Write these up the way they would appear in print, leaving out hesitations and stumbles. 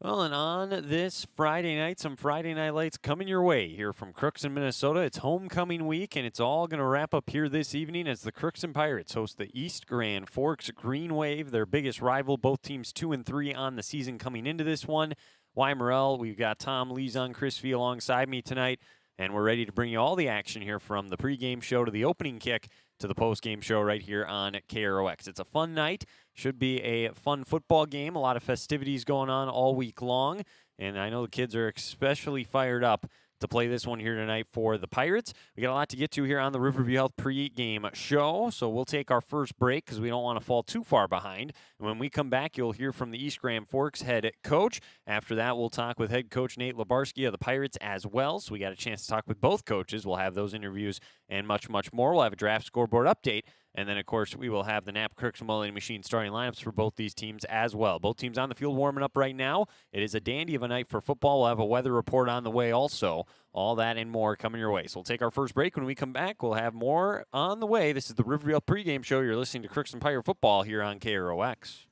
Well, and on this Friday night, some Friday night lights coming your way here from Crookston, Minnesota. It's homecoming week, and it's all going to wrap up here this evening as the Crookston Pirates host the East Grand Forks Green Wave, their biggest rival. Both teams 2-3 on the season coming into this one. Morrell, we've got Tom Lees Chris V alongside me tonight, and we're ready to bring you all the action here from the pregame show to the opening kick to the postgame show right here on KROX. It's a fun night. Should be a fun football game. A lot of festivities going on all week long. And I know the kids are especially fired up to play this one here tonight for the Pirates. We got a lot to get to here on the Riverview Health pregame show. So we'll take our first break because we don't want to fall too far behind. And when we come back, you'll hear from the East Grand Forks head coach. After that, we'll talk with head coach Nate Labarski of the Pirates as well. So we got a chance to talk with both coaches. We'll have those interviews and much, much more. We'll have a draft scoreboard update. And then, of course, we will have the Knapp Crookston Mulligan Machine starting lineups for both these teams as well. Both teams on the field warming up right now. It is a dandy of a night for football. We'll have a weather report on the way also. All that and more coming your way. So we'll take our first break. When we come back, we'll have more on the way. This is the Riverview pregame show. You're listening to Crookston Pirate Football here on KROX.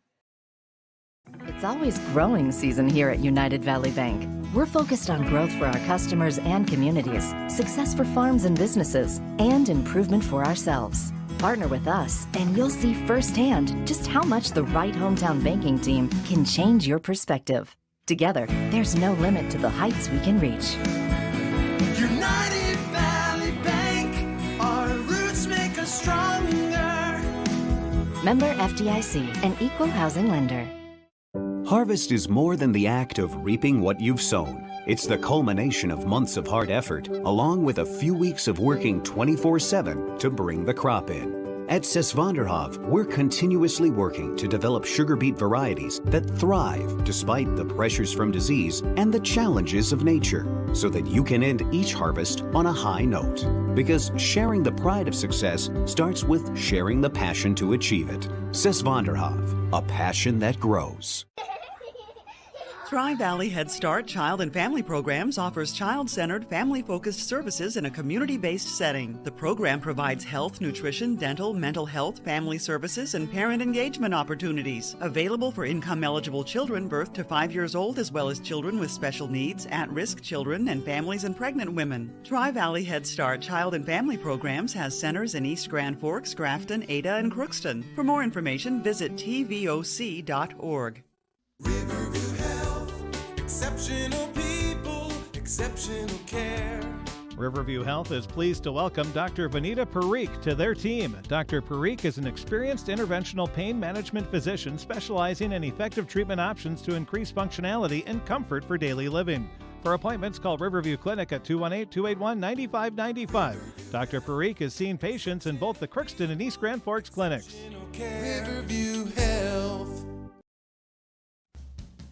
It's always growing season here at United Valley Bank. We're focused on growth for our customers and communities, success for farms and businesses, and improvement for ourselves. Partner with us, and you'll see firsthand just how much the right hometown banking team can change your perspective. Together, there's no limit to the heights we can reach. United Valley Bank, our roots make us stronger. Member FDIC, an equal housing lender. Harvest is more than the act of reaping what you've sown. It's the culmination of months of hard effort, along with a few weeks of working 24/7 to bring the crop in. At Sesvanderhof, we're continuously working to develop sugar beet varieties that thrive despite the pressures from disease and the challenges of nature, so that you can end each harvest on a high note. Because sharing the pride of success starts with sharing the passion to achieve it. Sesvanderhof, a passion that grows. Tri-Valley Head Start Child and Family Programs offers child-centered, family-focused services in a community-based setting. The program provides health, nutrition, dental, mental health, family services, and parent engagement opportunities. Available for income-eligible children birth to 5 years old, as well as children with special needs, at-risk children, and families and pregnant women. Tri-Valley Head Start Child and Family Programs has centers in East Grand Forks, Grafton, Ada, and Crookston. For more information, visit tvoc.org. Riverview Health, exceptional people, exceptional care. Riverview Health is pleased to welcome Dr. Vanita Parikh to their team. Dr. Parikh is an experienced interventional pain management physician specializing in effective treatment options to increase functionality and comfort for daily living. For appointments, call Riverview Clinic at 218-281-9595. Dr. Parikh is seeing patients in both the Crookston and East Grand Forks clinics. Riverview Health.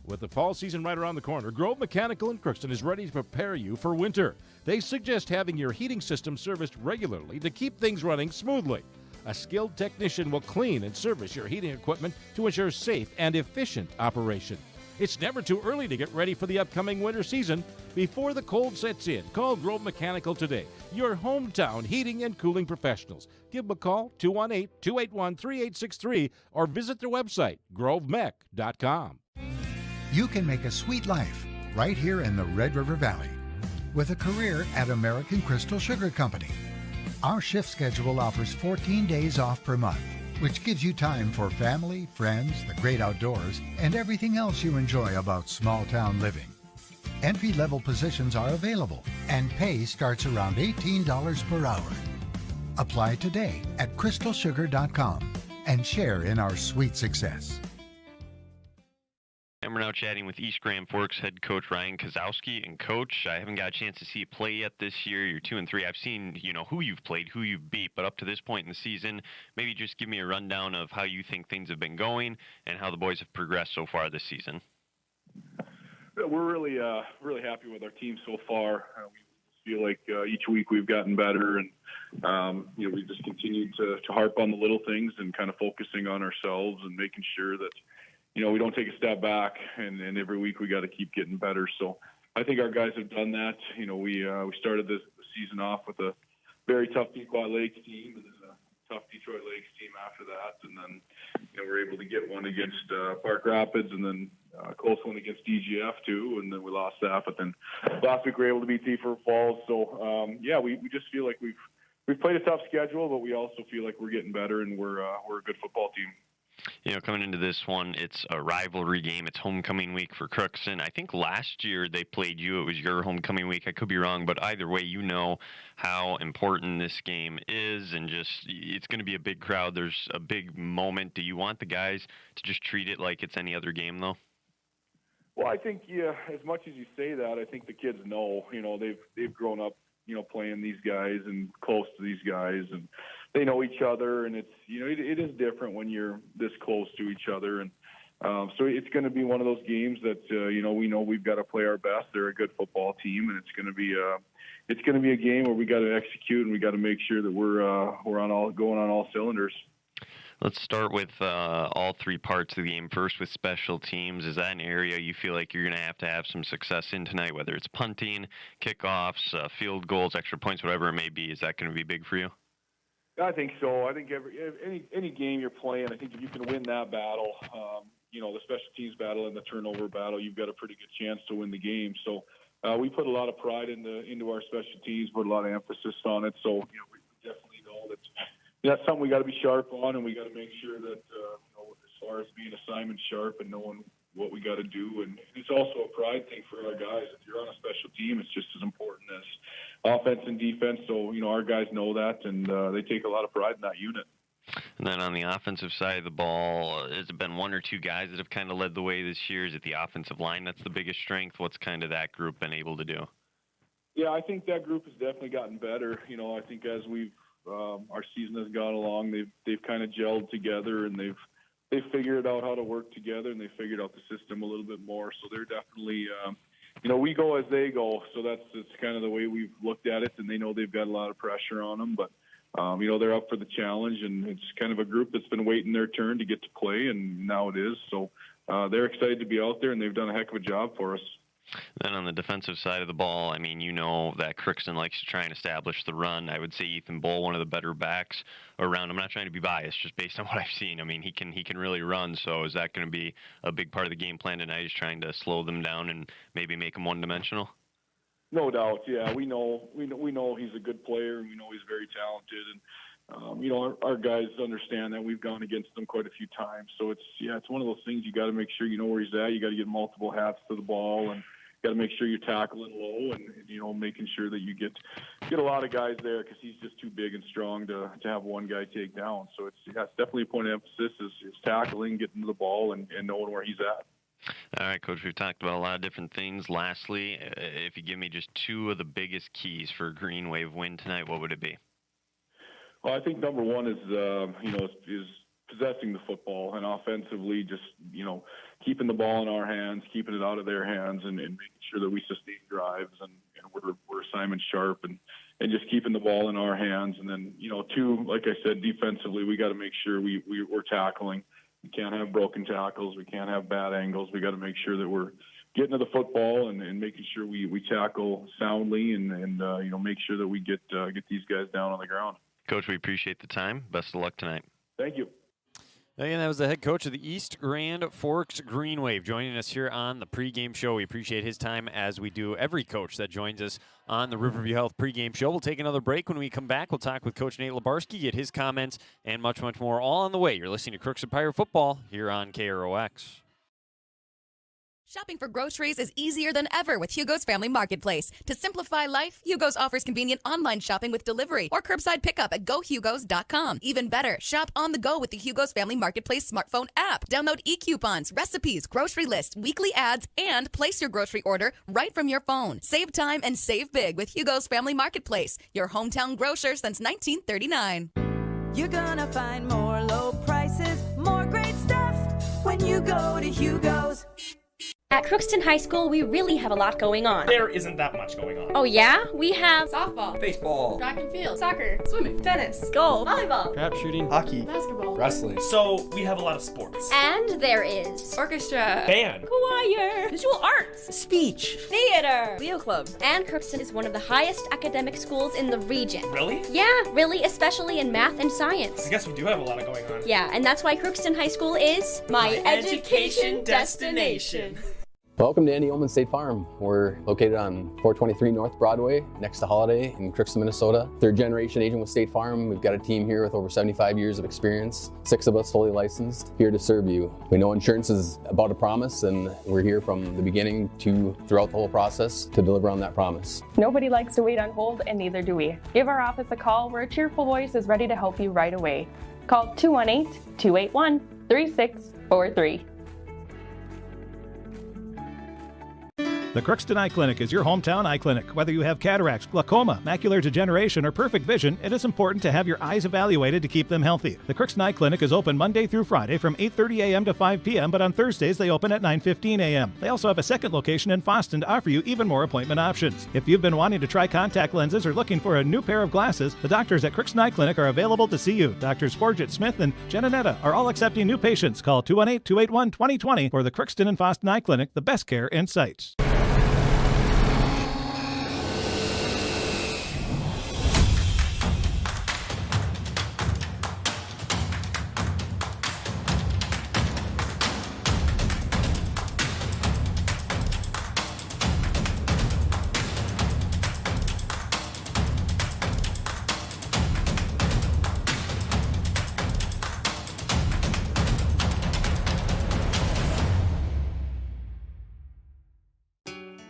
With the fall season right around the corner, Grove Mechanical in Crookston is ready to prepare you for winter. They suggest having your heating system serviced regularly to keep things running smoothly. A skilled technician will clean and service your heating equipment to ensure safe and efficient operation. It's never too early to get ready for the upcoming winter season. Before the cold sets in, call Grove Mechanical today, your hometown heating and cooling professionals. Give them a call, 218-281-3863, or visit their website, grovemech.com. You can make a sweet life right here in the Red River Valley with a career at American Crystal Sugar Company. Our shift schedule offers 14 days off per month, which gives you time for family, friends, the great outdoors, and everything else you enjoy about small town living. Entry-level positions are available, and pay starts around $18 per hour. Apply today at crystalsugar.com and share in our sweet success. And we're now chatting with East Grand Forks head coach Ryan Kozowski. And coach, I haven't got a chance to see you play yet this year. You're 2-3. I've seen, who you've played, who you've beat, but up to this point in the season, maybe just give me a rundown of how you think things have been going and how the boys have progressed so far this season. We're really happy with our team so far. We feel like each week we've gotten better, and we just continue to harp on the little things and kind of focusing on ourselves and making sure that we don't take a step back, and every week we got to keep getting better. So I think our guys have done that. We started this season off with a very tough Pequot Lakes team, and then a tough Detroit Lakes team after that, and then we're able to get one against Park Rapids, and then close one against DGF too, and then we lost that. But then last week we were able to beat Thief River Falls. So we just feel like we've played a tough schedule, but we also feel like we're getting better, and we're a good football team. Coming into this one, it's a rivalry game. It's homecoming week for Crookston. I think last year they played you. It was your homecoming week. I could be wrong, but either way, you know how important this game is, and just it's going to be a big crowd. There's a big moment. Do you want the guys to just treat it like it's any other game, though? Well, I think, as much as you say that, I think the kids know, they've grown up, playing these guys and close to these guys, and they know each other, and it's, it is different when you're this close to each other. And so it's going to be one of those games that, we know we've got to play our best. They're a good football team, and it's going to be a game where we got to execute, and we got to make sure that we're going on all cylinders. Let's start with all three parts of the game. First, with special teams. Is that an area you feel like you're going to have some success in tonight, whether it's punting, kickoffs, field goals, extra points, whatever it may be? Is that going to be big for you? I think so. I think any game you're playing, I think if you can win that battle, the special teams battle and the turnover battle, you've got a pretty good chance to win the game. So we put a lot of pride into our special teams, put a lot of emphasis on it. So we definitely know that's something we got to be sharp on, and we got to make sure that as far as being assignment sharp and knowing what we got to do. And it's also a pride thing for our guys. If you're on a special team, it's just as important as offense and defense. So, our guys know that, and they take a lot of pride in that unit. And then on the offensive side of the ball, has it been one or two guys that have kind of led the way this year? Is it the offensive line that's the biggest strength? What's kind of that group been able to do? Yeah, I think that group has definitely gotten better. I think as our season has gone along, they've kind of gelled together, and they've figured out how to work together, and they figured out the system a little bit more. So they're definitely, we go as they go. So that's kind of the way we've looked at it, and they know they've got a lot of pressure on them, but they're up for the challenge, and it's kind of a group that's been waiting their turn to get to play, and now it is. So they're excited to be out there, and they've done a heck of a job for us. Then on the defensive side of the ball, that Crookston likes to try and establish the run. I would say Ethan Bull, one of the better backs around. I'm not trying to be biased, just based on what I've seen. He can really run. So is that going to be a big part of the game plan tonight, is trying to slow them down and maybe make them one-dimensional? No doubt. Yeah, we know he's a good player, and we know he's very talented, and our guys understand that. We've gone against them quite a few times. So it's one of those things you got to make sure you know where he's at. You got to get multiple hats to the ball, and got to make sure you're tackling low, and making sure that you get a lot of guys there, because he's just too big and strong to have one guy take down. So it's definitely a point of emphasis is tackling, getting to the ball, and knowing where he's at. All right, Coach, we've talked about a lot of different things. Lastly, if you give me just two of the biggest keys for a Green Wave win tonight, what would it be? Well, I think number one is possessing the football, and offensively just, keeping the ball in our hands, keeping it out of their hands, and making sure that we sustain drives, and we're assignment sharp, and just keeping the ball in our hands. And then, two, like I said, defensively, we got to make sure we're tackling. We can't have broken tackles. We can't have bad angles. We got to make sure that we're getting to the football and making sure we tackle soundly, and make sure that we get these guys down on the ground. Coach, we appreciate the time. Best of luck tonight. Thank you. Again, that was the head coach of the East Grand Forks Green Wave joining us here on the pregame show. We appreciate his time, as we do every coach that joins us on the Riverview Health pregame show. We'll take another break. When we come back, we'll talk with Coach Nate Lebarski, get his comments, and much, much more, all on the way. You're listening to Crookston Pirate Football here on KROX. Shopping for groceries is easier than ever with Hugo's Family Marketplace. To simplify life, Hugo's offers convenient online shopping with delivery or curbside pickup at GoHugos.com. Even better, shop on the go with the Hugo's Family Marketplace smartphone app. Download e-coupons, recipes, grocery lists, weekly ads, and place your grocery order right from your phone. Save time and save big with Hugo's Family Marketplace, your hometown grocer since 1939. You're gonna find more low prices, more great stuff when you go to Hugo's. At Crookston High School, we really have a lot going on. There isn't that much going on. Oh yeah? We have softball, baseball, track and field, soccer, swimming, tennis, golf, volleyball, crap shooting, hockey, basketball, wrestling. So we have a lot of sports. And there is orchestra, band, choir, visual arts, speech, theater, Leo Club. And Crookston is one of the highest academic schools in the region. Really? Yeah, really, especially in math and science. I guess we do have a lot of going on. Yeah, and that's why Crookston High School is my education destination. Welcome to Andy Ullman State Farm. We're located on 423 North Broadway, next to Holiday in Crookston, Minnesota. Third generation agent with State Farm. We've got a team here with over 75 years of experience, 6 of us fully licensed, here to serve you. We know insurance is about a promise, and we're here from the beginning to throughout the whole process to deliver on that promise. Nobody likes to wait on hold, and neither do we. Give our office a call where a cheerful voice is ready to help you right away. Call 218-281-3643. The Crookston Eye Clinic is your hometown eye clinic. Whether you have cataracts, glaucoma, macular degeneration, or perfect vision, it is important to have your eyes evaluated to keep them healthy. The Crookston Eye Clinic is open Monday through Friday from 8:30 a.m. to 5 p.m., but on Thursdays they open at 9:15 a.m. They also have a second location in Boston to offer you even more appointment options. If you've been wanting to try contact lenses or looking for a new pair of glasses, the doctors at Crookston Eye Clinic are available to see you. Doctors Forget Smith and Jananetta are all accepting new patients. Call 218-281-2020 for the Crookston and Boston Eye Clinic, the best care in sight.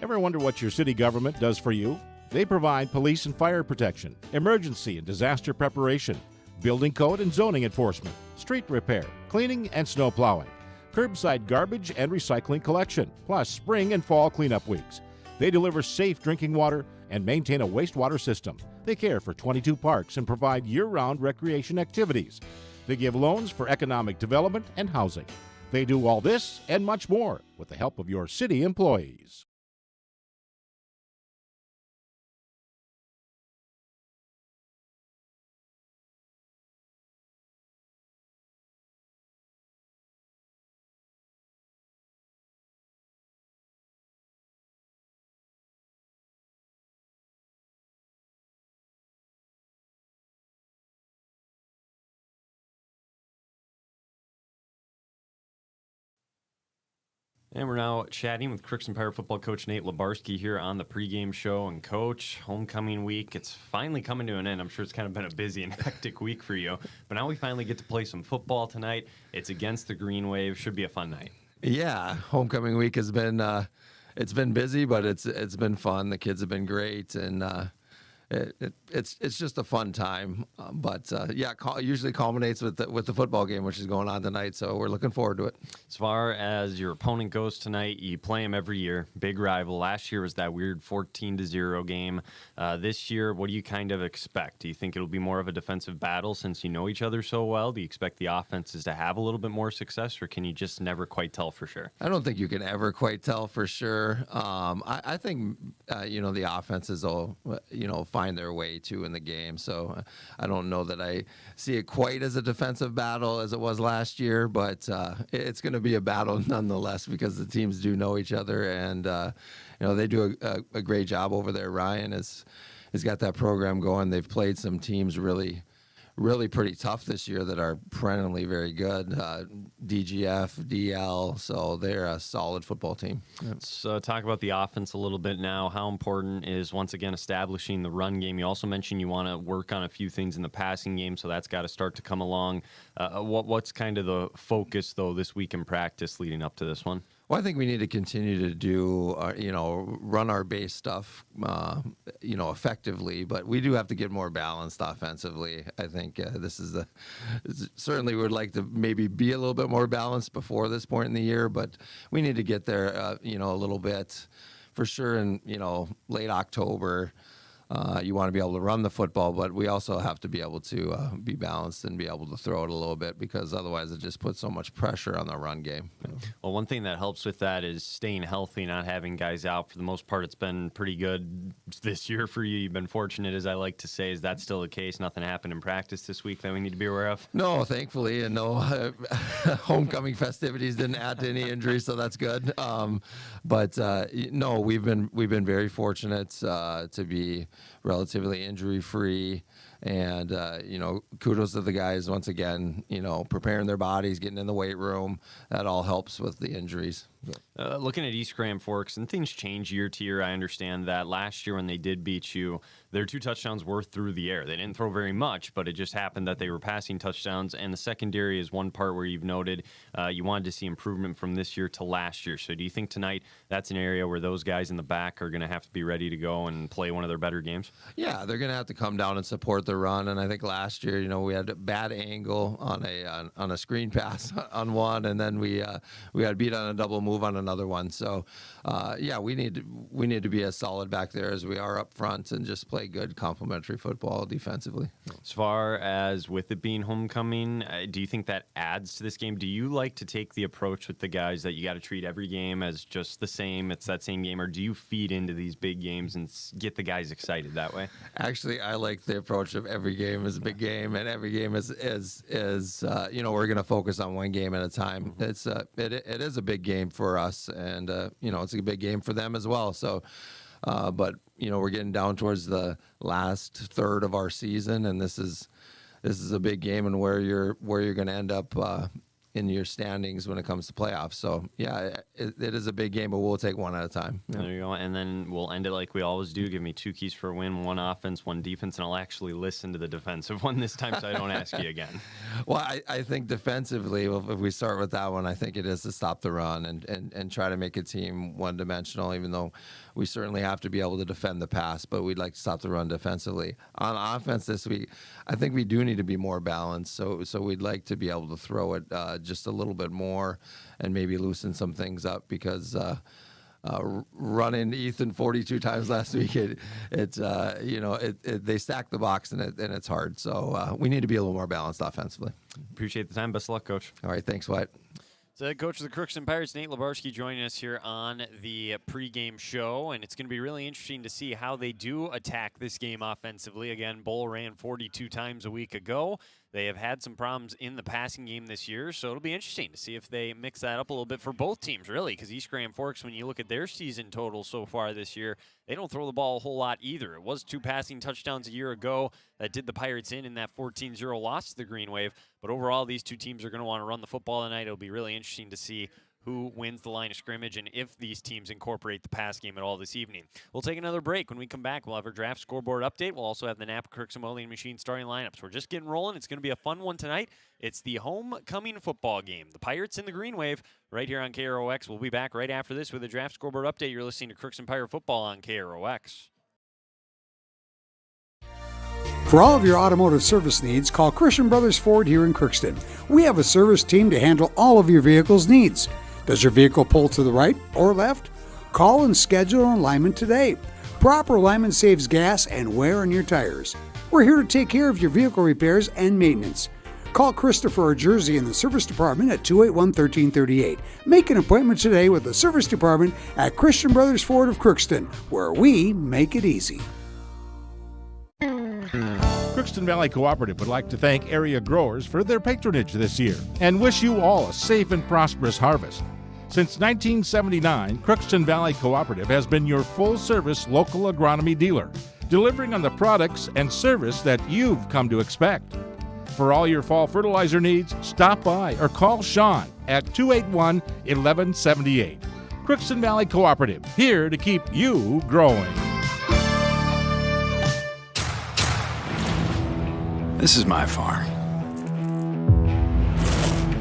Ever wonder what your city government does for you? They provide police and fire protection, emergency and disaster preparation, building code and zoning enforcement, street repair, cleaning and snow plowing, curbside garbage and recycling collection, plus spring and fall cleanup weeks. They deliver safe drinking water and maintain a wastewater system. They care for 22 parks and provide year-round recreation activities. They give loans for economic development and housing. They do all this and much more with the help of your city employees. And we're now chatting with Crookston Pirate Football coach Nate Lebarski here on the pregame show. And coach, homecoming week, it's finally coming to an end. I'm sure it's kind of been a busy and hectic week for you. But now we finally get to play some football tonight. It's against the Green Wave. Should be a fun night. Yeah, homecoming week has been it's been busy, but it's been fun. The kids have been great, and it's just a fun time. Usually culminates with the football game, which is going on tonight. So we're looking forward to it. As far as your opponent goes tonight, you play them every year. Big rival. Last year was that weird 14-0 game. This year, what do you kind of expect? Do you think it'll be more of a defensive battle since you know each other so well? Do you expect the offenses to have a little bit more success, or can you just never quite tell for sure? I don't think you can ever quite tell for sure. I think the offenses will find their way too in the game. So I don't know that I see it quite as a defensive battle as it was last year, but it's going to be a battle nonetheless because the teams do know each other, and they do a great job over there. Ryan has got that program going. They've played some teams really pretty tough this year that are perennially very good. DGF, DL, so they're a solid football team. Let's talk about the offense a little bit now. How important is, once again, establishing the run game? You also mentioned you want to work on a few things in the passing game, so that's got to start to come along. What's kind of the focus, though, this week in practice leading up to this one? Well, I think we need to continue to do, run our base stuff, effectively. But we do have to get more balanced offensively. I think certainly would like to maybe be a little bit more balanced before this point in the year. But we need to get there, a little bit for sure in, late October, you want to be able to run the football, but we also have to be able to be balanced and be able to throw it a little bit, because otherwise it just puts so much pressure on the run game. Well, one thing that helps with that is staying healthy, not having guys out. For the most part, it's been pretty good this year for you. You've been fortunate, as I like to say. Is that still the case? Nothing happened in practice this week that we need to be aware of? No, thankfully, and no homecoming festivities didn't add to any injuries, so that's good. But no, we've been very fortunate to be relatively injury-free, and kudos to the guys once again. Preparing their bodies, getting in the weight room, that all helps with the injuries. Looking at East Grand Forks, and things change year to year. I understand that. Last year when they did beat you, their 2 touchdowns were through the air. They didn't throw very much, but it just happened that they were passing touchdowns. And the secondary is one part where you've noted you wanted to see improvement from this year to last year. So do you think tonight that's an area where those guys in the back are going to have to be ready to go and play one of their better games? Yeah, they're going to have to come down and support the run. And I think last year, we had a bad angle on a screen pass on one, and then we got beat on a double move on another one. So we need to be as solid back there as we are up front and just play good complementary football defensively. As far as with it being homecoming, do you think that adds to this game? Do you like to take the approach with the guys that you got to treat every game as just the same, it's that same game, or do you feed into these big games and get the guys excited that way? Actually, I like the approach of every game is a big game, and every game is we're going to focus on one game at a time. It is a big game for us, and it's a big game for them as well. So but we're getting down towards the last third of our season, and this is a big game, and where you're going to end up in your standings when it comes to playoffs. So yeah, it is a big game, but we'll take one at a time. Yeah. There you go. And then we'll end it like we always do. Give me 2 keys for a win: 1 offense, 1 defense, and I'll actually listen to the defensive one this time so I don't ask you again. Well, I think defensively, if we start with that one, I think it is to stop the run and try to make a team one-dimensional, even though we certainly have to be able to defend the pass, but we'd like to stop the run defensively. On offense this week, I think we do need to be more balanced, so we'd like to be able to throw it just a little bit more and maybe loosen some things up, because running Ethan 42 times last week, they stack the box and it's hard. So we need to be a little more balanced offensively. Appreciate the time. Best of luck, Coach. All right, thanks, Wyatt. So, coach of the Crookston Pirates, Nate Lebarski, joining us here on the pregame show, and it's going to be really interesting to see how they do attack this game offensively. Again, Bull ran 42 times a week ago. They have had some problems in the passing game this year, so it'll be interesting to see if they mix that up a little bit for both teams, really, because East Grand Forks, when you look at their season total so far this year, they don't throw the ball a whole lot either. It was 2 passing touchdowns a year ago that did the Pirates in that 14-0 loss to the Green Wave, but overall, these 2 teams are going to want to run the football tonight. It'll be really interesting to see who wins the line of scrimmage and if these teams incorporate the pass game at all this evening. We'll take another break. When we come back, we'll have our draft scoreboard update. We'll also have the Napa Crookston Mowing Machine starting lineups. We're just getting rolling. It's going to be a fun one tonight. It's the homecoming football game. The Pirates and the Green Wave right here on KROX. We'll be back right after this with a draft scoreboard update. You're listening to Crookston Pirate Football on KROX. For all of your automotive service needs, call Christian Brothers Ford here in Crookston. We have a service team to handle all of your vehicle's needs. Does your vehicle pull to the right or left? Call and schedule an alignment today. Proper alignment saves gas and wear on your tires. We're here to take care of your vehicle repairs and maintenance. Call Christopher or Jersey in the service department at 281-1338. Make an appointment today with the service department at Christian Brothers Ford of Crookston, where we make it easy. Crookston Valley Cooperative would like to thank area growers for their patronage this year and wish you all a safe and prosperous harvest. Since 1979, Crookston Valley Cooperative has been your full-service local agronomy dealer, delivering on the products and service that you've come to expect. For all your fall fertilizer needs, stop by or call Sean at 281-1178. Crookston Valley Cooperative, here to keep you growing. This is my farm.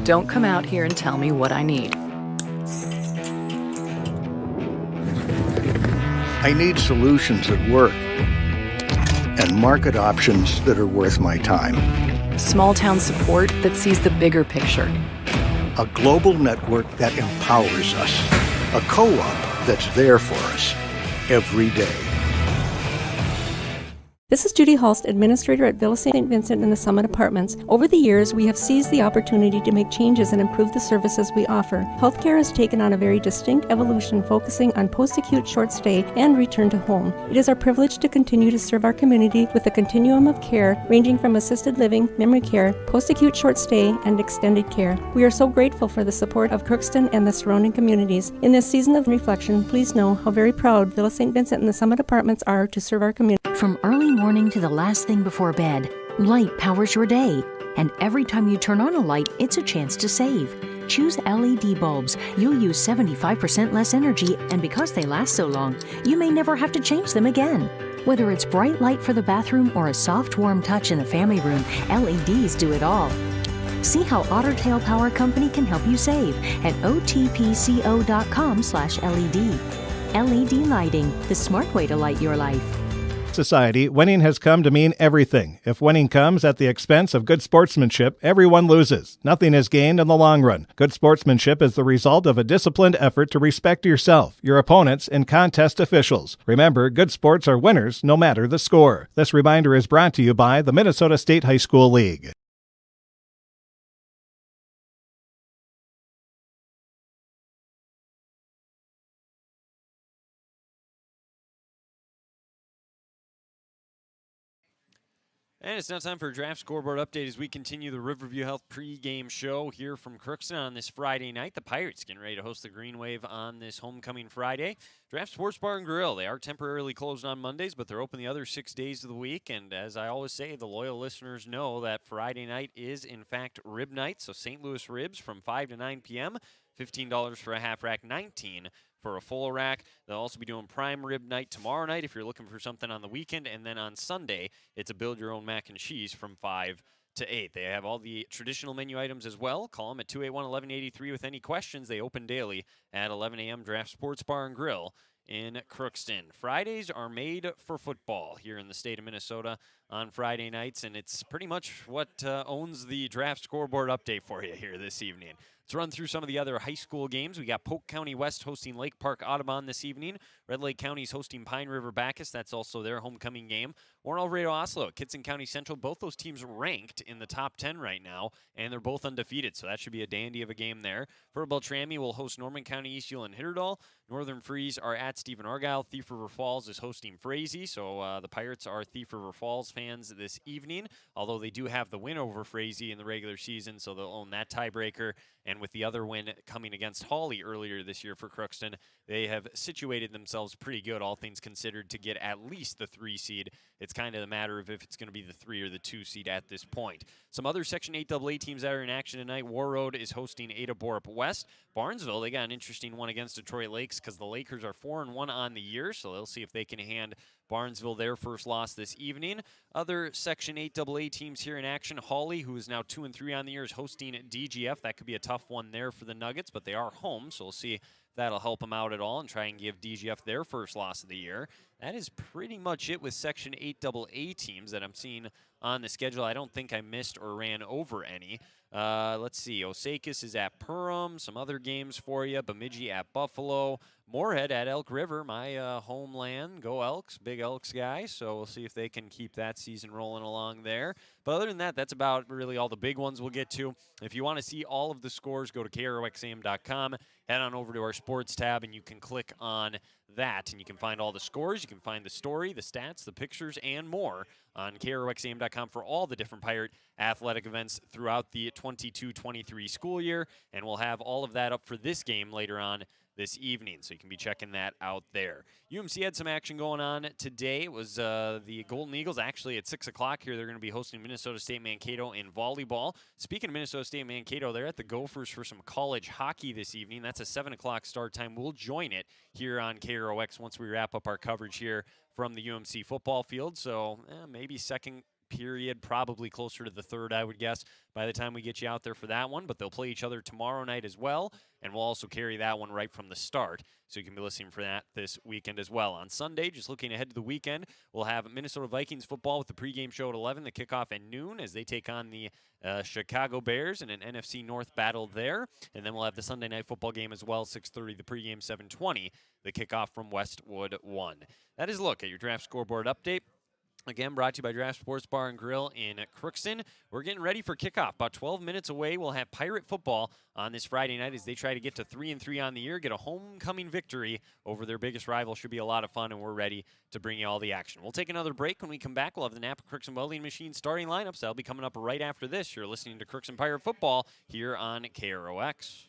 Don't come out here and tell me what I need. I need solutions that work and market options that are worth my time. Small town support that sees the bigger picture. A global network that empowers us. A co-op that's there for us every day. This is Judy Hulst, Administrator at Villa St. Vincent in the Summit Apartments. Over the years, we have seized the opportunity to make changes and improve the services we offer. Healthcare has taken on a very distinct evolution, focusing on post-acute short stay and return to home. It is our privilege to continue to serve our community with a continuum of care ranging from assisted living, memory care, post-acute short stay, and extended care. We are so grateful for the support of Crookston and the surrounding communities. In this season of reflection, please know how very proud Villa St. Vincent and the Summit Apartments are to serve our community. From early morning to the last thing before bed, light powers your day. And every time you turn on a light, it's a chance to save. Choose LED bulbs. You'll use 75% less energy, and because they last so long, you may never have to change them again. Whether it's bright light for the bathroom or a soft, warm touch in the family room, LEDs do it all. See how Otter Tail Power Company can help you save at otpco.com/LED. LED lighting, the smart way to light your life. Society, winning has come to mean everything. If winning comes at the expense of good sportsmanship, everyone loses. Nothing is gained in the long run. Good sportsmanship is the result of a disciplined effort to respect yourself, your opponents, and contest officials. Remember, good sports are winners no matter the score. This reminder is brought to you by the Minnesota State High School League. And it's now time for a draft scoreboard update as we continue the Riverview Health pregame show here from Crookston on this Friday night. The Pirates getting ready to host the Green Wave on this homecoming Friday. Draft Sports Bar and Grill. They are temporarily closed on Mondays, but they're open the other 6 days of the week. And as I always say, the loyal listeners know that Friday night is, in fact, rib night. So St. Louis ribs from 5 to 9 p.m., $15 for a half rack, $19 for a full rack. They'll also be doing prime rib night tomorrow night if you're looking for something on the weekend. And then on Sunday, it's a build your own mac and cheese from 5 to 8. They have all the traditional menu items as well. Call them at 281-1183 with any questions. They open daily at 11 a.m. Draft Sports Bar and Grill in Crookston. Fridays are made for football here in the state of Minnesota on Friday nights, and it's pretty much what owns the draft scoreboard update for you here this evening. Let's run through some of the other high school games. We got Polk County West hosting Lake Park Audubon this evening. Red Lake County's hosting Pine River Bacchus. That's also their homecoming game. Warren Alvarado Oslo, Kitson County Central. Both those teams ranked in the top 10 right now, and they're both undefeated, so that should be a dandy of a game there. Fort Beltrami will host Norman County East Hewlett Hitterdal. Northern Freeze are at Stephen Argyle. Thief River Falls is hosting Frazee, so the Pirates are Thief River Falls fans this evening, although they do have the win over Frazee in the regular season, so they'll own that tiebreaker. And with the other win coming against Hawley earlier this year for Crookston, they have situated themselves pretty good, all things considered, to get at least the 3 seed. It's kind of a matter of if it's going to be the 3 or the 2 seed at this point. Some other Section 8 AA teams that are in action tonight. War Road is hosting Ada Borup West. Barnesville, they got an interesting one against Detroit Lakes because the Lakers are 4-1 on the year, so they'll see if they can hand Barnesville their first loss this evening. Other Section 8 AA teams here in action. Hawley, who is now 2-3 on the year, is hosting DGF. That could be a tough one there for the Nuggets, but they are home, so we'll see if that'll help them out at all and try and give DGF their first loss of the year. That is pretty much it with Section 8 AA teams that I'm seeing on the schedule. I don't think I missed or ran over any. Let's see. Osakis is at Perham. Some other games for you. Bemidji at Buffalo. Moorhead at Elk River, my homeland. Go Elks, big Elks guy. So we'll see if they can keep that season rolling along there. But other than that, that's about really all the big ones we'll get to. If you want to see all of the scores, go to KROXAM.com. Head on over to our sports tab, and you can click on that, and you can find all the scores. You can find the story, the stats, the pictures, and more on KROXAM.com for all the different Pirate athletic events throughout the 22-23 school year. And we'll have all of that up for this game later on this evening, so you can be checking that out there. UMC had some action going on today. It was the Golden Eagles actually at 6 o'clock here. They're going to be hosting Minnesota State Mankato in volleyball. Speaking of Minnesota State Mankato, they're at the Gophers for some college hockey this evening. That's a 7 o'clock start time. We'll join it here on KROX once we wrap up our coverage here from the UMC football field. So maybe second period, probably closer to the third, I would guess, by the time we get you out there for that one. But they'll play each other tomorrow night as well, and we'll also carry that one right from the start, so you can be listening for that this weekend as well. On Sunday, just looking ahead to the weekend, we'll have Minnesota Vikings football with the pregame show at 11, the kickoff at noon as they take on the Chicago Bears in an NFC North battle there. And then we'll have the Sunday night football game as well, 6:30, the pregame, 7:20, the kickoff from Westwood 1. That is a look at your draft scoreboard update. Again, brought to you by Draft Sports Bar and Grill in Crookston. We're getting ready for kickoff. About 12 minutes away, we'll have Pirate Football on this Friday night as they try to get to 3-3 on the year, get a homecoming victory over their biggest rival. Should be a lot of fun, and we're ready to bring you all the action. We'll take another break. When we come back, we'll have the Napa Crookston Welding Machine starting lineups. That'll be coming up right after this. You're listening to Crookston Pirate Football here on KROX.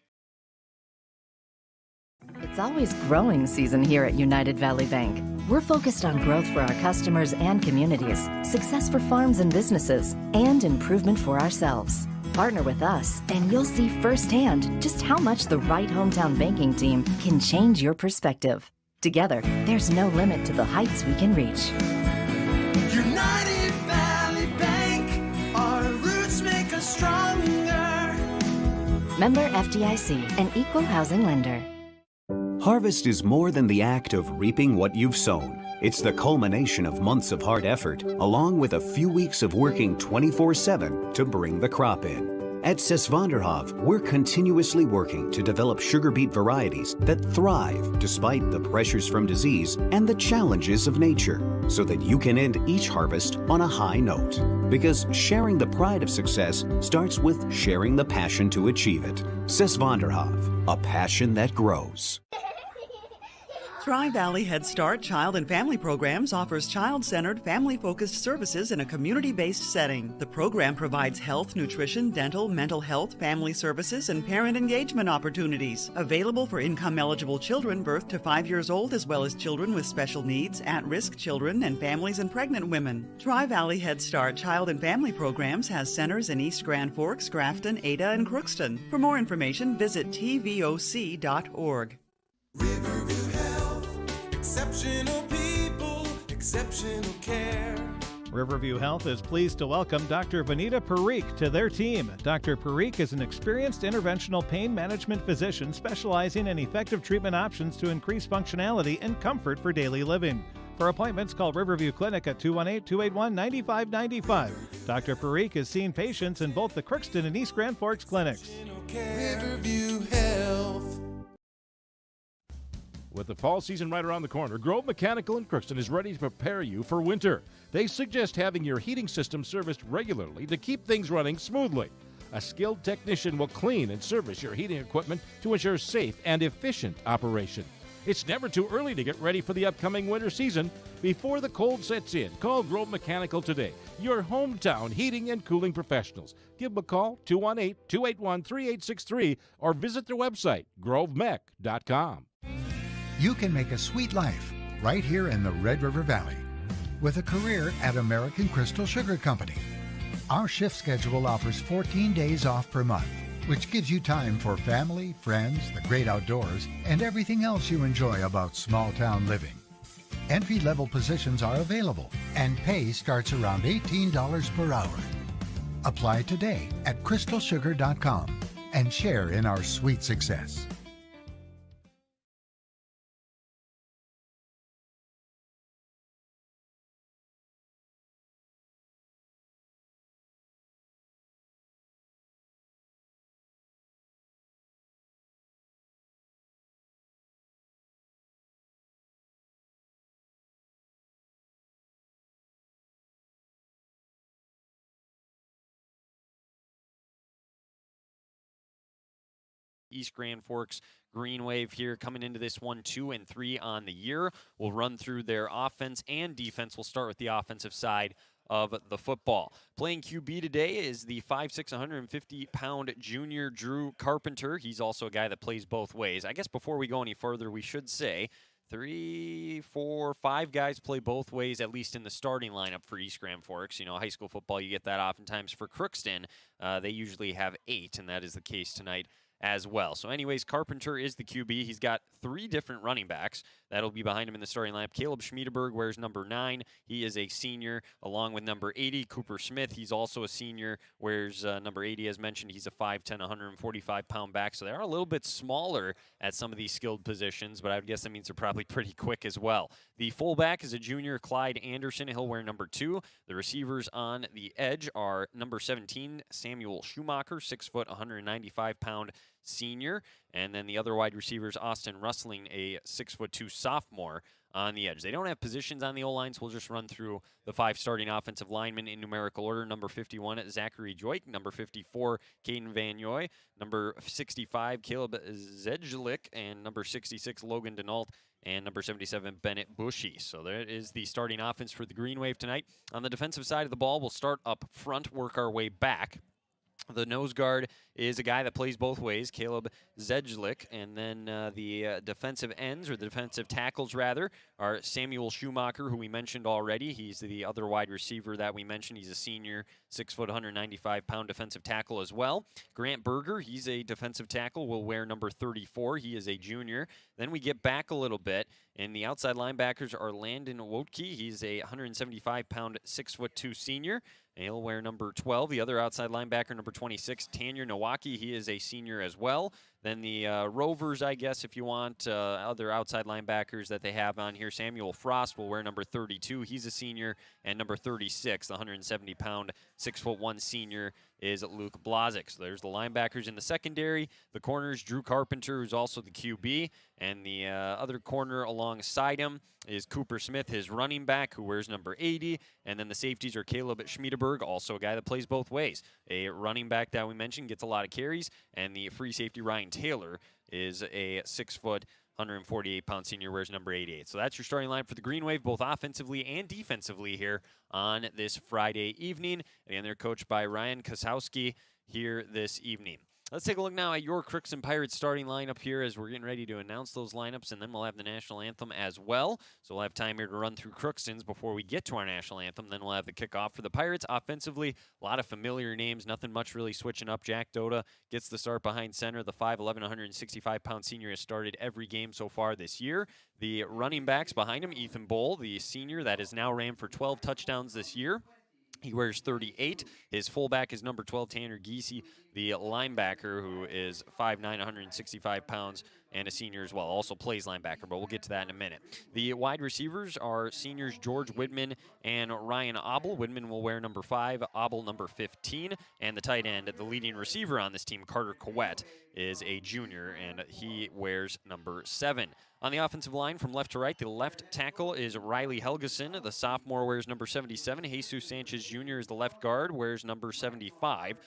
It's always growing season here at United Valley Bank. We're focused on growth for our customers and communities, success for farms and businesses, and improvement for ourselves. Partner with us, and you'll see firsthand just how much the right hometown banking team can change your perspective. Together, there's no limit to the heights we can reach. United Valley Bank, our roots make us stronger. Member FDIC, an equal housing lender. Harvest is more than the act of reaping what you've sown. It's the culmination of months of hard effort, along with a few weeks of working 24/7 to bring the crop in. At Sesvanderhof, we're continuously working to develop sugar beet varieties that thrive despite the pressures from disease and the challenges of nature, so that you can end each harvest on a high note. Because sharing the pride of success starts with sharing the passion to achieve it. Sesvanderhof, a passion that grows. Tri Valley Head Start Child and Family Programs offers child-centered, family-focused services in a community-based setting. The program provides health, nutrition, dental, mental health, family services, and parent engagement opportunities. Available for income-eligible children birth to 5 years old, as well as children with special needs, at-risk children, and families and pregnant women. Tri Valley Head Start Child and Family Programs has centers in East Grand Forks, Grafton, Ada, and Crookston. For more information, visit tvoc.org. Exceptional people, exceptional care. Riverview Health is pleased to welcome Dr. Vanita Parikh to their team. Dr. Parikh is an experienced interventional pain management physician specializing in effective treatment options to increase functionality and comfort for daily living. For appointments, call Riverview Clinic at 218-281-9595. Dr. Parikh is seeing patients in both the Crookston and East Grand Forks clinics. Riverview Health. With the fall season right around the corner, Grove Mechanical in Crookston is ready to prepare you for winter. They suggest having your heating system serviced regularly to keep things running smoothly. A skilled technician will clean and service your heating equipment to ensure safe and efficient operation. It's never too early to get ready for the upcoming winter season. Before the cold sets in, call Grove Mechanical today, your hometown heating and cooling professionals. Give them a call, 218-281-3863, or visit their website, grovemech.com. You can make a sweet life right here in the Red River Valley with a career at American Crystal Sugar Company. Our shift schedule offers 14 days off per month, which gives you time for family, friends, the great outdoors, and everything else you enjoy about small town living. Entry-level positions are available, and pay starts around $18 per hour. Apply today at crystalsugar.com and share in our sweet success. East Grand Forks Green Wave here coming into this 1-2-3 on the year. We'll run through their offense and defense. We'll start with the offensive side of the football. Playing QB today is the 5'6", 150-pound junior Drew Carpenter. He's also a guy that plays both ways. I guess before we go any further, we should say 3, 4, 5 guys play both ways, at least in the starting lineup for East Grand Forks. You know, high school football, you get that oftentimes. For Crookston, they usually have 8, and that is the case tonight as well. So anyways, Carpenter is the QB. He's got 3 different running backs that'll be behind him in the starting lineup. Caleb Schmiedeberg wears number 9. He is a senior, along with number 80, Cooper Smith. He's also a senior, wears number 80 as mentioned. He's a 5'10", 145-pound back. So they are a little bit smaller at some of these skilled positions, but I would guess that means they're probably pretty quick as well. The fullback is a junior, Clyde Anderson. He'll wear number 2. The receivers on the edge are number 17, Samuel Schumacher, 6 foot, 195-pound senior. And then the other wide receivers, Austin Rustling, a 6'2" sophomore on the edge. They don't have positions on the O-line, so we'll just run through the 5 starting offensive linemen in numerical order. Number 51, Zachary Joik. Number 54, Caden Van Yoy. Number 65, Caleb Zedgelik. And number 66, Logan Denault. And number 77, Bennett Bushy. So there is the starting offense for the Green Wave tonight. On the defensive side of the ball, we'll start up front, work our way back. The nose guard is a guy that plays both ways, Caleb Zedgelik. And then the defensive ends, or the defensive tackles, rather, are Samuel Schumacher, who we mentioned already. He's the other wide receiver that we mentioned. He's a senior, 6 foot, 195-pound defensive tackle as well. Grant Berger, he's a defensive tackle, will wear number 34. He is a junior. Then we get back a little bit, and the outside linebackers are Landon Wotke. He's a 175-pound, 6'2" senior. And he'll wear number 12. The other outside linebacker, number 26, Tanya Nowaki. He is a senior as well. Then the Rovers, I guess, if you want, other outside linebackers that they have on here. Samuel Frost will wear number 32. He's a senior. And number 36, the 170-pound, 6'1" senior, is Luke Blazik. So there's the linebackers in the secondary. The corners, Drew Carpenter, who's also the QB. And the other corner alongside him is Cooper Smith, his running back, who wears number 80. And then the safeties are Caleb Schmiedeberg, also a guy that plays both ways. A running back that we mentioned gets a lot of carries. And the free safety, Ryan Taylor, is a 6 foot, 148-pound senior, wears number 88. So that's your starting line for the Green Wave, both offensively and defensively here on this Friday evening. Again, they're coached by Ryan Kosowski here this evening. Let's take a look now at your Crookston Pirates starting lineup here as we're getting ready to announce those lineups, and then we'll have the national anthem as well. So we'll have time here to run through Crookston's before we get to our national anthem. Then we'll have the kickoff for the Pirates. Offensively, a lot of familiar names, nothing much really switching up. Jack Dota gets the start behind center. The 5'11", 165-pound senior has started every game so far this year. The running backs behind him, Ethan Bowl, the senior that has now ran for 12 touchdowns this year. He wears 38. His fullback is number 12, Tanner Giese, the linebacker, who is 5'9", 165 pounds, and a senior as well. Also plays linebacker, but we'll get to that in a minute. The wide receivers are seniors George Widman and Ryan Obel. Widman will wear number 5, Obel number 15, and the tight end, the leading receiver on this team, Carter Coet, is a junior, and he wears number 7. On the offensive line, from left to right, the left tackle is Riley Helgeson. The sophomore wears number 77. Jesus Sanchez Jr. is the left guard, wears number 75.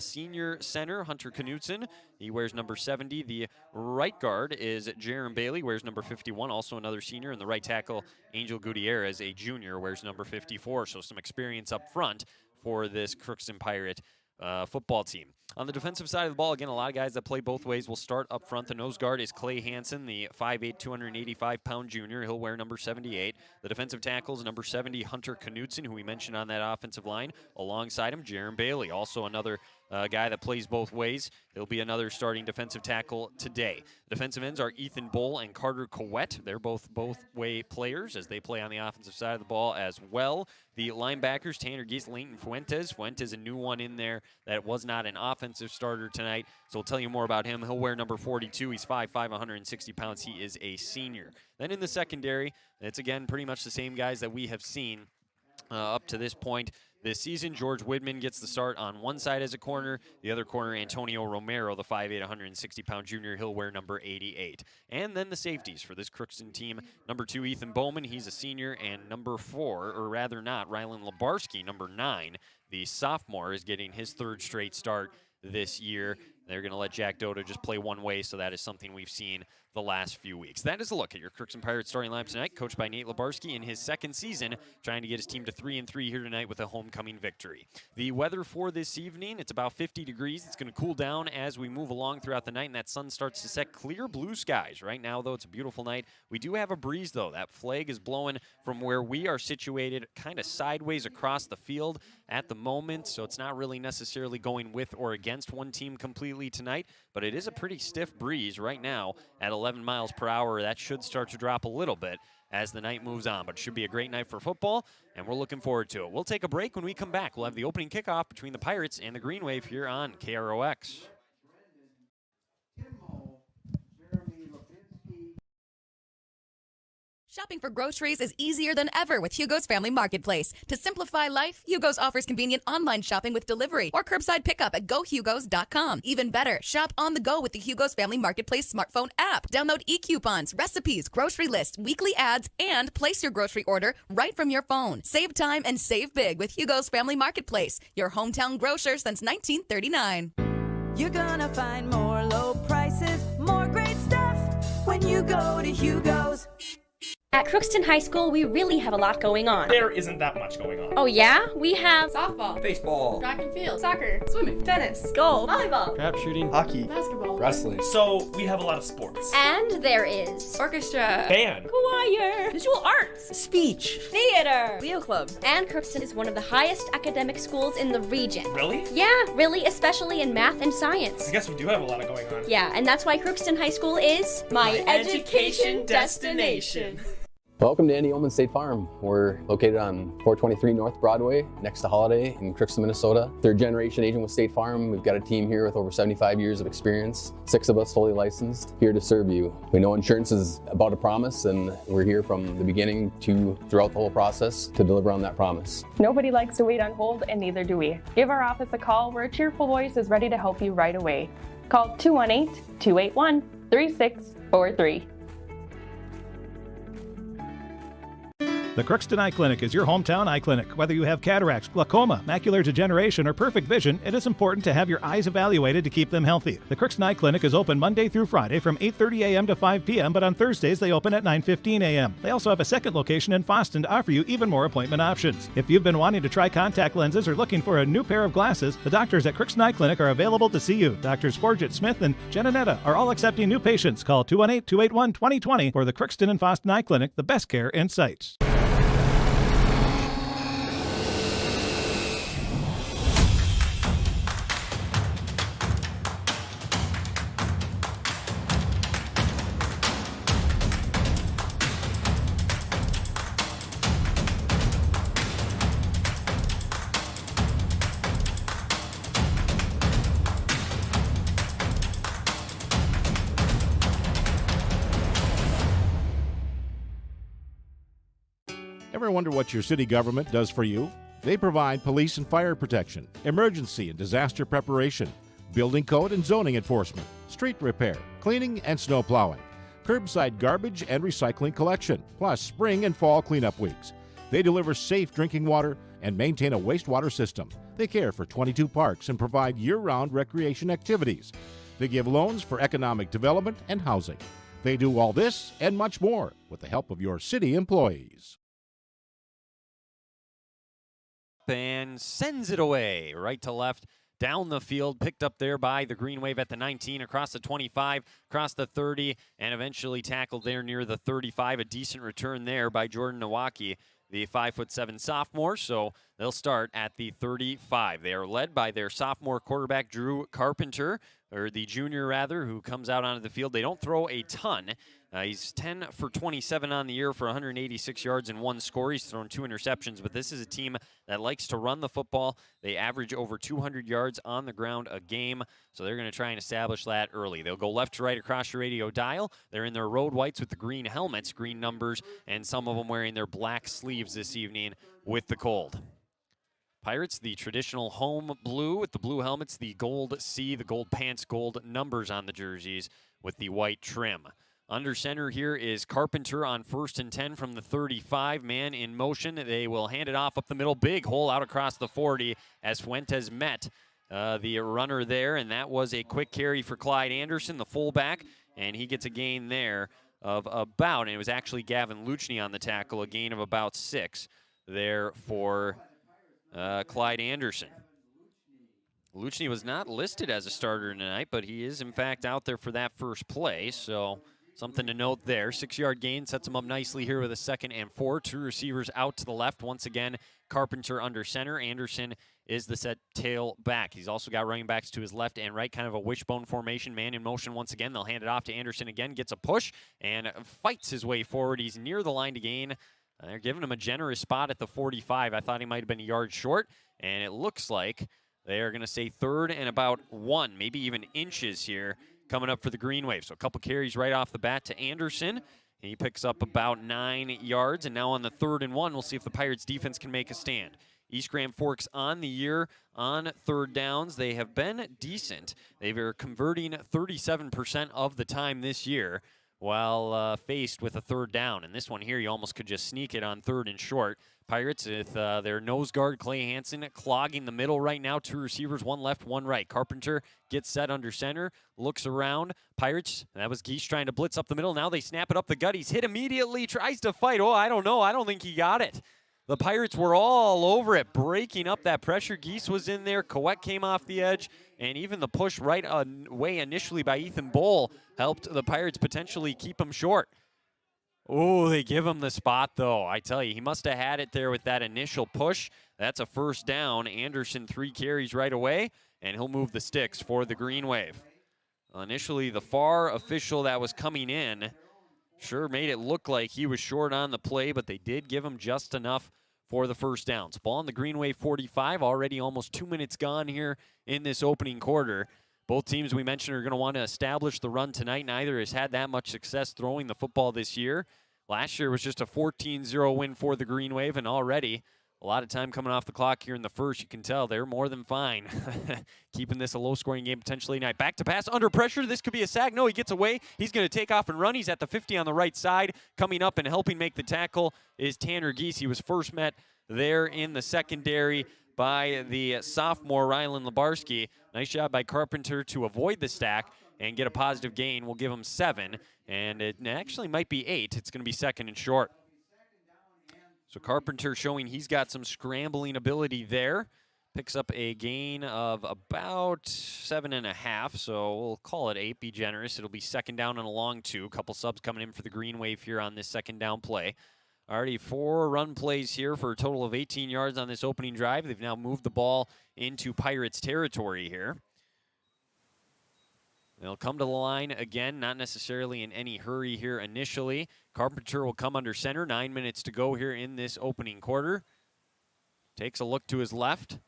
Senior center, Hunter Knutson, he wears number 70. The right guard is Jaron Bailey, wears number 51, also another senior. And the right tackle, Angel Gutierrez, a junior, wears number 54. So some experience up front for this Crookston Pirate football team. On the defensive side of the ball, again, a lot of guys that play both ways. We'll start up front. The nose guard is Clay Hansen, the 5'8", 285-pound junior. He'll wear number 78. The defensive tackle is number 70, Hunter Knutson, who we mentioned on that offensive line. Alongside him, Jaron Bailey, also another guy that plays both ways. He'll be another starting defensive tackle today. Defensive ends are Ethan Bull and Carter Coet. They're both way players as they play on the offensive side of the ball as well. The linebackers, Tanner Giese, Leighton Fuentes. Fuentes, a new one in there that was not an offensive starter tonight, so we'll tell you more about him. He'll wear number 42. He's 5'5", 160 pounds. He is a senior. Then in the secondary, it's again pretty much the same guys that we have seen up to this point this season. George Widman gets the start on one side as a corner. The other corner, Antonio Romero, the 5'8", 160-pound junior. He'll wear number 88. And then the safeties for this Crookston team. Number 2, Ethan Bowman. He's a senior. And number 4, or rather not, Rylan Labarski, number 9. The sophomore is getting his 3rd straight start this year. They're going to let Jack Dota just play one way, so that is something we've seen the last few weeks. That is a look at your Crookston Pirates starting lineup tonight, coached by Nate Labarski in his 2nd season, trying to get his team to 3-3 here tonight with a homecoming victory. The weather for this evening, it's about 50 degrees. It's going to cool down as we move along throughout the night, and that sun starts to set. Clear blue skies. Right now, though, it's a beautiful night. We do have a breeze, though. That flag is blowing from where we are situated kind of sideways across the field at the moment, so it's not really necessarily going with or against one team completely tonight, but it is a pretty stiff breeze right now at 11 miles per hour. That should start to drop a little bit as the night moves on, but it should be a great night for football, and we're looking forward to it. We'll take a break. When we come back, we'll have the opening kickoff between the Pirates and the Green Wave here on KROX. Shopping for groceries is easier than ever with Hugo's Family Marketplace. To simplify life, Hugo's offers convenient online shopping with delivery or curbside pickup at gohugos.com. Even better, shop on the go with the Hugo's Family Marketplace smartphone app. Download e-coupons, recipes, grocery lists, weekly ads, and place your grocery order right from your phone. Save time and save big with Hugo's Family Marketplace, your hometown grocer since 1939. You're gonna find more low prices, more great stuff when you go to Hugo's. At Crookston High School, we really have a lot going on. There isn't that much going on. Oh yeah? We have softball, baseball, track and field, soccer, swimming, tennis, golf, volleyball, trap shooting, hockey, basketball, wrestling. So we have a lot of sports. And there is orchestra, band, choir, visual arts, speech, theater, Leo Club. And Crookston is one of the highest academic schools in the region. Really? Yeah, really, especially in math and science. I guess we do have a lot of going on. Yeah, and that's why Crookston High School is my education destination. Welcome to Andy Oman State Farm. We're located on 423 North Broadway, next to Holiday in Crookston, Minnesota. Third generation agent with State Farm. We've got a team here with over 75 years of experience. 6 of us fully licensed, here to serve you. We know insurance is about a promise, and we're here from the beginning to throughout the whole process to deliver on that promise. Nobody likes to wait on hold, and neither do we. Give our office a call where a cheerful voice is ready to help you right away. Call 218-281-3643. The Crookston Eye Clinic is your hometown eye clinic. Whether you have cataracts, glaucoma, macular degeneration, or perfect vision, it is important to have your eyes evaluated to keep them healthy. The Crookston Eye Clinic is open Monday through Friday from 8:30 a.m. to 5 p.m., but on Thursdays they open at 9:15 a.m. They also have a second location in Boston to offer you even more appointment options. If you've been wanting to try contact lenses or looking for a new pair of glasses, the doctors at Crookston Eye Clinic are available to see you. Doctors Forget Smith and Jananetta are all accepting new patients. Call 218-281-2020 for the Crookston and Boston Eye Clinic, the best care in sight. Ever wonder what your city government does for you? They provide police and fire protection, emergency and disaster preparation, building code and zoning enforcement, street repair, cleaning and snow plowing, curbside garbage and recycling collection, plus spring and fall cleanup weeks. They deliver safe drinking water and maintain a wastewater system. They care for 22 parks and provide year-round recreation activities. They give loans for economic development and housing. They do all this and much more with the help of your city employees. And sends it away right to left down the field, picked up there by the Green Wave at the 19, across the 25, across the 30, and eventually tackled there near the 35. A decent return there by Jordan Nowacki, the 5'7" sophomore. So they'll start at the 35. They are led by their sophomore quarterback, Drew Carpenter, or the junior rather, who comes out onto the field. They don't throw a ton. He's 10 for 27 on the year for 186 yards and 1 score. He's thrown 2 interceptions, but this is a team that likes to run the football. They average over 200 yards on the ground a game, so they're going to try and establish that early. They'll go left to right across your radio dial. They're in their road whites with the green helmets, green numbers, and some of them wearing their black sleeves this evening with the cold. Pirates, the traditional home blue with the blue helmets, the gold C, the gold pants, gold numbers on the jerseys with the white trim. Under center here is Carpenter on 1st and 10 from the 35. Man in motion. They will hand it off up the middle. Big hole out across the 40 as Fuentes met the runner there, and that was a quick carry for Clyde Anderson, the fullback, and he gets a gain there of about, and it was actually Gavin Luchny on the tackle, a gain of about 6 there for Clyde Anderson. Luchny was not listed as a starter tonight, but he is, in fact, out there for that first play, so something to note there. 6-yard gain sets him up nicely here with a 2nd and 4. 2 receivers out to the left. Once again, Carpenter under center. Anderson is the set tail back. He's also got running backs to his left and right, kind of a wishbone formation. Man in motion once again. They'll hand it off to Anderson again. Gets a push and fights his way forward. He's near the line to gain. They're giving him a generous spot at the 45. I thought he might have been a yard short, and it looks like they are going to say 3rd and about 1, maybe even inches here, coming up for the Green Wave. So a couple carries right off the bat to Anderson, He picks up about 9 yards, and now on the 3rd and 1, we'll see if the Pirates defense can make a stand. East Grand Forks on the year on 3rd downs. They have been decent. They are converting 37% of the time this year while faced with a 3rd down. And this one here, you almost could just sneak it on 3rd and short. Pirates with their nose guard, Clay Hansen, clogging the middle right now. 2 receivers, 1 left, 1 right. Carpenter gets set under center, looks around. Pirates, that was Geese trying to blitz up the middle. Now they snap it up the gut. He's hit immediately, tries to fight. Oh, I don't know. I don't think he got it. The Pirates were all over it, breaking up that pressure. Geese was in there. Coet came off the edge, and even the push right away initially by Ethan Bowl helped the Pirates potentially keep him short. Oh, they give him the spot, though. I tell you, he must have had it there with that initial push. That's a 1st down. Anderson 3 carries right away, and he'll move the sticks for the Green Wave. Initially, the far official that was coming in sure made it look like he was short on the play, but they did give him just enough for the 1st downs. Ball in the Green Wave 45, already almost 2 minutes gone here in this opening quarter. Both teams we mentioned are going to want to establish the run tonight. Neither has had that much success throwing the football this year. Last year was just a 14-0 win for the Green Wave, and already a lot of time coming off the clock here in the first. You can tell they're more than fine keeping this a low-scoring game potentially tonight. Back to pass, under pressure. This could be a sack. No, he gets away. He's going to take off and run. He's at the 50 on the right side. Coming up and helping make the tackle is Tanner Geese. He was first met there in the secondary by the sophomore Rylan Lebarski. Nice job by Carpenter to avoid the stack and get a positive gain. We'll give him 7, and it actually might be 8. It's going to be 2nd and short. So Carpenter showing he's got some scrambling ability there. Picks up a gain of about 7.5, so we'll call it 8, be generous. It'll be 2nd down and a long 2. A couple subs coming in for the Green Wave here on this 2nd down play. Already 4 run plays here for a total of 18 yards on this opening drive. They've now moved the ball into Pirates territory here. They'll come to the line again, not necessarily in any hurry here initially. Carpenter will come under center. 9 minutes to go here in this opening quarter. Takes a look to his left.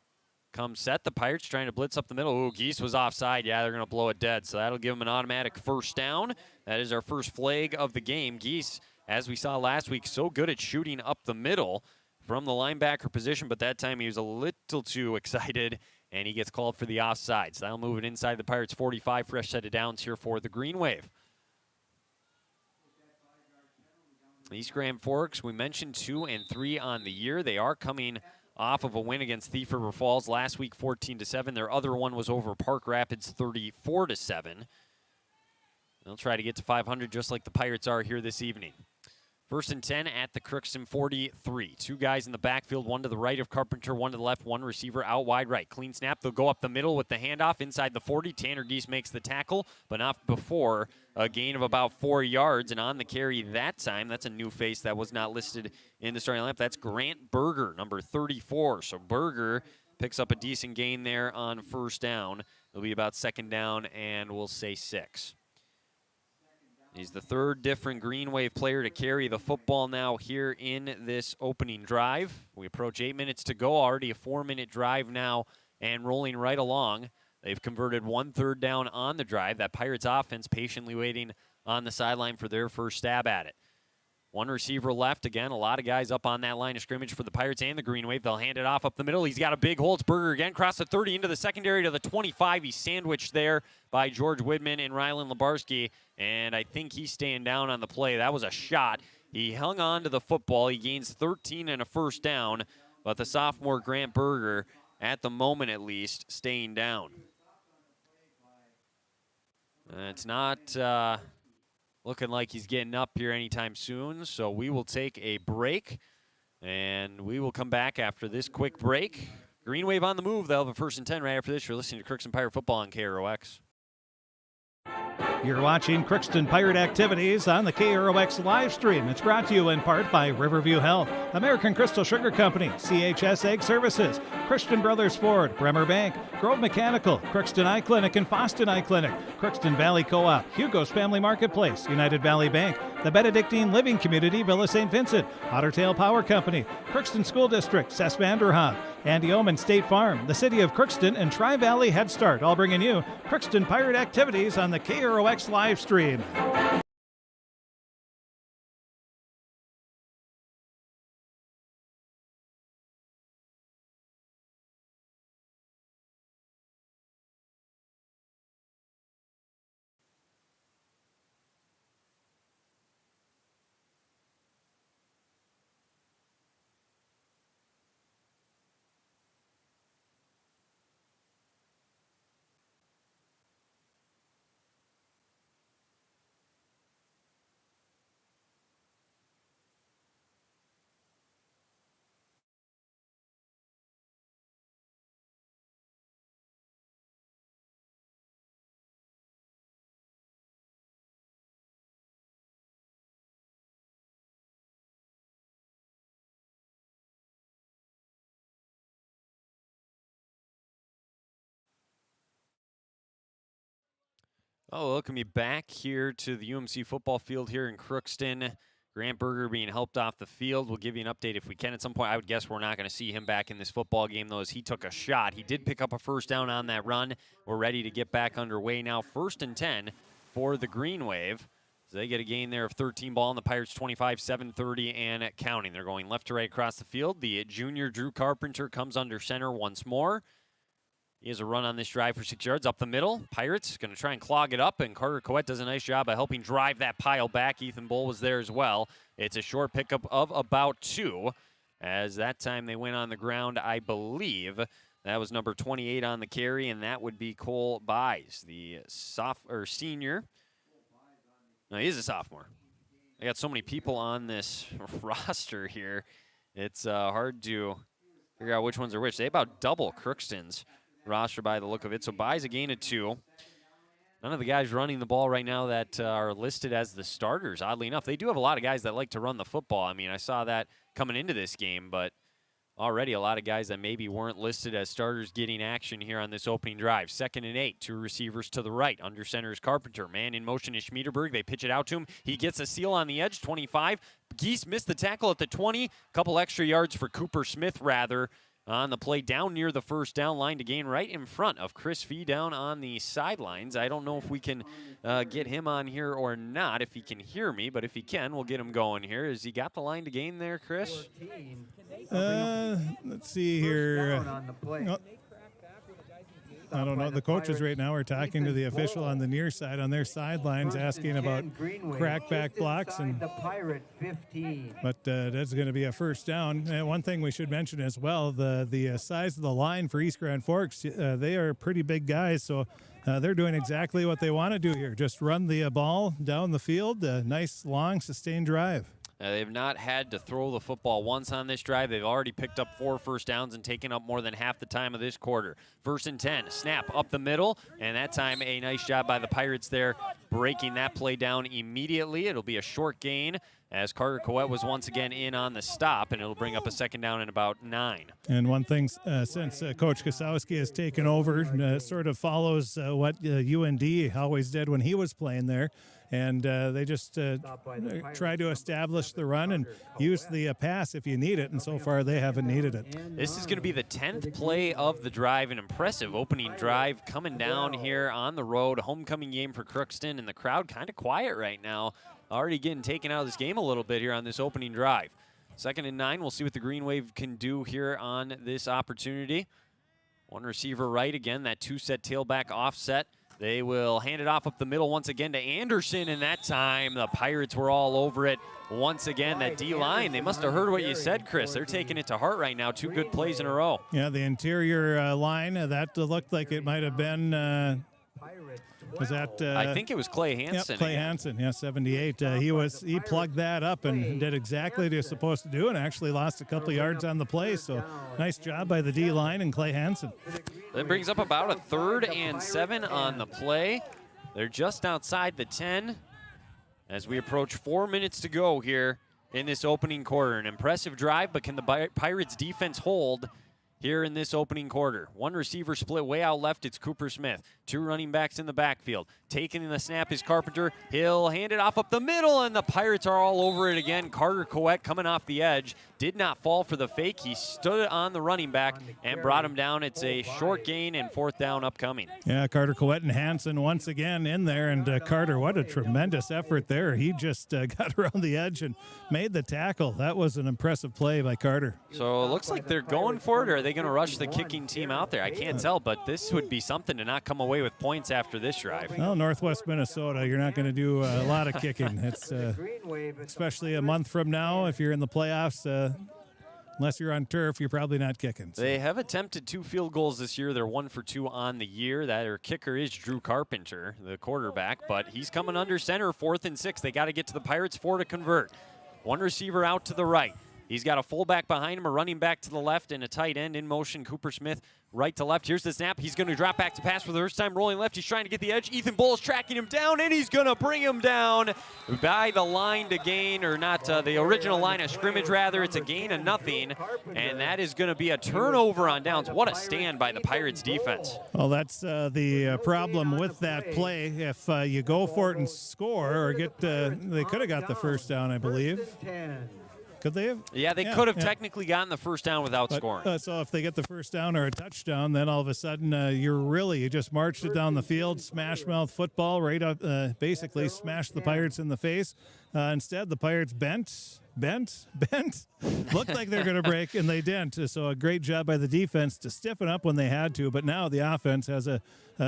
Comes set. The Pirates trying to blitz up the middle. Ooh, Geese was offside. Yeah, they're going to blow it dead. So that'll give them an automatic 1st down. That is our first flag of the game. Geese, as we saw last week, so good at shooting up the middle from the linebacker position, but that time he was a little too excited, and he gets called for the offside. So that'll move it inside the Pirates' 45. Fresh set of downs here for the Green Wave. East Grand Forks, we mentioned 2 and 3 on the year. They are coming off of a win against Thief River Falls last week, 14-7. Their other one was over Park Rapids, 34-7. They'll try to get to 500 just like the Pirates are here this evening. 1st and 10 at the Crookston 43. 2 guys in the backfield, 1 to the right of Carpenter, 1 to the left, 1 receiver out wide right. Clean snap. They'll go up the middle with the handoff inside the 40. Tanner Geese makes the tackle, but not before a gain of about 4 yards. And on the carry that time, that's a new face that was not listed in the starting lineup. That's Grant Berger, number 34. So Berger picks up a decent gain there on 1st down. It'll be about 2nd down, and we'll say 6. He's the 3rd different Green Wave player to carry the football now here in this opening drive. We approach 8 minutes to go, already a 4-minute drive now and rolling right along. They've converted 1 3rd down on the drive. That Pirates offense patiently waiting on the sideline for their first stab at it. 1 receiver left. Again, a lot of guys up on that line of scrimmage for the Pirates and the Green Wave. They'll hand it off up the middle. He's got a big hole. It's Berger again. Cross the 30 into the secondary to the 25. He's sandwiched there by George Widman and Rylan Lebarski. And I think he's staying down on the play. That was a shot. He hung on to the football. He gains 13 and a 1st down. But the sophomore Grant Berger, at the moment at least, staying down. It's not looking like he's getting up here anytime soon, so we will take a break, and we will come back after this quick break. Green Wave on the move. They'll have a 1st and 10 right after this. You're listening to Crookston Pirate Football on KROX. You're watching Crookston Pirate Activities on the KROX live stream. It's brought to you in part by Riverview Health, American Crystal Sugar Company, CHS Egg Services, Christian Brothers Ford, Bremer Bank, Grove Mechanical, Crookston Eye Clinic and Foston Eye Clinic, Crookston Valley Co-op, Hugo's Family Marketplace, United Valley Bank, the Benedictine Living Community, Villa St. Vincent, Ottertail Power Company, Crookston School District, Cess Vanderhoff, Andy Omen State Farm, the City of Crookston, and Tri-Valley Head Start, all bringing you Crookston Pirate Activities on the KROX live stream. Oh, welcome you back here to the UMC football field here in Crookston. Grant Berger being helped off the field. We'll give you an update if we can at some point. I would guess we're not going to see him back in this football game, though, as he took a shot. He did pick up a first down on that run. We're ready to get back underway now. 1st and 10 for the Green Wave. So they get a gain there of 13 ball on the Pirates 25, 7:30 and counting. They're going left to right across the field. The junior Drew Carpenter comes under center once more. He has a run on this drive for 6 yards up the middle. Pirates going to try and clog it up, and Carter Coet does a nice job of helping drive that pile back. Ethan Bull was there as well. It's a short pickup of about 2, as that time they went on the ground, I believe. That was number 28 on the carry, and that would be Cole Buys, the senior. No, he is a sophomore. I got so many people on this roster here. It's hard to figure out which ones are which. They about double Crookston's roster by the look of it. So Buys a gain of 2. None of the guys running the ball right now that are listed as the starters, oddly enough. They do have a lot of guys that like to run the football. I mean, I saw that coming into this game, but already a lot of guys that maybe weren't listed as starters getting action here on this opening drive. 2nd and 8, 2 receivers to the right. Under center is Carpenter. Man in motion is Schmiederberg. They pitch it out to him. He gets a seal on the edge, 25. Geese missed the tackle at the 20. Couple extra yards for Cooper Smith, rather, on the play down near the first down line to gain right in front of Chris Fee down on the sidelines. I don't know if we can get him on here or not, if he can hear me, but if he can, we'll get him going here. Has he got the line to gain there, Chris? Let's see here. I don't know. The coaches right now are talking to the official on the near side on their sidelines, asking about crackback blocks. And but that's going to be a first down. And one thing we should mention as well, the size of the line for East Grand Forks, they are pretty big guys, so they're doing exactly what they want to do here. Just run the ball down the field, a nice, long, sustained drive. They've not had to throw the football once on this drive. They've already picked up 4 first downs and taken up more than half the time of this quarter. 1st and 10, snap up the middle, and that time a nice job by the Pirates there, breaking that play down immediately. It'll be a short gain as Carter Coet was once again in on the stop, and it'll bring up a 2nd down and about 9. And one thing, since Coach Kosowski has taken over, sort of follows what UND always did when he was playing there. And they just try to establish the run and use the pass if you need it, and so far they haven't needed it. This is going to be the 10th play of the drive, an impressive opening drive coming down here on the road. Homecoming game for Crookston, and the crowd kind of quiet right now. Already getting taken out of this game a little bit here on this opening drive. 2nd and 9, we'll see what the Green Wave can do here on this opportunity. One receiver right again, that 2-set tailback offset. They will hand it off up the middle once again to Anderson, and that time the Pirates were all over it once again. That D-line, they must have heard what you said, Chris. They're taking it to heart right now. 2 good plays in a row. Yeah, the interior line, that looked like it might have been was that? I think it was Clay Hansen. Yep, Clay Hansen, yeah, 78. He plugged that up and did exactly what he was supposed to do, and actually lost a couple yards on the play. So nice job by the D-line and Clay Hansen. That brings up about a 3rd and 7 on the play. They're just outside the 10 as we approach 4 minutes to go here in this opening quarter. An impressive drive, but can the Pirates defense hold here in this opening quarter? One receiver split way out left. It's Cooper Smith. 2 running backs in the backfield. Taking the snap is Carpenter. He'll hand it off up the middle, and the Pirates are all over it again. Carter Coet coming off the edge. Did not fall for the fake. He stood on the running back and brought him down. It's a short gain and 4th down upcoming. Yeah, Carter Coet and Hansen once again in there. And Carter, what a tremendous effort there. He just got around the edge and made the tackle. That was an impressive play by Carter. So it looks like they're going for it, or are they going to rush the kicking team out there? I can't tell, but this would be something to not come away with points after this drive. Well, Northwest Minnesota, you're not going to do a lot of kicking. It's especially a month from now, if you're in the playoffs, unless you're on turf, you're probably not kicking. So. They have attempted 2 field goals this year. They're 1 for 2 on the year. Their kicker is Drew Carpenter, the quarterback, but he's coming under center, 4th and 6. They got to get to the Pirates 4 to convert. One receiver out to the right. He's got a fullback behind him, a running back to the left, and a tight end in motion. Cooper Smith right to left. Here's the snap. He's going to drop back to pass for the first time, rolling left. He's trying to get the edge. Ethan Bull is tracking him down, and he's going to bring him down by the line to gain, or not the original line of scrimmage, rather. It's a gain of nothing, and that is going to be a turnover on downs. What a stand by the Pirates defense. Well, that's the problem with that play. If you go for it and score or get, they could have got the first down, I believe. Could they have? Yeah, they could have technically gotten the first down without scoring. So if they get the first down or a touchdown, then all of a sudden you just marched it down the field, smash mouth football, right up, basically smashed the Pirates in the face. Instead, the Pirates bent, looked like they're going to break, and they didn't. So a great job by the defense to stiffen up when they had to, but now the offense has a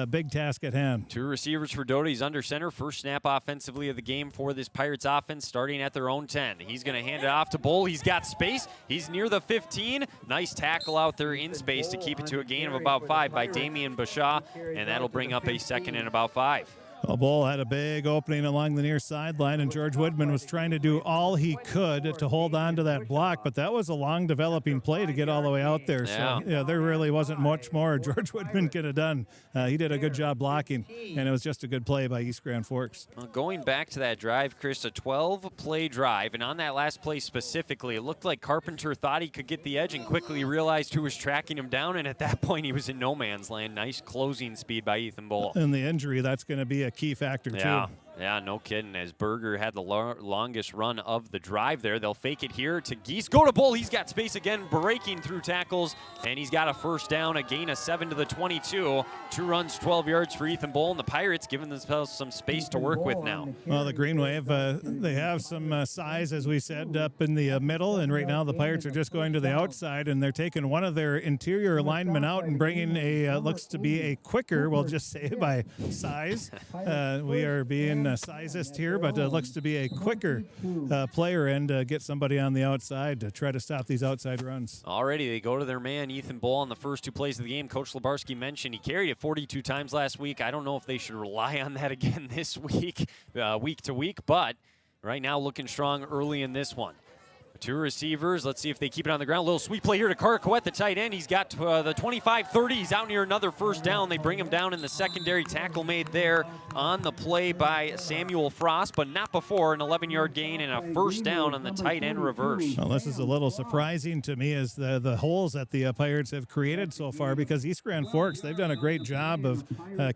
big task at hand. 2 receivers for Doty. He's under center. First snap offensively of the game for this Pirates offense, starting at their own 10. He's going to hand it off to Bull. He's got space. He's near the 15. Nice tackle out there in space to keep it to a gain of about 5 by Damian Bashaw, and that'll bring up a second and about 5. Well, Bull had a big opening along the near sideline, and George Woodman was trying to do all he could to hold on to that block, but that was a long developing play to get all the way out there. So, there really wasn't much more George Woodman could have done. He did a good job blocking, and it was just a good play by East Grand Forks. Well, going back to that drive, Chris, a 12-play drive, and on that last play specifically, it looked like Carpenter thought he could get the edge and quickly realized who was tracking him down, and at that point he was in no man's land. Nice closing speed by Ethan Bull. And the injury, that's going to be a key factor, too. Yeah, no kidding. As Berger had the longest run of the drive there. They'll fake it here to Geese. Go to Bull. He's got space again, breaking through tackles, and he's got a first down, a gain of 7 to the 22. 2 runs, 12 yards for Ethan Bull, and the Pirates giving themselves some space to work with now. Well, the Green Wave, they have some size, as we said, up in the middle, and right now the Pirates are just going to the outside, and they're taking one of their interior linemen out and bringing a, looks to be a quicker, we'll just say by size. We are being sizist here, but looks to be a quicker player and get somebody on the outside to try to stop these outside runs. Already they go to their man, Ethan Bull, on the first 2 plays of the game. Coach Lebarski mentioned he carried it 42 times last week. I don't know if they should rely on that again this week, week to week, but right now looking strong early in this one. 2 receivers. Let's see if they keep it on the ground. A little sweet play here to Carcoet, the tight end. He's got the 25-30. He's out near another first down. They bring him down in the secondary. Tackle made there on the play by Samuel Frost, but not before. An 11-yard gain and a first down on the tight end reverse. Well, this is a little surprising to me as the holes that the Pirates have created so far, because East Grand Forks, they've done a great job of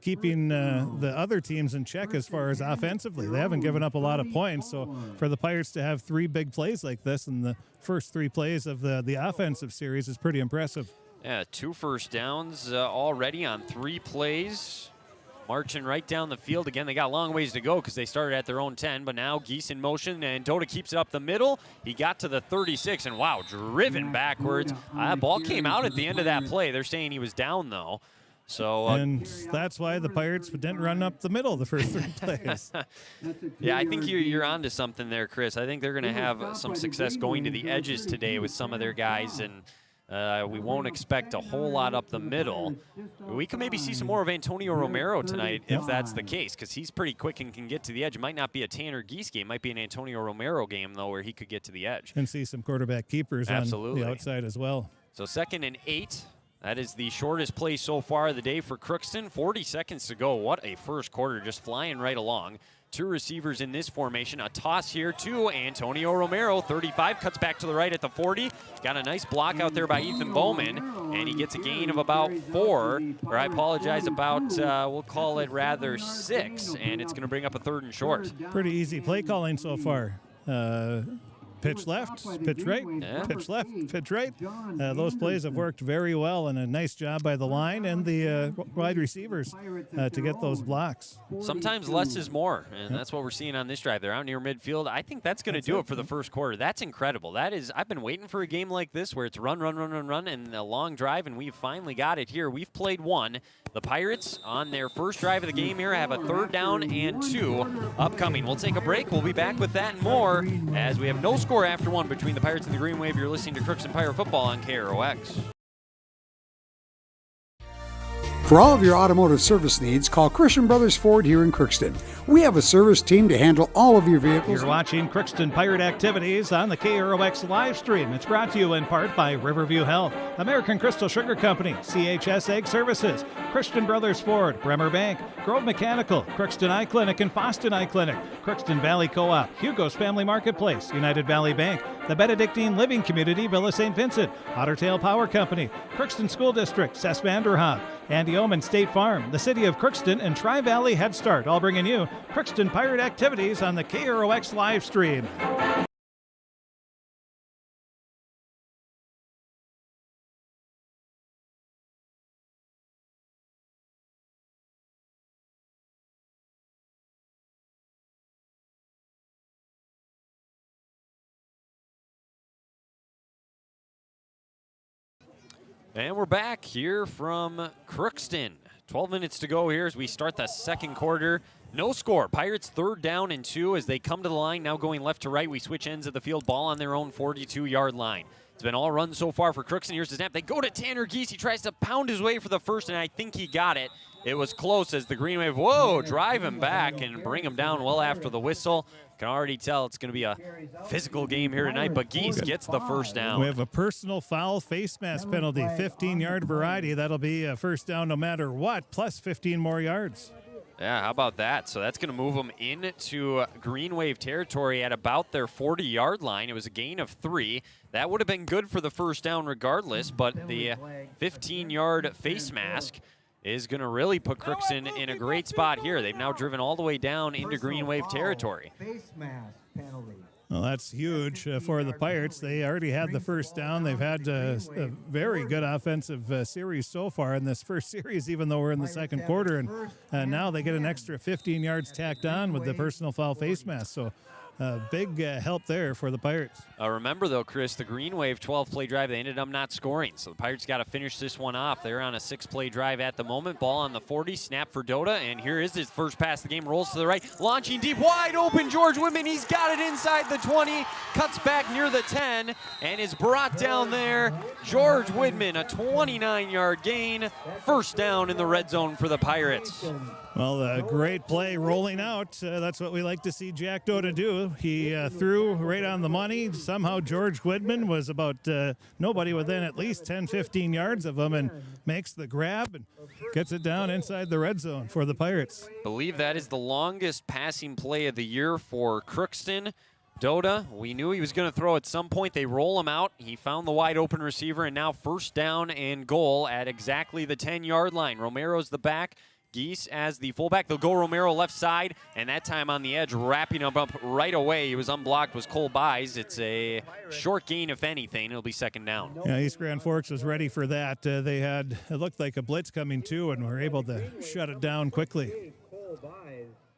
keeping the other teams in check as far as offensively. They haven't given up a lot of points, so for the Pirates to have 3 big plays like this in the first 3 plays of the offensive series is pretty impressive. Yeah, 2 first downs already on 3 plays. Marching right down the field. Again, they got a long ways to go because they started at their own 10, but now Geese in motion, and Dota keeps it up the middle. He got to the 36, and wow, driven backwards. Ball came out at the end of that play. They're saying he was down, though. So, and that's why the Pirates didn't run up the middle the first 3 plays. Yeah, I think you're onto something there, Chris. I think they're going to have some success going to the edges today with some of their guys, and we won't expect a whole lot up the middle. We could maybe see some more of Antonio Romero tonight if that's the case, because he's pretty quick and can get to the edge. It might not be a Tanner Geese game. It might be an Antonio Romero game, though, where he could get to the edge. And see some quarterback keepers on the outside as well. So 2nd and 8. That is the shortest play so far of the day for Crookston. 40 seconds to go. What a first quarter, just flying right along. 2 receivers in this formation. A toss here to Antonio Romero. 35, cuts back to the right at the 40. Got a nice block out there by Ethan Bowman, and he gets a gain of about 4, or I apologize, about, we'll call it rather 6, and it's going to bring up a 3rd and short. Pretty easy play calling so far. Pitch left, pitch right, pitch left, pitch right. Those plays have worked very well, and a nice job by the line and the wide receivers to get those blocks. Sometimes less is more, and that's what we're seeing on this drive. They're out near midfield. I think that's going to do it for the first quarter. That's incredible. That is, I've been waiting for a game like this where it's run, and a long drive, and we've finally got it here. We've played 1. The Pirates, on their first drive of the game here, have a 3rd down and 2 upcoming. We'll take a break. We'll be back with that and more as we have no score after 1 between the Pirates and the Green Wave. You're listening to Crookston Pirate Football on KROX. For all of your automotive service needs, call Christian Brothers Ford here in Crookston. We have a service team to handle all of your vehicles. You're watching Crookston Pirate Activities on the KROX live stream. It's brought to you in part by Riverview Health, American Crystal Sugar Company, CHS Egg Services, Christian Brothers Ford, Bremer Bank, Grove Mechanical, Crookston Eye Clinic and Foston Eye Clinic, Crookston Valley Co-op, Hugo's Family Marketplace, United Valley Bank, the Benedictine Living Community, Villa St. Vincent, Ottertail Power Company, Crookston School District, Cess Vanderhoff, Andy Omen State Farm, the City of Crookston, and Tri-Valley Head Start, all bringing you Crookston Pirate Activities on the KROX live stream. And we're back here from Crookston. 12 minutes to go here as we start the second quarter. No score. Pirates 3rd down and 2 as they come to the line. Now going left to right. We switch ends of the field. Ball on their own 42-yard line. It's been all run so far for Crookston. Here's the snap. They go to Tanner Geese. He tries to pound his way for the first, and I think he got it. It was close as the Green Wave, drive him back and bring him down well after the whistle. Can already tell it's going to be a physical game here tonight, but Geese gets the first down. We have a personal foul face mask penalty, 15-yard variety. That'll be a first down no matter what, plus 15 more yards. Yeah, how about that? So that's going to move them into Green Wave territory at about their 40-yard line. It was a gain of 3. That would have been good for the first down regardless, but the 15-yard face mask is going to really put Crookston in a great spot here. They've now driven all the way down into Green Wave territory. Face mask penalty. Well, that's huge for the Pirates. They already had the first down. They've had a very good offensive series so far in this first series, even though we're in the second quarter. And now they get an extra 15 yards tacked on with the personal foul face mask. So big help there for the Pirates. Remember, though, Chris, the Green Wave 12-play drive, they ended up not scoring. So the Pirates got to finish this one off. They're on a 6-play drive at the moment. Ball on the 40, snap for Dota, and here is his first pass. The game rolls to the right, launching deep, wide open, George Whitman. He's got it inside the 20, cuts back near the 10, and is brought down there. George Whitman, a 29-yard gain. First down in the red zone for the Pirates. Well, a great play rolling out. That's what we like to see Jack Dota do. He threw right on the money. Somehow George Whitman was about nobody within at least 10, 15 yards of him and makes the grab and gets it down inside the red zone for the Pirates. I believe that is the longest passing play of the year for Crookston. Dota, we knew he was going to throw at some point. They roll him out. He found the wide open receiver, and now first down and goal at exactly the 10-yard line. Romero's the back. Geese as the fullback. They'll go Romero left side, and that time on the edge, wrapping him up right away. He was unblocked, was Cole Buys. It's a short gain, if anything. It'll be second down. Yeah, East Grand Forks was ready for that. They had, it looked like a blitz coming too, and were able to shut it down quickly.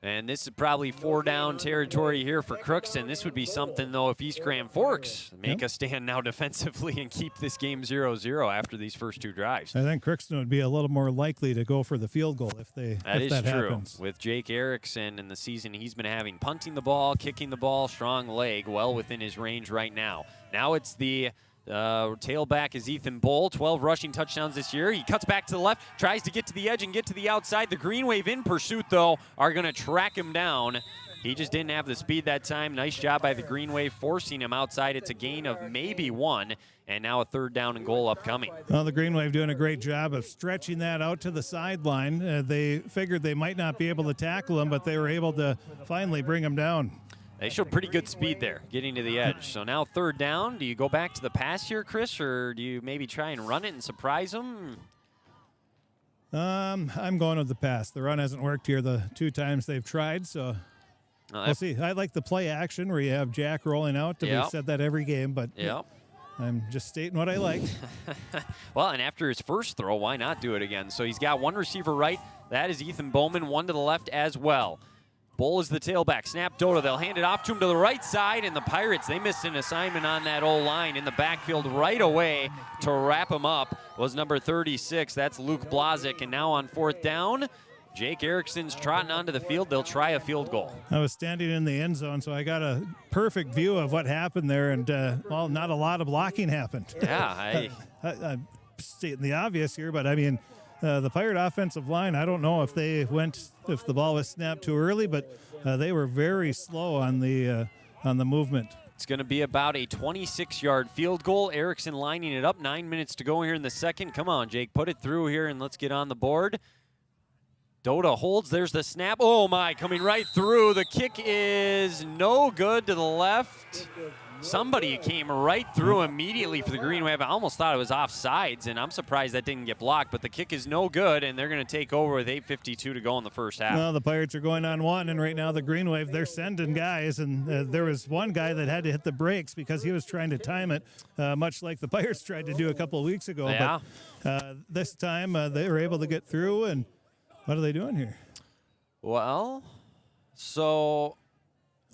And this is probably 4-down territory here for Crookston. This would be something, though, if East Grand Forks make a stand now defensively and keep this game 0-0 after these first two drives. I think Crookston would be a little more likely to go for the field goal if that true. happens. With Jake Erickson in the season he's been having, punting the ball, kicking the ball, strong leg, well within his range right now. Now it's the tailback is Ethan Bull, 12 rushing touchdowns this year. He cuts back to the left, tries to get to the edge and get to the outside. The Green Wave in pursuit, though, are going to track him down. He just didn't have the speed that time. Nice job by the Green Wave forcing him outside. It's a gain of maybe 1, and now a third down and goal upcoming. Well, the Green Wave doing a great job of stretching that out to the sideline. They figured they might not be able to tackle him, but they were able to finally bring him down. They showed pretty good speed there, getting to the edge. So now third down. Do you go back to the pass here, Chris, or do you maybe try and run it and surprise them? I'm going with the pass. The run hasn't worked here the 2 times they've tried, so we'll see. I like the play action where you have Jack rolling out. We've said that every game, but I'm just stating what I like. Well, and after his first throw, why not do it again? So he's got one receiver right. That is Ethan Bowman, one to the left as well. Bull is the tailback. Snap Dota. They'll hand it off to him to the right side, and the Pirates, they missed an assignment on that O-line in the backfield right away to wrap him up was number 36. That's Luke Blazik, and now on fourth down, Jake Erickson's trotting onto the field. They'll try a field goal. I was standing in the end zone, so I got a perfect view of what happened there, and, well, not a lot of blocking happened. Yeah. I'm stating the obvious here, but, I mean, The Pirate offensive line, I don't know if the ball was snapped too early, but they were very slow on the movement. It's going to be about a 26-yard field goal. Erickson lining it up. 9 minutes to go here in the second. Come on, Jake, put it through here and let's get on the board. Dota holds. There's the snap. Oh, my, coming right through. The kick is no good to the left. Somebody came right through immediately for the Green Wave. I almost thought it was offsides, and I'm surprised that didn't get blocked. But the kick is no good, and they're going to take over with 8:52 to go in the first half. Well, the Pirates are going on one, and right now the Green Wave, they're sending guys. And there was one guy that had to hit the brakes because he was trying to time it, much like the Pirates tried to do a couple of weeks ago. Yeah. But this time they were able to get through, and what are they doing here? Well, so...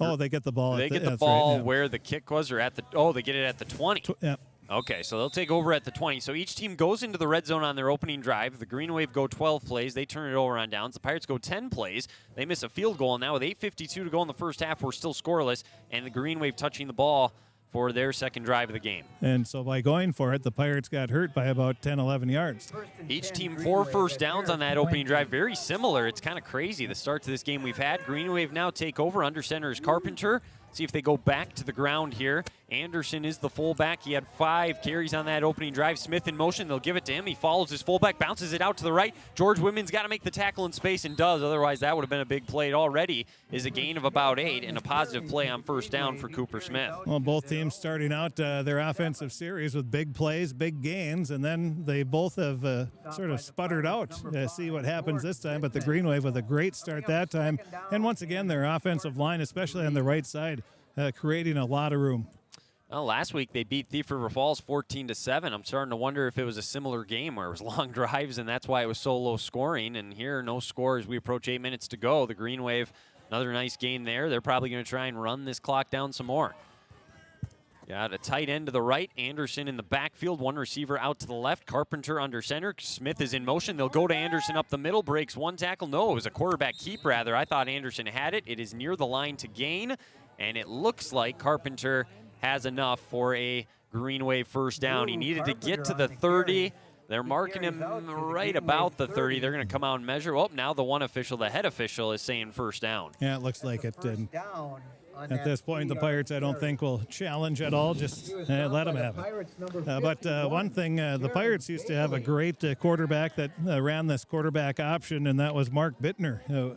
Oh, they get the ball. They get the ball right, yeah. where the kick was, or at the. Oh, they get it at the 20. Yeah. Okay, so they'll take over at the 20. So each team goes into the red zone on their opening drive. The Green Wave go 12 plays. They turn it over on downs. The Pirates go 10 plays. They miss a field goal. Now with 8:52 to go in the first half, we're still scoreless, and the Green Wave touching the ball for their second drive of the game. And so by going for it, the Pirates got hurt by about 10, 11 yards. Each team 4 first downs on that opening drive. Very similar. It's kind of crazy, the start to this game we've had. Green Wave now take over. Under center is Carpenter. See if they go back to the ground here. Anderson is the fullback. He had 5 carries on that opening drive. Smith in motion. They'll give it to him. He follows his fullback, bounces it out to the right. George Whitman's got to make the tackle in space and does. Otherwise, that would have been a big play. It already is a gain of about 8 and a positive play on first down for Cooper Smith. Well, both teams starting out their offensive series with big plays, big gains, and then they both have sort of sputtered out. See what happens this time, but the Green Wave with a great start that time. And once again, their offensive line, especially on the right side, creating a lot of room. Well, last week they beat Thief River Falls 14-7. I'm starting to wonder if it was a similar game where it was long drives and that's why it was so low scoring. And here, no score as we approach 8 minutes to go. The Green Wave, another nice game there. They're probably going to try and run this clock down some more. Got a tight end to the right. Anderson in the backfield. One receiver out to the left. Carpenter under center. Smith is in motion. They'll go to Anderson up the middle. Breaks one tackle. No, it was a quarterback keep, rather. I thought Anderson had it. It is near the line to gain. And it looks like Carpenter has enough for a Green Wave first down. He needed to get to the 30. They're marking him right about the 30. They're going to come out and measure. Oh, now the one official, the head official, is saying first down. Yeah, it looks like it. At this point, the Pirates, I don't think, will challenge at all. Just let them have it. But one thing, the Pirates used to have a great quarterback that ran this quarterback option, and that was Mark Bittner, who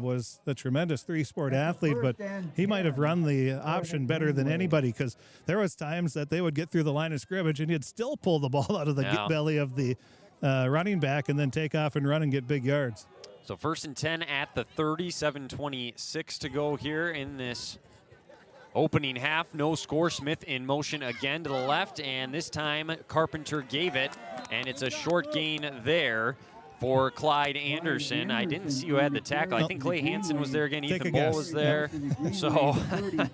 was a tremendous three-sport athlete, but he might have run the option better than anybody because there was times that they would get through the line of scrimmage and he'd still pull the ball out of the belly of the running back and then take off and run and get big yards. So first and 10 at the 30, 7:26 to go here in this opening half. No score. Smith in motion again to the left, and this time Carpenter gave it, and it's a short gain there for Clyde Anderson. I didn't see who had the tackle. I think Clay Hansen was there again. Ethan Bull was there. So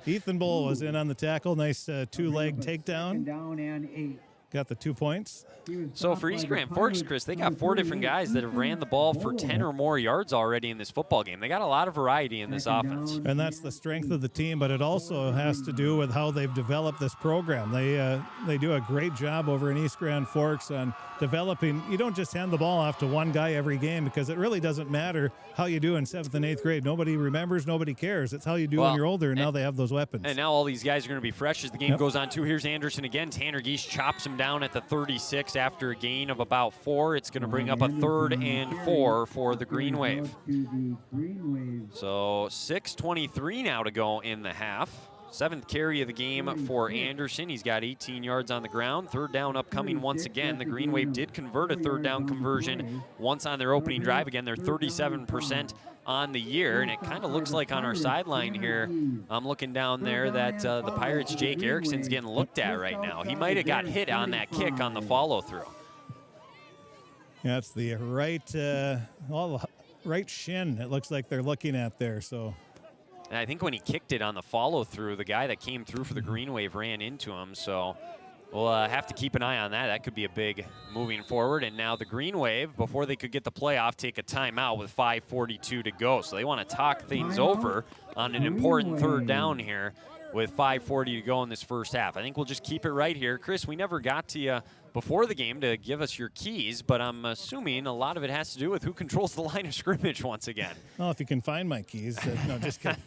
Ethan Bull was in on the tackle. Nice two-leg takedown. Got the 2 points. So for East Grand Forks, Chris, they got 4 different guys that have ran the ball for 10 or more yards already in this football game. They got a lot of variety in this offense. And that's the strength of the team, but it also has to do with how they've developed this program. They do a great job over in East Grand Forks on developing. You don't just hand the ball off to one guy every game because it really doesn't matter how you do in 7th and 8th grade. Nobody remembers, nobody cares. It's how you do when you're older, and now they have those weapons. And now all these guys are going to be fresh as the game goes on, too. Here's Anderson again. Tanner Geese chops him down at the 36 after a gain of about 4. It's going to bring up a 3rd and 4 for the Green Wave. So 6:23 now to go in the half. 7th carry of the game for Anderson. He's got 18 yards on the ground. 3rd down upcoming once again. The Green Wave did convert a 3rd down conversion once on their opening drive. Again, they're 37% on the year, and it kind of looks like on our sideline here, I'm looking down there, that the Pirates' Jake Erickson's getting looked at right now. He might have got hit on that kick on the follow-through. Yeah, it's the right shin, it looks like they're looking at there, so... And I think when he kicked it on the follow-through, the guy that came through for the Green Wave ran into him. So we'll have to keep an eye on that. That could be a big moving forward. And now the Green Wave, before they could get the playoff, take a timeout with 5:42 to go. So they want to talk things over on an important 3rd down here with 5:40 to go in this first half. I think we'll just keep it right here. Chris, we never got to you before the game to give us your keys, but I'm assuming a lot of it has to do with who controls the line of scrimmage once again. Well, if you can find my keys. No, just kidding.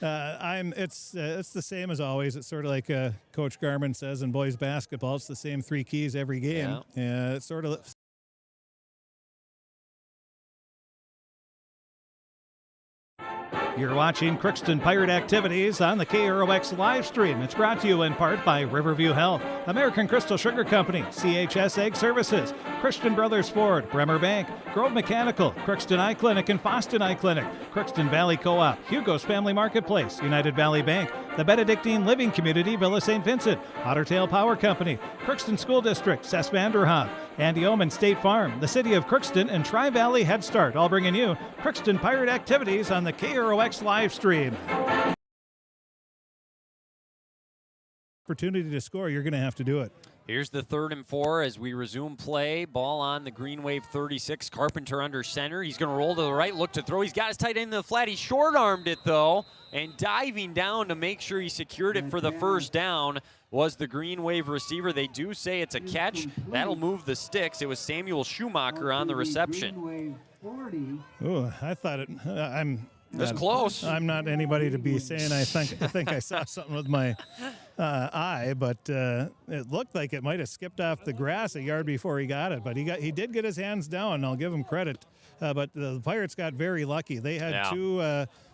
It's the same as always. It's sort of like Coach Garman says in boys basketball, it's the same 3 keys every game. Yeah. It's sort of... You're watching Crookston Pirate Activities on the KROX live stream. It's brought to you in part by Riverview Health, American Crystal Sugar Company, CHS Egg Services, Christian Brothers Ford, Bremer Bank, Grove Mechanical, Crookston Eye Clinic and Foston Eye Clinic, Crookston Valley Co-op, Hugo's Family Marketplace, United Valley Bank, the Benedictine Living Community, Villa St. Vincent, Ottertail Power Company, Crookston School District, Cess Vanderhoff, Andy Omen State Farm, the City of Crookston, and Tri-Valley Head Start, all bringing you Crookston Pirate Activities on the KROX live stream. Opportunity to score, you're going to have to do it. Here's the 3rd and 4 as we resume play. Ball on the Green Wave 36. Carpenter under center. He's going to roll to the right, look to throw. He's got his tight end in the flat. He short-armed it, though, and diving down to make sure he secured it for the first down was the Green Wave receiver. They do say it's a catch. That'll move the sticks. It was Samuel Schumacher on the reception. Ooh, I thought it... That's close. I'm not anybody to be saying I think I saw something with my eye, but it looked like it might have skipped off the grass a yard before he got it. But he did get his hands down. I'll give him credit. But the Pirates got very lucky. They had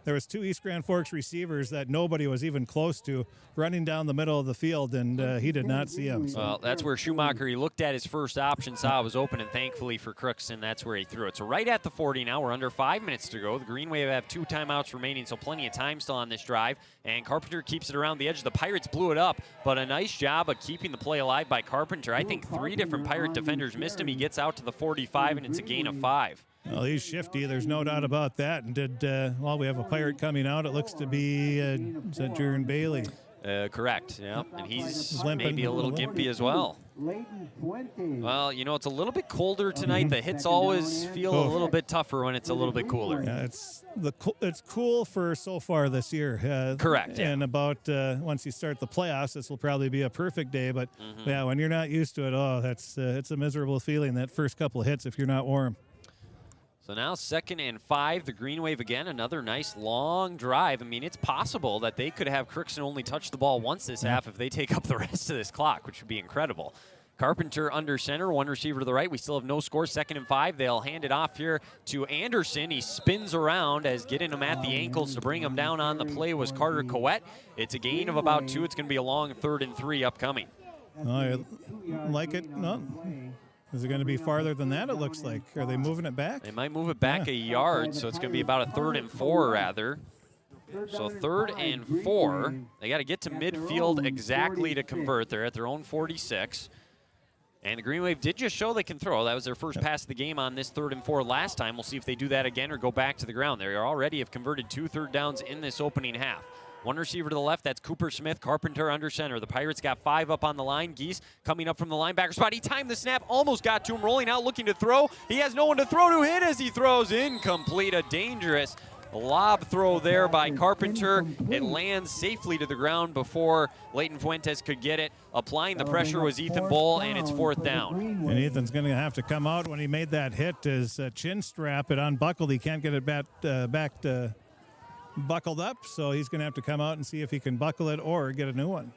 there was 2 East Grand Forks receivers that nobody was even close to running down the middle of the field, and he did not see him. So. Well, that's where Schumacher, he looked at his first option, saw it was open, and thankfully for Crookston, that's where he threw it. So right at the 40 now, we're under 5 minutes to go. The Green Wave have 2 timeouts remaining, so plenty of time still on this drive. And Carpenter keeps it around the edge. The Pirates blew it up, but a nice job of keeping the play alive by Carpenter. I think 3 different Pirate defenders missed him. He gets out to the 45, and it's a gain of 5. Well, he's shifty. There's no doubt about that. And we have a Pirate coming out. It looks to be is that Jaron Bailey. Correct, yeah. And he's limping, maybe a little gimpy as well. Well, it's a little bit colder tonight. The hits always feel a little bit tougher when it's a little bit cooler. Yeah, it's cool for so far this year. Correct. And about once you start the playoffs, this will probably be a perfect day. But yeah, when you're not used to it, it's a miserable feeling, that first couple of hits if you're not warm. So now 2nd and 5, the Green Wave again, another nice long drive. I mean, it's possible that they could have Crookston only touch the ball once this half if they take up the rest of this clock, which would be incredible. Carpenter under center, 1 receiver to the right. We still have no score, 2nd and 5. They'll hand it off here to Anderson. He spins around as getting him at the ankles to bring him down on the play was Carter Coette. It's a gain of about 2. It's going to be a long 3rd and 3 upcoming. I like it. No. Is it going to be farther than that, it looks like? Are they moving it back? They might move it back a yard, so it's going to be about a 3rd and 4, rather. So 3rd and 4. They got to get to midfield exactly to convert. They're at their own 46. And the Green Wave did just show they can throw. That was their first pass of the game on this 3rd and 4 last time. We'll see if they do that again or go back to the ground. They already have converted 2 third downs in this opening half. 1 receiver to the left, that's Cooper Smith, Carpenter under center. The Pirates got 5 up on the line. Geese coming up from the linebacker spot. He timed the snap, almost got to him, rolling out, looking to throw. He has no one to throw to, hit as he throws. Incomplete, a dangerous lob throw there by Carpenter. It lands safely to the ground before Leighton Fuentes could get it. Applying the pressure was Ethan Bull, and it's 4th down. And Ethan's going to have to come out when he made that hit. His chin strap, it unbuckled. He can't get it back to buckled up, so he's going to have to come out and see if he can buckle it or get a new one.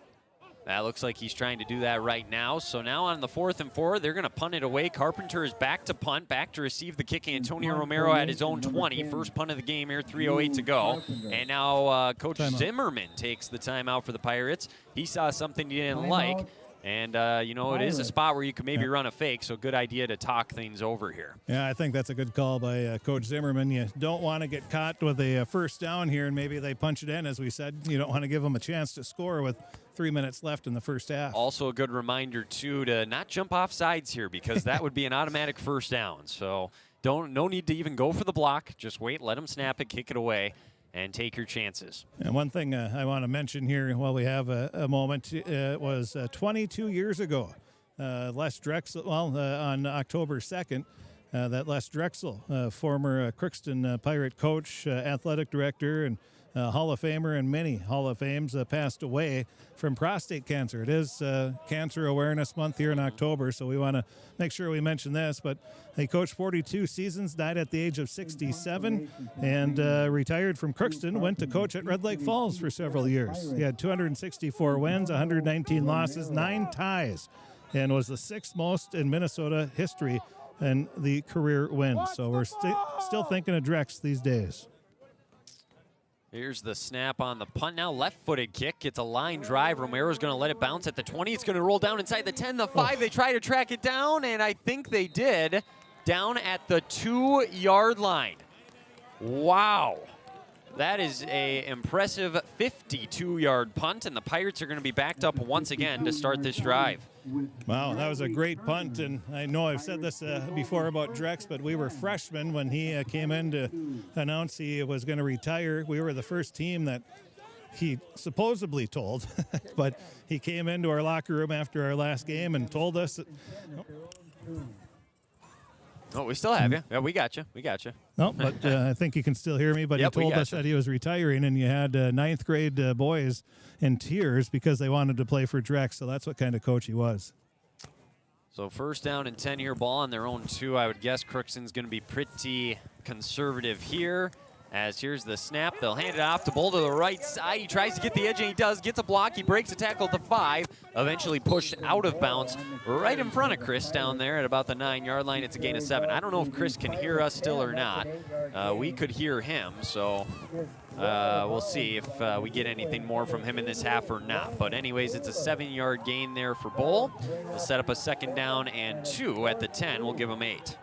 That looks like he's trying to do that right now. So now on the 4th and 4, they're going to punt it away. Carpenter is back to punt, back to receive the kick. Antonio Romero at his own 20. First punt of the game here, 3:08 to go. And now Coach Zimmerman takes the timeout for the Pirates. He saw something he didn't like. And, it is a spot where you can maybe run a fake, so good idea to talk things over here. Yeah, I think that's a good call by Coach Zimmerman. You don't want to get caught with a first down here, and maybe they punch it in, as we said. You don't want to give them a chance to score with 3 minutes left in the first half. Also a good reminder, too, to not jump off sides here, because that would be an automatic first down. So no need to even go for the block. Just wait, let them snap it, kick it away, and take your chances. And one thing I want to mention here while we have a moment, was 22 years ago, Les Drexel, on October 2nd, that Les Drexel, former Crookston Pirate coach, athletic director, and Hall of Famer and many Hall of Fames, passed away from prostate cancer. It is Cancer Awareness Month here in October, so we want to make sure we mention this. But he coached 42 seasons, died at the age of 67, and retired from Crookston, went to coach at Red Lake Falls for several years. He had 264 wins, 119 losses, 9 ties, and was the 6th most in Minnesota history in the career wins. So we're still thinking of Drex these days. Here's the snap on the punt now. Left-footed kick. Gets a line drive. Romero's going to let it bounce at the 20. It's going to roll down inside the 10, the 5. They try to track it down, and I think they did. Down at the 2-yard line. Wow. That is an impressive 52-yard punt, and the Pirates are going to be backed up once again to start this drive. Wow, that was a great punt, and I know I've said this before about Drex, but we were freshmen when he came in to announce he was going to retire. We were the first team that he supposedly told, but he came into our locker room after our last game and told us that, Oh, we still have you. Yeah, we got you. We got you. No, but I think you can still hear me. But Yep, he told us that he was retiring, and you had 9th grade boys in tears because they wanted to play for Drex. So that's what kind of coach he was. So first down and 10 here, ball on their own 2. I would guess Crookston's going to be pretty conservative here. As here's the snap, they'll hand it off to Bull to the right side. He tries to get the edge, and he does. Gets a block. He breaks a tackle at the 5. Eventually pushed out of bounds right in front of Chris down there at about the 9-yard line. It's a gain of 7. I don't know if Chris can hear us still or not. We could hear him, so we'll see if we get anything more from him in this half or not. But anyways, it's a 7-yard gain there for Bull. We'll set up a 2nd down and 2 at the 10. We'll give him 8.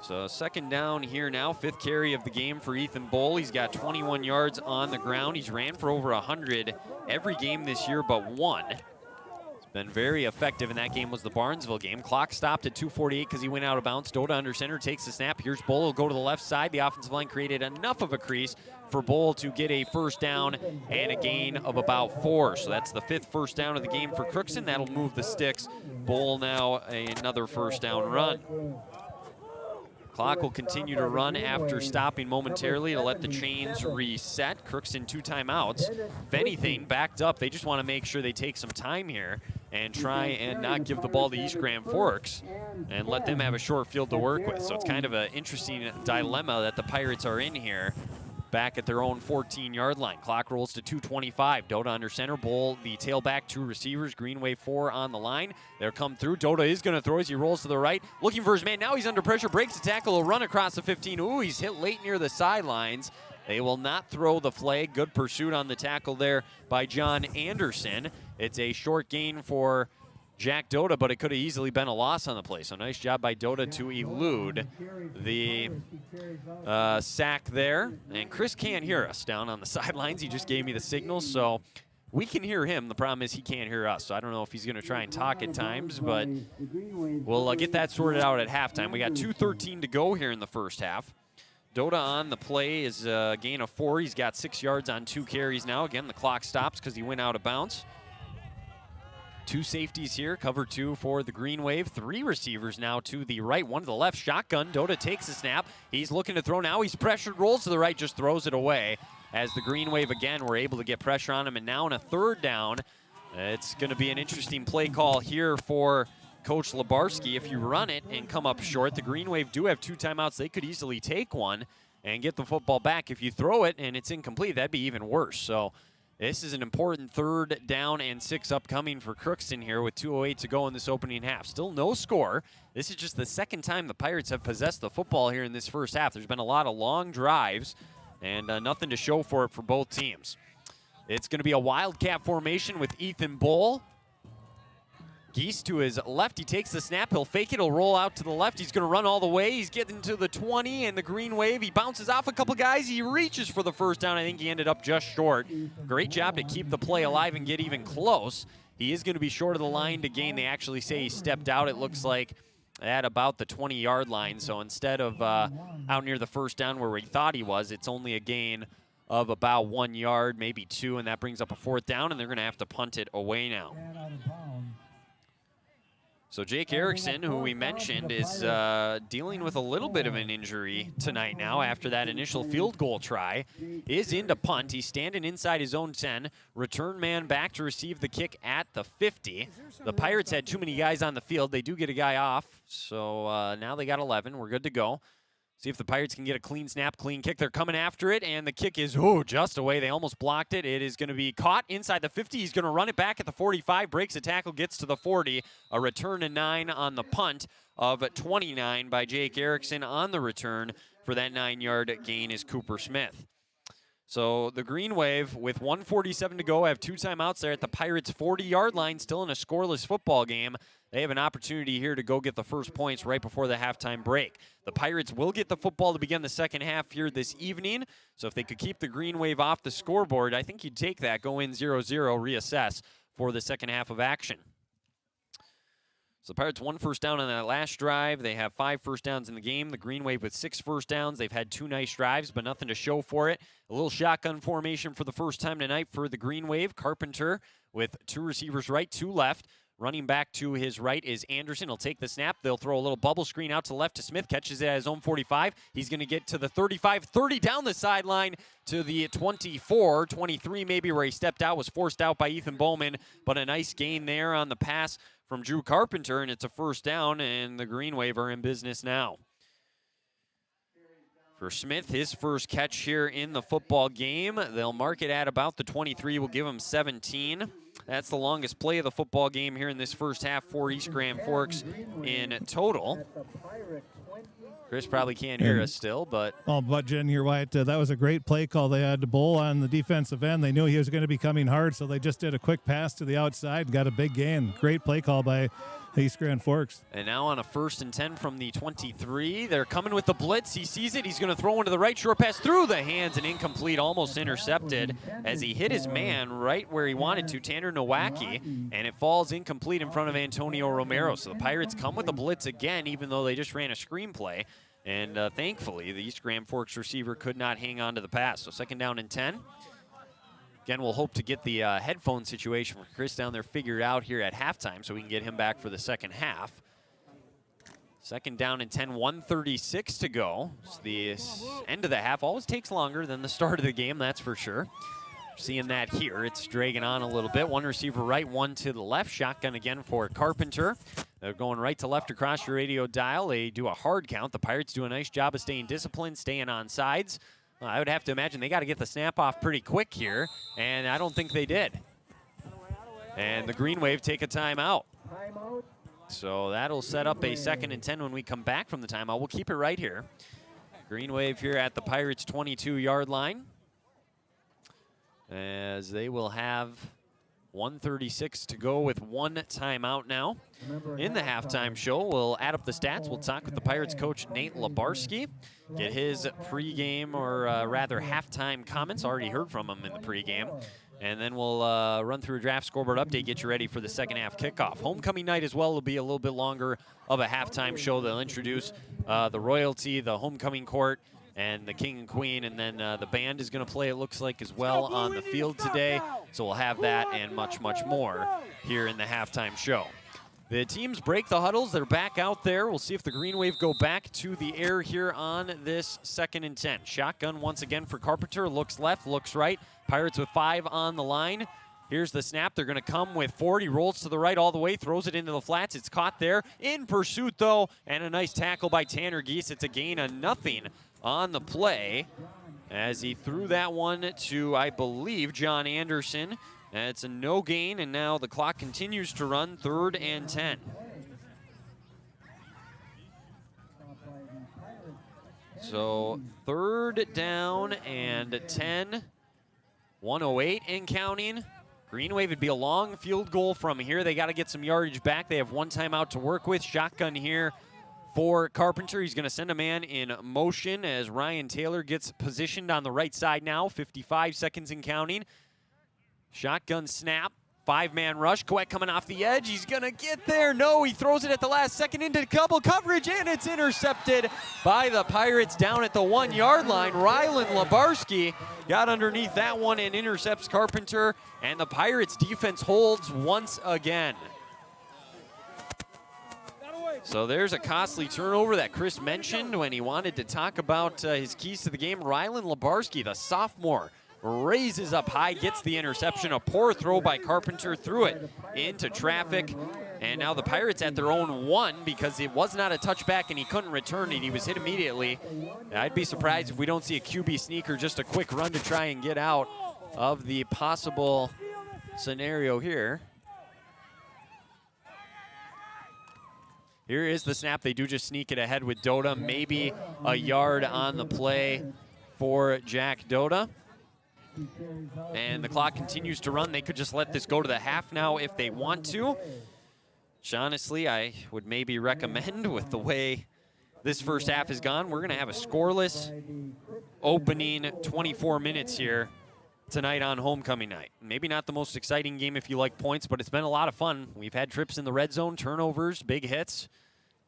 So 2nd down here now, 5th carry of the game for Ethan Bull. He's got 21 yards on the ground. He's ran for over 100 every game this year but one. It's been very effective, and that game was the Barnesville game. Clock stopped at 2:48 because he went out of bounds. Dota under center takes the snap. Here's Bull. He'll go to the left side. The offensive line created enough of a crease for Bull to get a 1st down and a gain of about 4. So that's the 5th 1st down of the game for Crookston. That'll move the sticks. Bull now another 1st down run. Clock will continue to run after stopping momentarily to let the chains reset. Crookston 2 timeouts. If anything, backed up. They just want to make sure they take some time here and try and not give the ball to East Grand Forks and let them have a short field to work with. So it's kind of an interesting dilemma that the Pirates are in here. Back at their own 14-yard line. Clock rolls to 2:25. Dota under center. Bull, the tailback, 2 receivers. Greenway 4 on the line. They'll come through. Dota is going to throw as he rolls to the right. Looking for his man. Now he's under pressure. Breaks the tackle. He'll run across the 15. Ooh, he's hit late near the sidelines. They will not throw the flag. Good pursuit on the tackle there by John Anderson. It's a short gain for Jack Dota, but it could have easily been a loss on the play. So nice job by Dota to elude the sack there. And Chris can't hear us down on the sidelines. He just gave me the signal, so we can hear him. The problem is he can't hear us. So I don't know if he's going to try and talk at times, but we'll get that sorted out at halftime. We got 2:13 to go here in the 1st half. Dota on the play is a gain of 4. He's got 6 yards on 2 carries now. Again, the clock stops because he went out of bounds. 2 safeties here, cover 2 for the Green Wave. 3 receivers now to the right, 1 to the left. Shotgun, Dota takes the snap. He's looking to throw now. He's pressured, rolls to the right, just throws it away. As the Green Wave, again, were able to get pressure on him. And now on a 3rd down, it's going to be an interesting play call here for Coach Lebarski. If you run it and come up short, the Green Wave do have 2 timeouts. They could easily take one and get the football back. If you throw it and it's incomplete, that'd be even worse. So this is an important 3rd down and 6 upcoming for Crookston here with 2:08 to go in this opening half. Still no score. This is just the 2nd time the Pirates have possessed the football here in this 1st half. There's been a lot of long drives and nothing to show for it for both teams. It's going to be a wildcat formation with Ethan Bull. Geese to his left. He takes the snap. He'll fake it. He'll roll out to the left. He's going to run all the way. He's getting to the 20 and the Green Wave. He bounces off a couple guys. He reaches for the 1st down. I think he ended up just short. Great job to keep the play alive and get even close. He is going to be short of the line to gain. They actually say he stepped out, it looks like, at about the 20-yard line. So instead of out near the 1st down where we thought he was, it's only a gain of about 1 yard, maybe 2, and that brings up a 4th down, and they're going to have to punt it away now. So Jake Erickson, who we mentioned, is dealing with a little bit of an injury tonight now after that initial field goal try, is into punt. He's standing inside his own 10. Return man back to receive the kick at the 50. The Pirates had too many guys on the field. They do get a guy off, so now they got 11. We're good to go. See if the Pirates can get a clean snap, clean kick. They're coming after it, and the kick is, just away. They almost blocked it. It is going to be caught inside the 50. He's going to run it back at the 45, breaks a tackle, gets to the 40. A return to 9 on the punt of 29 by Jake Erickson. On the return for that 9-yard gain is Cooper Smith. So the Green Wave, with 1:47 to go, have 2 timeouts there at the Pirates' 40-yard line, still in a scoreless football game. They have an opportunity here to go get the first points right before the halftime break. The Pirates will get the football to begin the second half here this evening. So if they could keep the Green Wave off the scoreboard, I think you'd take that, go in 0-0, reassess for the second half of action. So the Pirates 1 first down on that last drive. They have 5 first downs in the game. The Green Wave with 6 first downs. They've had 2 nice drives, but nothing to show for it. A little shotgun formation for the first time tonight for the Green Wave. Carpenter with 2 receivers right, 2 left. Running back to his right is Anderson. He'll take the snap. They'll throw a little bubble screen out to left to Smith. Catches it at his own 45. He's going to get to the 35, 30 down the sideline to the 24, 23 maybe, where he stepped out, was forced out by Ethan Bowman. But a nice gain there on the pass from Drew Carpenter, and it's a first down, and the Green Wave are in business now. For Smith, his first catch here in the football game. They'll mark it at about the 23. We'll give him 17. That's the longest play of the football game here in this first half for East Grand Forks in total. Chris probably can't hear us still, but... Oh, but Jen, you're right. That was a great play call. They had Bull on the defensive end. They knew he was going to be coming hard, so they just did a quick pass to the outside and got a big gain. Great play call by East Grand Forks. And now on a 1st and 10 from the 23. They're coming with the blitz. He sees it. He's going to throw one to the right. Short pass through the hands and incomplete, almost intercepted as he hit his man right where he wanted to, Tanner Nowacki, and it falls incomplete in front of Antonio Romero. So the Pirates come with the blitz again, even though they just ran a screenplay. And thankfully, the East Grand Forks receiver could not hang on to the pass. So 2nd down and 10. Again, we'll hope to get the headphone situation for Chris down there figured out here at halftime so we can get him back for the second half. 2nd down and 10, 1:36 to go. So the end of the half always takes longer than the start of the game, that's for sure. Seeing that here, it's dragging on a little bit. 1 receiver right, 1 to the left. Shotgun again for Carpenter. They're going right to left across your radio dial. They do a hard count. The Pirates do a nice job of staying disciplined, staying on sides. I would have to imagine they got to get the snap off pretty quick here, and I don't think they did. And the Green Wave take a timeout. So that'll set up a 2nd and 10 when we come back from the timeout. We'll keep it right here. Green Wave here at the Pirates' 22-yard line, as they will have 1:36 to go with 1 timeout now. In the halftime show, we'll add up the stats. We'll talk with the Pirates coach, Nate Labarski, get his pregame, or rather halftime comments. Already heard from him in the pregame. And then we'll run through a draft scoreboard update, get you ready for the second half kickoff. Homecoming night as well will be a little bit longer of a halftime show. They'll introduce the royalty, the homecoming court, and the king and queen, and then the band is going to play, it looks like, as well on the field today. So we'll have that and much, much more here in the halftime show. The teams break the huddles. They're back out there. We'll see if the Green Wave go back to the air here on this 2nd and 10. Shotgun once again for Carpenter. Looks left, looks right. Pirates with 5 on the line. Here's the snap. They're going to come with 4. He rolls to the right all the way, throws it into the flats. It's caught there. In pursuit, though, and a nice tackle by Tanner Geese. It's a gain of nothing on the play as he threw that one to, I believe, John Anderson. It's a no gain, and now the clock continues to run. 3rd and 10. So 3rd down and 10. 1:08 and counting. Green Wave would be a long field goal from here. They got to get some yardage back. They have 1 timeout to work with. Shotgun here for Carpenter. He's going to send a man in motion as Ryan Taylor gets positioned on the right side now. 55 seconds and counting. Shotgun snap. 5-man rush. Coet coming off the edge. He's going to get there. No, he throws it at the last second into double coverage, and it's intercepted by the Pirates down at the 1-yard line. Rylan Labarski got underneath that one and intercepts Carpenter, and the Pirates defense holds once again. So there's a costly turnover that Chris mentioned when he wanted to talk about his keys to the game. Rylan Labarski, the sophomore, raises up high, gets the interception. A poor throw by Carpenter, threw it into traffic. And now the Pirates at their own 1 because it was not a touchback and he couldn't return it. He was hit immediately. I'd be surprised if we don't see a QB sneak or just a quick run to try and get out of the possible scenario here. Here is the snap. They do just sneak it ahead with Doda. Maybe a yard on the play for Jack Doda. And the clock continues to run. They could just let this go to the half now if they want to. Which honestly, I would maybe recommend with the way this first half has gone. We're going to have a scoreless opening 24 minutes here tonight on homecoming night. Maybe not the most exciting game if you like points, but it's been a lot of fun. We've had trips in the red zone, turnovers, big hits,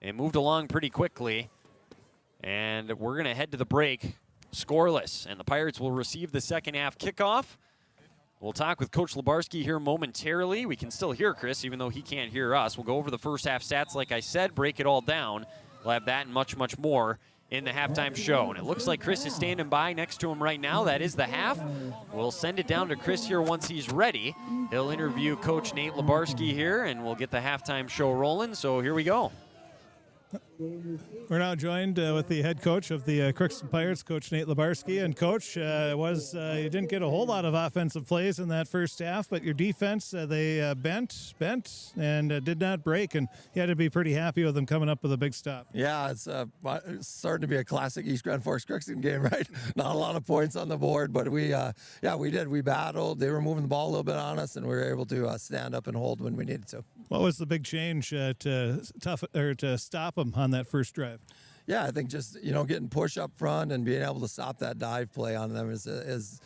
and moved along pretty quickly. And we're going to head to the break scoreless, and the Pirates will receive the second half kickoff. We'll talk with Coach Labarski here momentarily. We can still hear Chris, even though he can't hear us. We'll go over the first half stats, like I said, break it all down. We'll have that and much, much more in the halftime show. And it looks like Chris is standing by next to him right now. That is the half. We'll send it down to Chris here once he's ready. He'll interview Coach Nate Labarski here, and we'll get the halftime show rolling. So here we go. We're now joined with the head coach of the Crookston Pirates, Coach Nate Labarski. And Coach, you didn't get a whole lot of offensive plays in that first half, but your defense, they bent, and did not break. And you had to be pretty happy with them coming up with a big stop. Yeah, it's starting to be a classic East Grand Forks Crookston game, right? Not a lot of points on the board, but we did. We battled. They were moving the ball a little bit on us, and we were able to stand up and hold when we needed to. What was the big change to stop them on that first drive? Yeah, I think just getting push up front and being able to stop that dive play on them is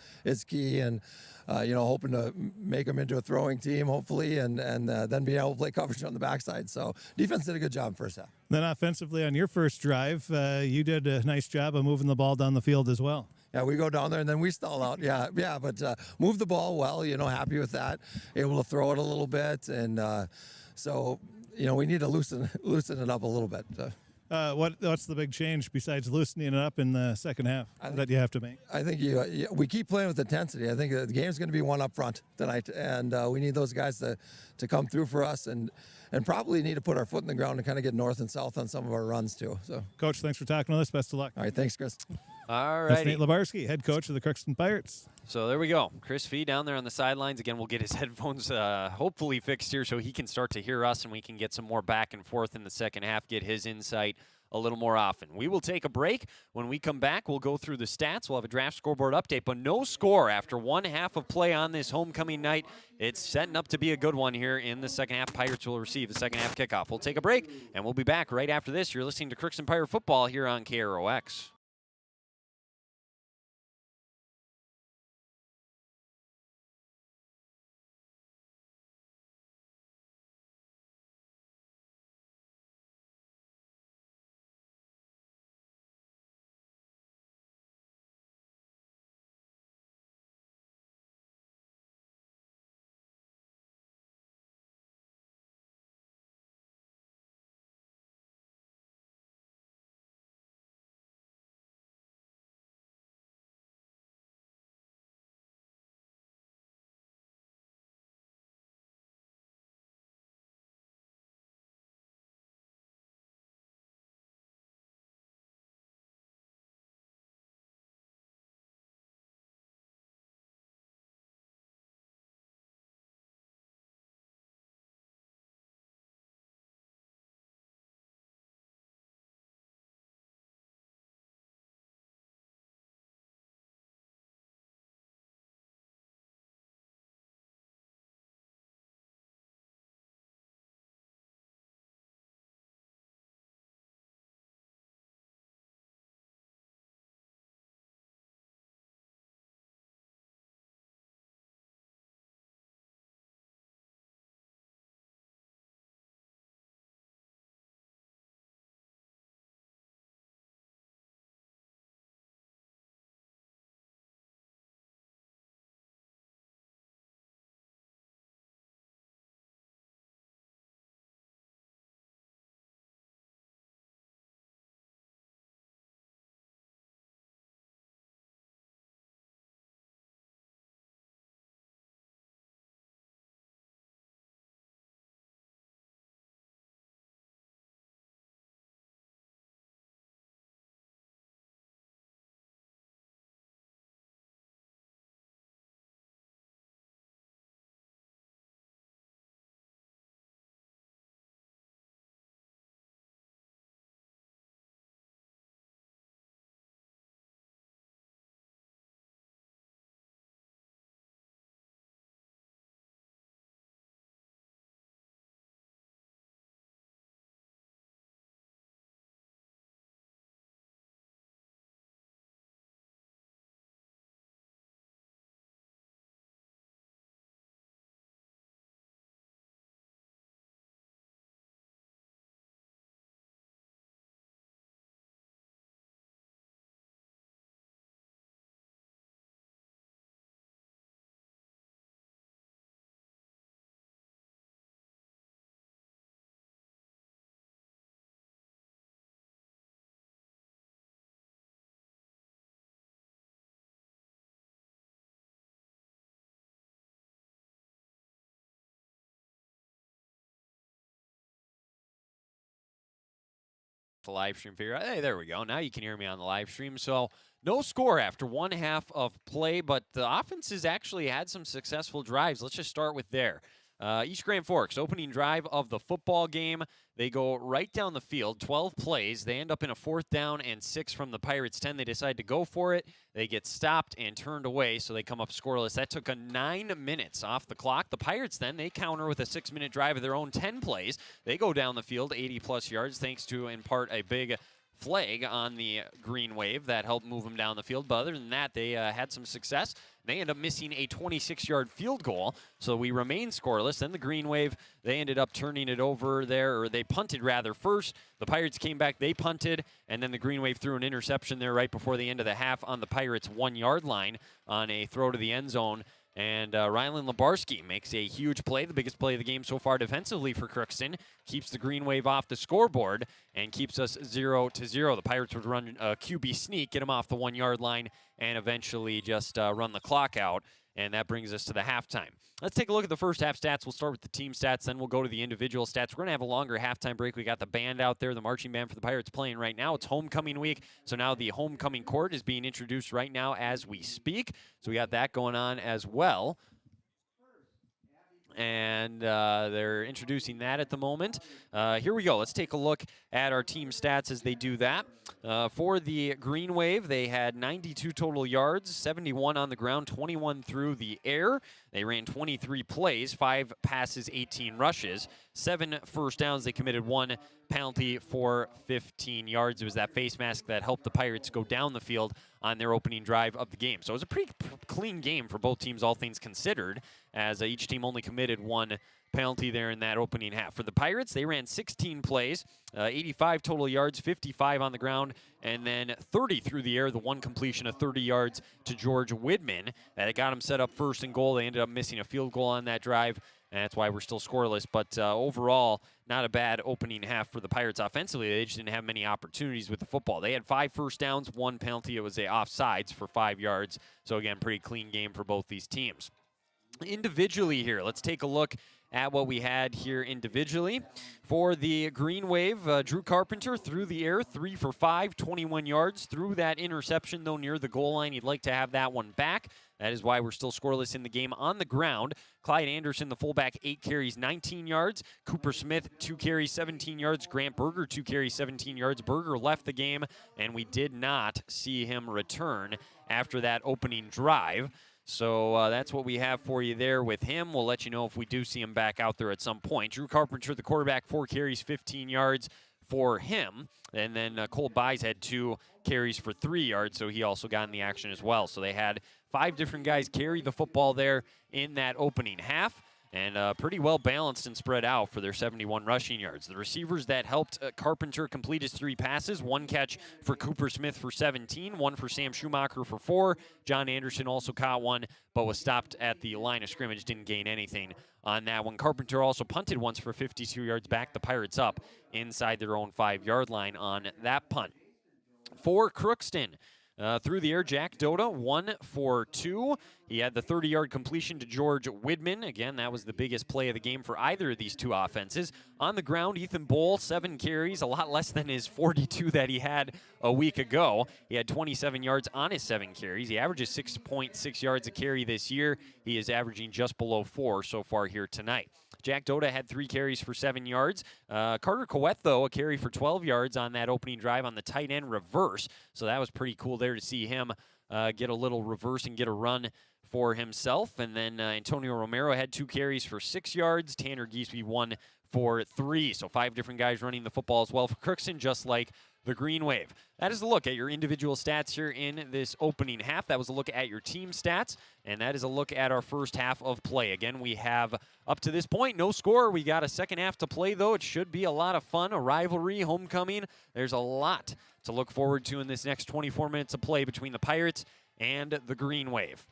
key, and hoping to make them into a throwing team hopefully, and then being able to play coverage on the backside. So defense did a good job first half. Then offensively on your first drive, you did a nice job of moving the ball down the field as well. Yeah, we go down there and then we stall out. Yeah, but move the ball well. Happy with that. Able to throw it a little bit, and so we need to loosen it up a little bit. What's the big change besides loosening it up in the second half that you have to make? I think we keep playing with intensity. I think the game's going to be one up front tonight, and we need those guys to come through for us, and probably need to put our foot in the ground and kind of get north and south on some of our runs too. So, Coach, thanks for talking to us. Best of luck. All right, thanks, Chris. All right. That's Nate Labarski, head coach of the Crookston Pirates. So there we go. Chris Fee down there on the sidelines. Again, we'll get his headphones hopefully fixed here so he can start to hear us and we can get some more back and forth in the second half, get his insight a little more often. We will take a break. When we come back, we'll go through the stats. We'll have a draft scoreboard update, but no score after one half of play on this homecoming night. It's setting up to be a good one here in the second half. Pirates will receive the second half kickoff. We'll take a break, and we'll be back right after this. You're listening to Crookston Pirate Football here on KROX. the live stream figure. Hey, there we go. Now you can hear me on the live stream. So no score after one half of play, but the offenses actually had some successful drives. Let's just start with there. East Grand Forks, opening drive of the football game. They go right down the field, 12 plays. They end up in a 4th down and 6 from the Pirates' 10. They decide to go for it. They get stopped and turned away, so they come up scoreless. That took 9 minutes off the clock. The Pirates then, they counter with a 6-minute drive of their own 10 plays. They go down the field 80-plus yards thanks to, in part, a big flag on the green wave that helped move them down the field. But other than that, they had some success. They end up missing a 26-yard field goal, so we remain scoreless. Then the green wave, they ended up turning it over there, or they punted rather first. The Pirates came back, they punted, and then the green wave threw an interception there right before the end of the half on the Pirates' 1-yard line on a throw to the end zone. And Rylan Labarski makes a huge play, the biggest play of the game so far defensively for Crookston, keeps the green wave off the scoreboard and keeps us 0-0. The Pirates would run a QB sneak, get him off the 1-yard line, and eventually just run the clock out. And that brings us to the halftime. Let's take a look at the first half stats. We'll start with the team stats, then we'll go to the individual stats. We're going to have a longer halftime break. We got the band out there, the marching band for the Pirates playing right now. It's homecoming week, so now the homecoming court is being introduced right now as we speak. So we got that going on as well. And they're introducing that at the moment. Here we go. Let's take a look at our team stats as they do that. For the Green Wave, they had 92 total yards, 71 on the ground, 21 through the air. They ran 23 plays, 5 passes, 18 rushes, 7 first downs. They committed 1 penalty for 15 yards. It was that face mask that helped the Pirates go down the field on their opening drive of the game. So it was a pretty clean game for both teams, all things considered, as each team only committed 1 penalty there in that opening half. For the Pirates, they ran 16 plays, 85 total yards, 55 on the ground, and then 30 through the air, the 1 completion of 30 yards to George Widman. That got him set up first and goal. They ended up missing a field goal on that drive, and that's why we're still scoreless. But overall, not a bad opening half for the Pirates offensively. They just didn't have many opportunities with the football. They had 5 first downs, 1 penalty. It was a offsides for 5 yards. So, again, pretty clean game for both these teams. Individually here, let's take a look at what we had here individually. For the Green Wave, Drew Carpenter through the air, 3 for 5, 21 yards. Threw that interception, though, near the goal line. He'd like to have that one back. That is why we're still scoreless in the game. On the ground, Clyde Anderson, the fullback, 8 carries, 19 yards. Cooper Smith, 2 carries, 17 yards. Grant Berger, 2 carries, 17 yards. Berger left the game, and we did not see him return after that opening drive. So that's what we have for you there with him. We'll let you know if we do see him back out there at some point. Drew Carpenter, the quarterback, 4 carries, 15 yards for him. And then Cole Byes had 2 carries for 3 yards, so he also got in the action as well. So they had 5 different guys carry the football there in that opening half. And pretty well balanced and spread out for their 71 rushing yards. The receivers that helped Carpenter complete his 3 passes, 1 catch for Cooper Smith for 17, 1 for Sam Schumacher for 4. John Anderson also caught 1, but was stopped at the line of scrimmage, didn't gain anything on that one. Carpenter also punted once for 52 yards, back the Pirates up inside their own 5-yard line on that punt. For Crookston, through the air, Jack Doda, 1 for 2. He had the 30-yard completion to George Widman. Again, that was the biggest play of the game for either of these two offenses. On the ground, Ethan Bowl, 7 carries, a lot less than his 42 that he had a week ago. He had 27 yards on his 7 carries. He averages 6.6 yards a carry this year. He is averaging just below 4 so far here tonight. Jack Doda had 3 carries for 7 yards. Carter Coet, though, a carry for 12 yards on that opening drive on the tight end reverse. So that was pretty cool there to see him get a little reverse and get a run for himself. And then Antonio Romero had 2 carries for 6 yards. Tanner Giesby 1 for 3. So 5 different guys running the football as well for Crookston, just like the Green Wave. That is a look at your individual stats here in this opening half. That was a look at your team stats, and that is a look at our first half of play. Again, we have, up to this point, no score. We got a second half to play, though. It should be a lot of fun, a rivalry, homecoming. There's a lot to look forward to in this next 24 minutes of play between the Pirates and the Green Wave.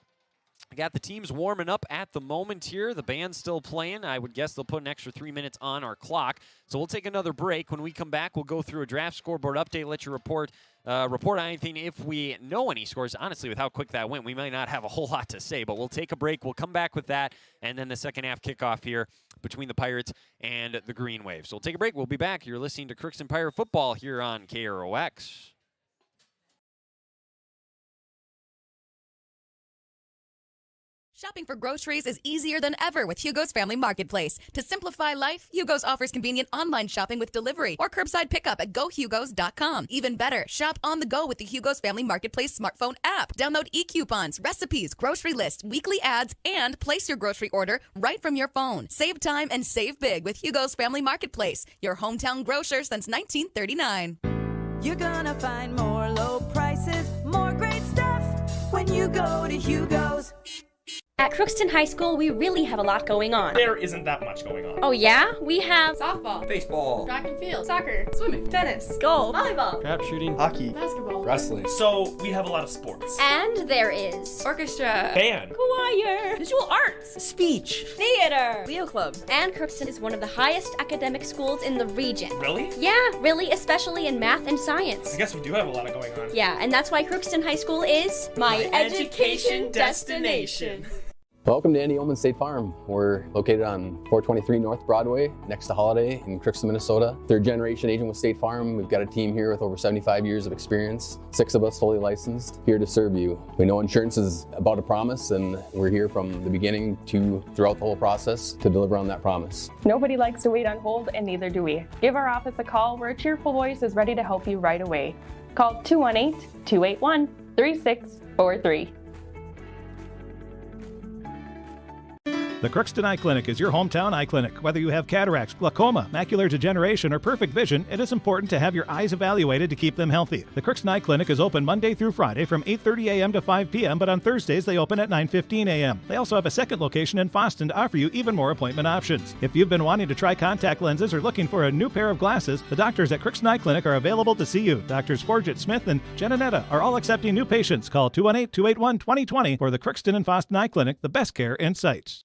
Got the teams warming up at the moment here. The band's still playing. I would guess they'll put an extra 3 minutes on our clock. So we'll take another break. When we come back, we'll go through a draft scoreboard update, let you report on anything if we know any scores. Honestly, with how quick that went, we might not have a whole lot to say, but we'll take a break. We'll come back with that, and then the second half kickoff here between the Pirates and the Green Wave. So we'll take a break. We'll be back. You're listening to Crookston Pirate Football here on KROX. Shopping for groceries is easier than ever with Hugo's Family Marketplace. To simplify life, Hugo's offers convenient online shopping with delivery or curbside pickup at gohugos.com. Even better, shop on the go with the Hugo's Family Marketplace smartphone app. Download e-coupons, recipes, grocery lists, weekly ads, and place your grocery order right from your phone. Save time and save big with Hugo's Family Marketplace, your hometown grocer since 1939. You're gonna find more low prices, more great stuff when you go to Hugo's. At Crookston High School, we really have a lot going on. There isn't that much going on. Oh yeah? We have softball, baseball, track and field, soccer, swimming, tennis, golf, volleyball, crap shooting, hockey, basketball, wrestling. So we have a lot of sports. and there is orchestra, Band, choir, visual arts, speech, theater, Leo Club. And Crookston is one of the highest academic schools in the region. Really? Yeah, really, especially in math and science. I guess we do have a lot going on. Yeah, and that's why Crookston High School is My education destination. Welcome to Andy Ullman State Farm. We're located on 423 North Broadway, next to Holiday in Crookston, Minnesota. Third generation agent with State Farm. We've got a team here with over 75 years of experience. 6 of us fully licensed, here to serve you. We know insurance is about a promise, and we're here from the beginning to throughout the whole process to deliver on that promise. Nobody likes to wait on hold, and neither do we. Give our office a call where a cheerful voice is ready to help you right away. Call 218-281-3643. The Crookston Eye Clinic is your hometown eye clinic. Whether you have cataracts, glaucoma, macular degeneration, or perfect vision, it is important to have your eyes evaluated to keep them healthy. The Crookston Eye Clinic is open Monday through Friday from 8:30 a.m. to 5 p.m., but on Thursdays they open at 9:15 a.m. They also have a second location in Boston to offer you even more appointment options. If you've been wanting to try contact lenses or looking for a new pair of glasses, the doctors at Crookston Eye Clinic are available to see you. Doctors Forget Smith and Jananetta are all accepting new patients. Call 218-281-2020 for the Crookston and Boston Eye Clinic, the best care in sight.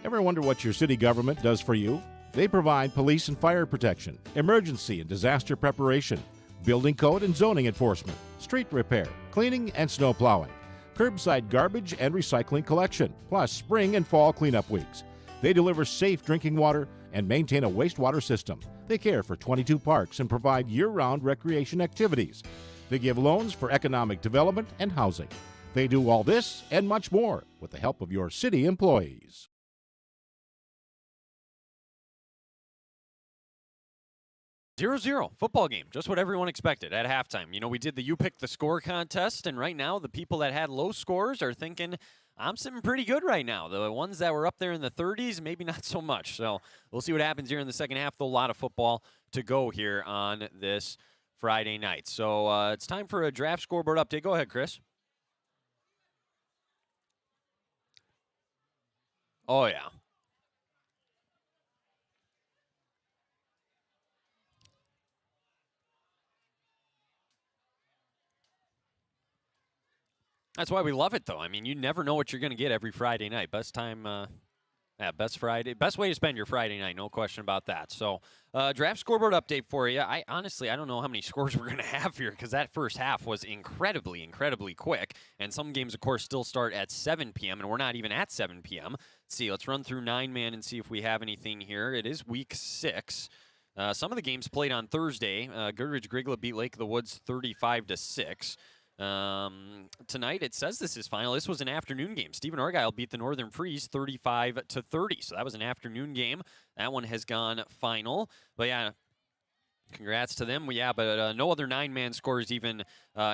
Ever wonder what your city government does for you? They provide police and fire protection, emergency and disaster preparation, building code and zoning enforcement, street repair, cleaning and snow plowing, curbside garbage and recycling collection, plus spring and fall cleanup weeks. They deliver safe drinking water and maintain a wastewater system. They care for 22 parks and provide year-round recreation activities. They give loans for economic development and housing. They do all this and much more with the help of your city employees. 0-0 football game, just what everyone expected at halftime. You know, we did the You Pick the Score contest, and right now the people that had low scores are thinking, I'm sitting pretty good right now. The ones that were up there in the 30s, maybe not so much. So we'll see what happens here in the second half. Though a lot of football to go here on this Friday night. So it's time for a draft scoreboard update. Go ahead, Chris. Oh, yeah. That's why we love it, though. I mean, you never know what you're going to get every Friday night. Best way to spend your Friday night, no question about that. So, draft scoreboard update for you. I don't know how many scores we're going to have here because that first half was incredibly, incredibly quick. And some games, of course, still start at 7 p.m., and we're not even at 7 p.m. Let's see. Let's run through 9-man and see if we have anything here. It is week 6. Some of the games played on Thursday. Goodrich Grigla beat Lake of the Woods 35-6. Tonight, it says this is final. This was an afternoon game. Stephen Argyle beat the Northern Freeze 35-30. So that was an afternoon game. That one has gone final. But yeah, Congrats to them. Yeah, but no other 9-man scores even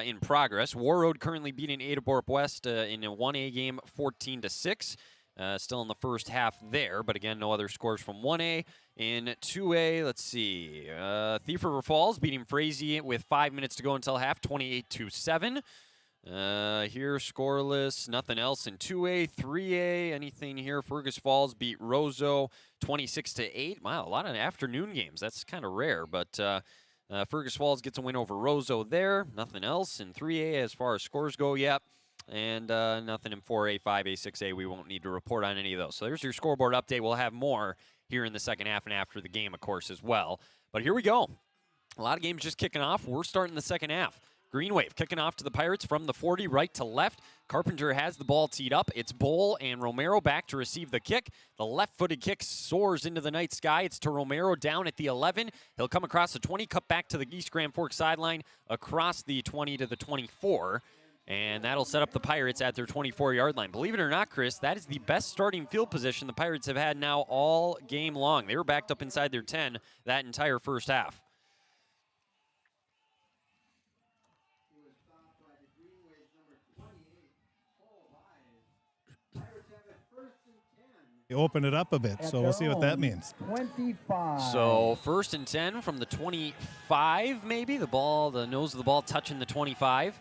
in progress. Warroad currently beating Adaborp West in a 1A game 14-6. Still in the first half there, but again, no other scores from 1A. In 2A, let's see. Thief River Falls beating Frazee with 5 minutes to go until half, 28-7. Here, scoreless, nothing else in 2A. 3A, anything here? Fergus Falls beat Roseau 26-8. Wow, a lot of afternoon games. That's kind of rare, but Fergus Falls gets a win over Roseau there. Nothing else in 3A as far as scores go yet. And nothing in 4A, 5A, 6A. We won't need to report on any of those. So there's your scoreboard update. We'll have more here in the second half and after the game, of course, as well. But here we go. A lot of games just kicking off. We're starting the second half. Green Wave kicking off to the Pirates from the 40, right to left. Carpenter has the ball teed up. It's Bowl and Romero back to receive the kick. The left-footed kick soars into the night sky. It's to Romero down at the 11. He'll come across the 20, cut back to the East Grand Forks sideline, across the 20 to the 24. And that'll set up the Pirates at their 24-yard line. Believe it or not, Chris, that is the best starting field position the Pirates have had now all game long. They were backed up inside their 10 that entire first half. You open it up a bit, so we'll see what that means. 25. So 1st and 10 from the 25, maybe. The nose of the ball touching the 25.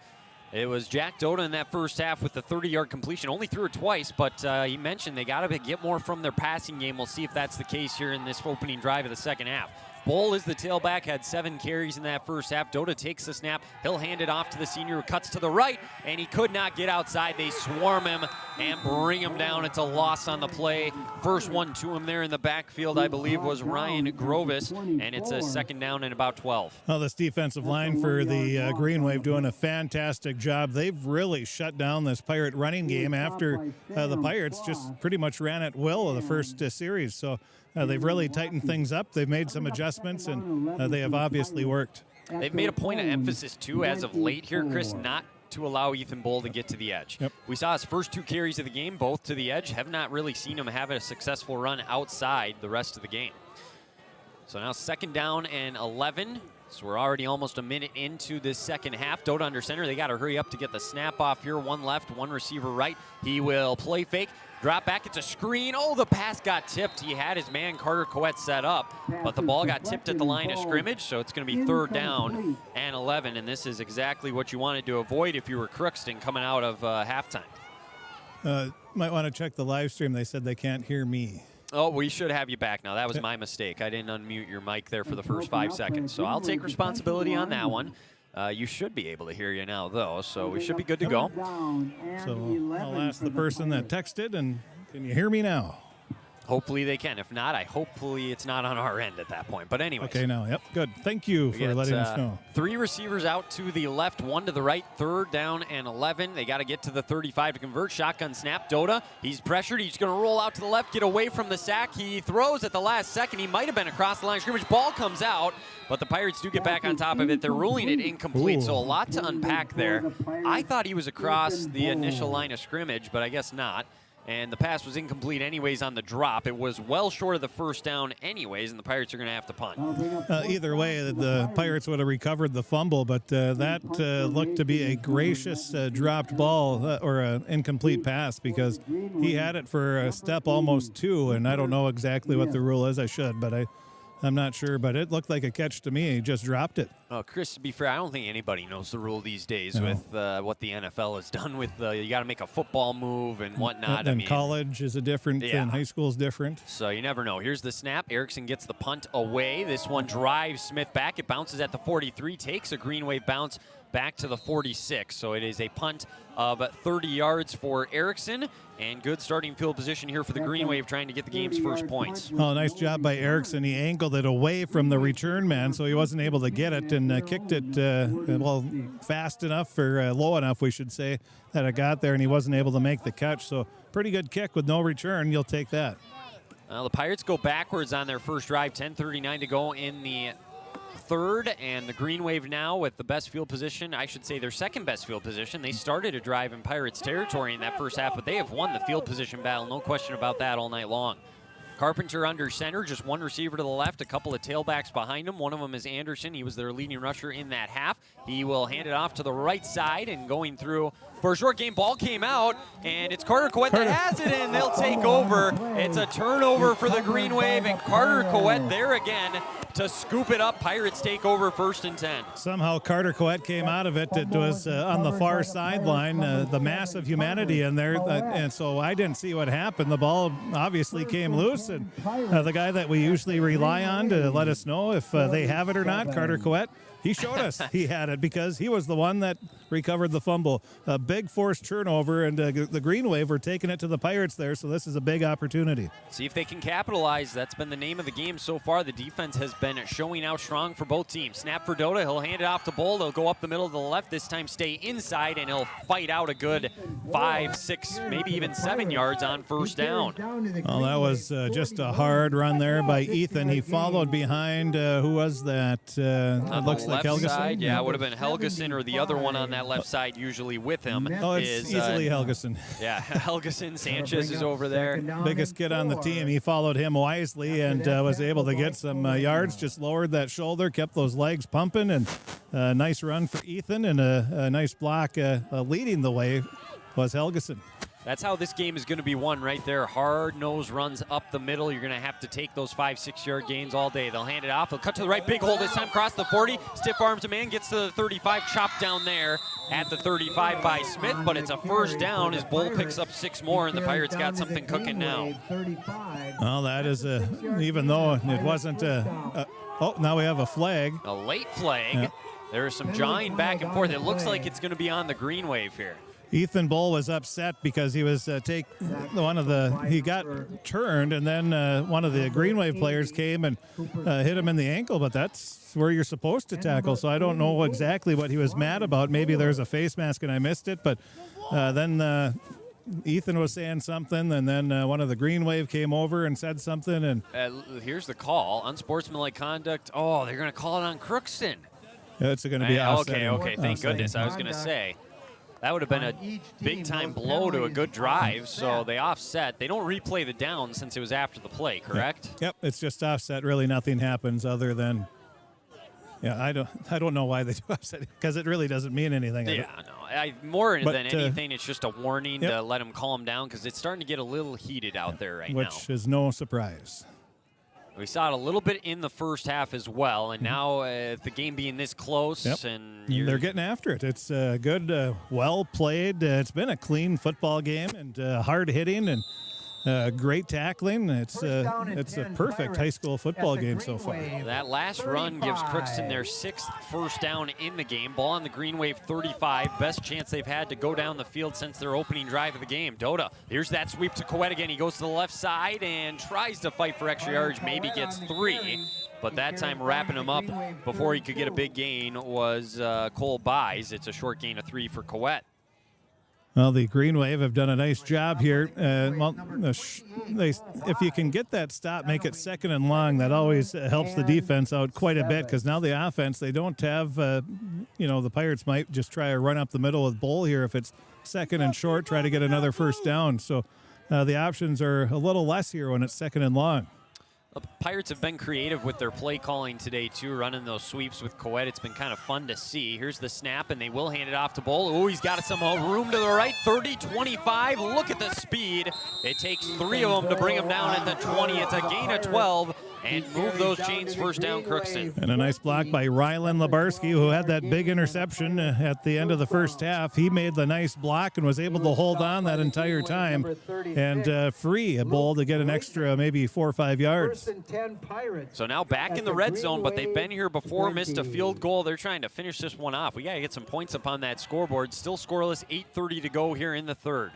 It was Jack Dota in that first half with the 30-yard completion. Only threw it twice, but he mentioned they got to get more from their passing game. We'll see if that's the case here in this opening drive of the second half. Bull is the tailback, had 7 carries in that first half. Dota takes the snap. He'll hand it off to the senior who cuts to the right, and he could not get outside. They swarm him and bring him down. It's a loss on the play. First one to him there in the backfield, I believe, was Ryan Grovis, and it's a second down and about 12. Well, this defensive line for the Green Wave doing a fantastic job. They've really shut down this Pirate running game after the Pirates just pretty much ran at will of the first series. So they've really tightened things up. They've made some adjustments, and they have obviously worked. They've made a point of emphasis, too, as of late here, Chris, not to allow Ethan Bull to get to the edge. Yep. We saw his first 2 carries of the game, both to the edge. Have not really seen him have a successful run outside the rest of the game. So now 2nd down and 11. So we're already almost a minute into this second half. Dota under center. They got to hurry up to get the snap off here. 1 left, 1 receiver right. He will play fake. Drop back, it's a screen. Oh, the pass got tipped. He had his man Carter Coet set up, but the ball got tipped at the line of scrimmage, so it's going to be 3rd down and 11, and this is exactly what you wanted to avoid if you were Crookston coming out of halftime. Might want to check the live stream. They said they can't hear me. Oh, we should have you back now. That was my mistake. I didn't unmute your mic there for the first 5 seconds, so I'll take responsibility on that one. You should be able to hear you now, though, so we should be good to go. So I'll ask the person that texted, and can you hear me now? Hopefully they can. If not, hopefully it's not on our end at that point. But anyways. Okay, now, yep, good. Thank you for letting us know. 3 receivers out to the left, 1 to the right, 3rd down and 11. They got to get to the 35 to convert. Shotgun snap. Dota, he's pressured. He's going to roll out to the left, get away from the sack. He throws at the last second. He might have been across the line of scrimmage. Ball comes out, but the Pirates do get back on top of it. They're ruling it incomplete, so a lot to unpack there. I thought he was across the initial line of scrimmage, but I guess not. And the pass was incomplete anyways on the drop. It was well short of the 1st down anyways, and the Pirates are going to have to punt. Either way, the Pirates would have recovered the fumble, but that looked to be a gracious dropped ball or an incomplete pass because he had it for a step almost 2, and I don't know exactly what the rule is. I should, but I'm not sure, but it looked like a catch to me. He just dropped it. Chris, to be fair, I don't think anybody knows the rule these days with what the NFL has done with you got to make a football move and whatnot. And college is a different, and high school is different. So you never know. Here's the snap. Erickson gets the punt away. This one drives Smith back. It bounces at the 43, takes a Green Wave bounce back to the 46. So it is a punt of 30 yards for Erickson, and good starting field position here for the Green Wave trying to get the game's first points. Oh, nice job by Erickson. He angled it away from the return man, so he wasn't able to get it, and kicked it, fast enough, or low enough, we should say, that it got there, and he wasn't able to make the catch. So pretty good kick with no return. You'll take that. The Pirates go backwards on their first drive, 10:39 to go in the 3rd, and the Green Wave now with the best field position, I should say their second best field position. They started a drive in Pirates territory in that first half, but they have won the field position battle, no question about that, all night long. Carpenter under center, just one receiver to the left, a couple of tailbacks behind him. One of them is Anderson. He was their leading rusher in that half. He will hand it off to the right side, and going through for a short game. Ball came out, and it's Carter Coet that has it in. They'll take over. It's a turnover for the Green Wave, and Carter Coet there again to scoop it up. Pirates take over 1st and 10. Somehow Carter Coet came out of it. It was on the far sideline, the mass of humanity in there, and so I didn't see what happened. The ball obviously came loose, and the guy that we usually rely on to let us know if they have it or not, Carter Coet, he showed us he had it because he was the one that recovered the fumble. A big forced turnover, and the Green Wave were taking it to the Pirates there, so this is a big opportunity. See if they can capitalize. That's been the name of the game so far. The defense has been showing out strong for both teams. Snap for Dota. He'll hand it off to Bull. They'll go up the middle to the left. This time stay inside, and he'll fight out a good 5, 6, maybe even 7 yards on 1st down. Well, that was just a hard run there by Ethan. He followed behind, who was that? It looks like Helgeson. Side, yeah, it would have been Helgeson or the other one on that left side usually with him. Oh, it's easily Helgeson. Yeah, Helgeson. Sanchez is over there. Biggest kid on the team. He followed him wisely and was able to get some yards, just lowered that shoulder, kept those legs pumping, and a nice run for Ethan and a nice block leading the way was Helgeson. That's how this game is going to be won right there. Hard-nosed runs up the middle. You're going to have to take those 5, 6-yard gains all day. They'll hand it off. They'll cut to the right. Big hole this time. Cross the 40. Stiff arms a man. Gets to the 35. Chopped down there at the 35 by Smith. But it's a 1st down as Bull picks up 6 more, and the Pirates got something cooking now. Well, that is even though it wasn't oh, now we have a flag. A late flag. Yeah. There is some jawing back and forth. It looks like it's going to be on the Green Wave here. Ethan Bull was upset because he was he got turned, and then one of the Green Wave players came and hit him in the ankle, but that's where you're supposed to tackle, so I don't know exactly what he was mad about. Maybe there's a face mask and I missed it, but then Ethan was saying something, and then one of the Green Wave came over and said something. And here's the call. Unsportsmanlike conduct. Oh, they're going to call it on Crookston. It's going to be offset. Okay, thank goodness. I was going to say. That would have been a big-time blow to a good drive, so they offset. They don't replay the down since it was after the play, correct? Yep, it's just offset. Really nothing happens other than, I don't know why they do offset, because it really doesn't mean anything. Yeah, no. More than anything, it's just a warning to let them calm down, because it's starting to get a little heated out there right now. Which is no surprise. We saw it a little bit in the first half as well, and now the game being this close, and they're getting after it. It's good, well played. It's been a clean football game and hard hitting and great tackling. It's a perfect high school football game so far. That last run gives Crookston their 6th 1st down in the game. Ball on the Green Wave 35. Best chance they've had to go down the field since their opening drive of the game. Dota, here's that sweep to Coet again. He goes to the left side and tries to fight for extra yardage. Maybe gets 3. But that time wrapping him up before he could get a big gain was Cole Buys. It's a short gain of 3 for Coet. Well, the Green Wave have done a nice job here. If you can get that stop, make it 2nd and long, that always helps the defense out quite a bit, because now the offense, they don't have, the Pirates might just try to run up the middle with Bull here. If it's 2nd and short, try to get another 1st down. So the options are a little less here when it's 2nd and long. The Pirates have been creative with their play calling today, too, running those sweeps with Coet. It's been kind of fun to see. Here's the snap, and they will hand it off to Bull. Oh, he's got some room to the right, 30-25. Look at the speed. It takes 3 of them to bring him down at the 20. It's a gain of 12. And move those chains, 1st down, Crookston. And a nice block by Rylan Labarski, who had that big interception at the end of the first half. He made the nice block and was able to hold on that entire time and free a Bull to get an extra maybe 4 or 5 yards. So now back in the red zone, but they've been here before, missed a field goal. They're trying to finish this one off. We got to get some points up on that scoreboard. Still scoreless, 8:30 to go here in the 3rd.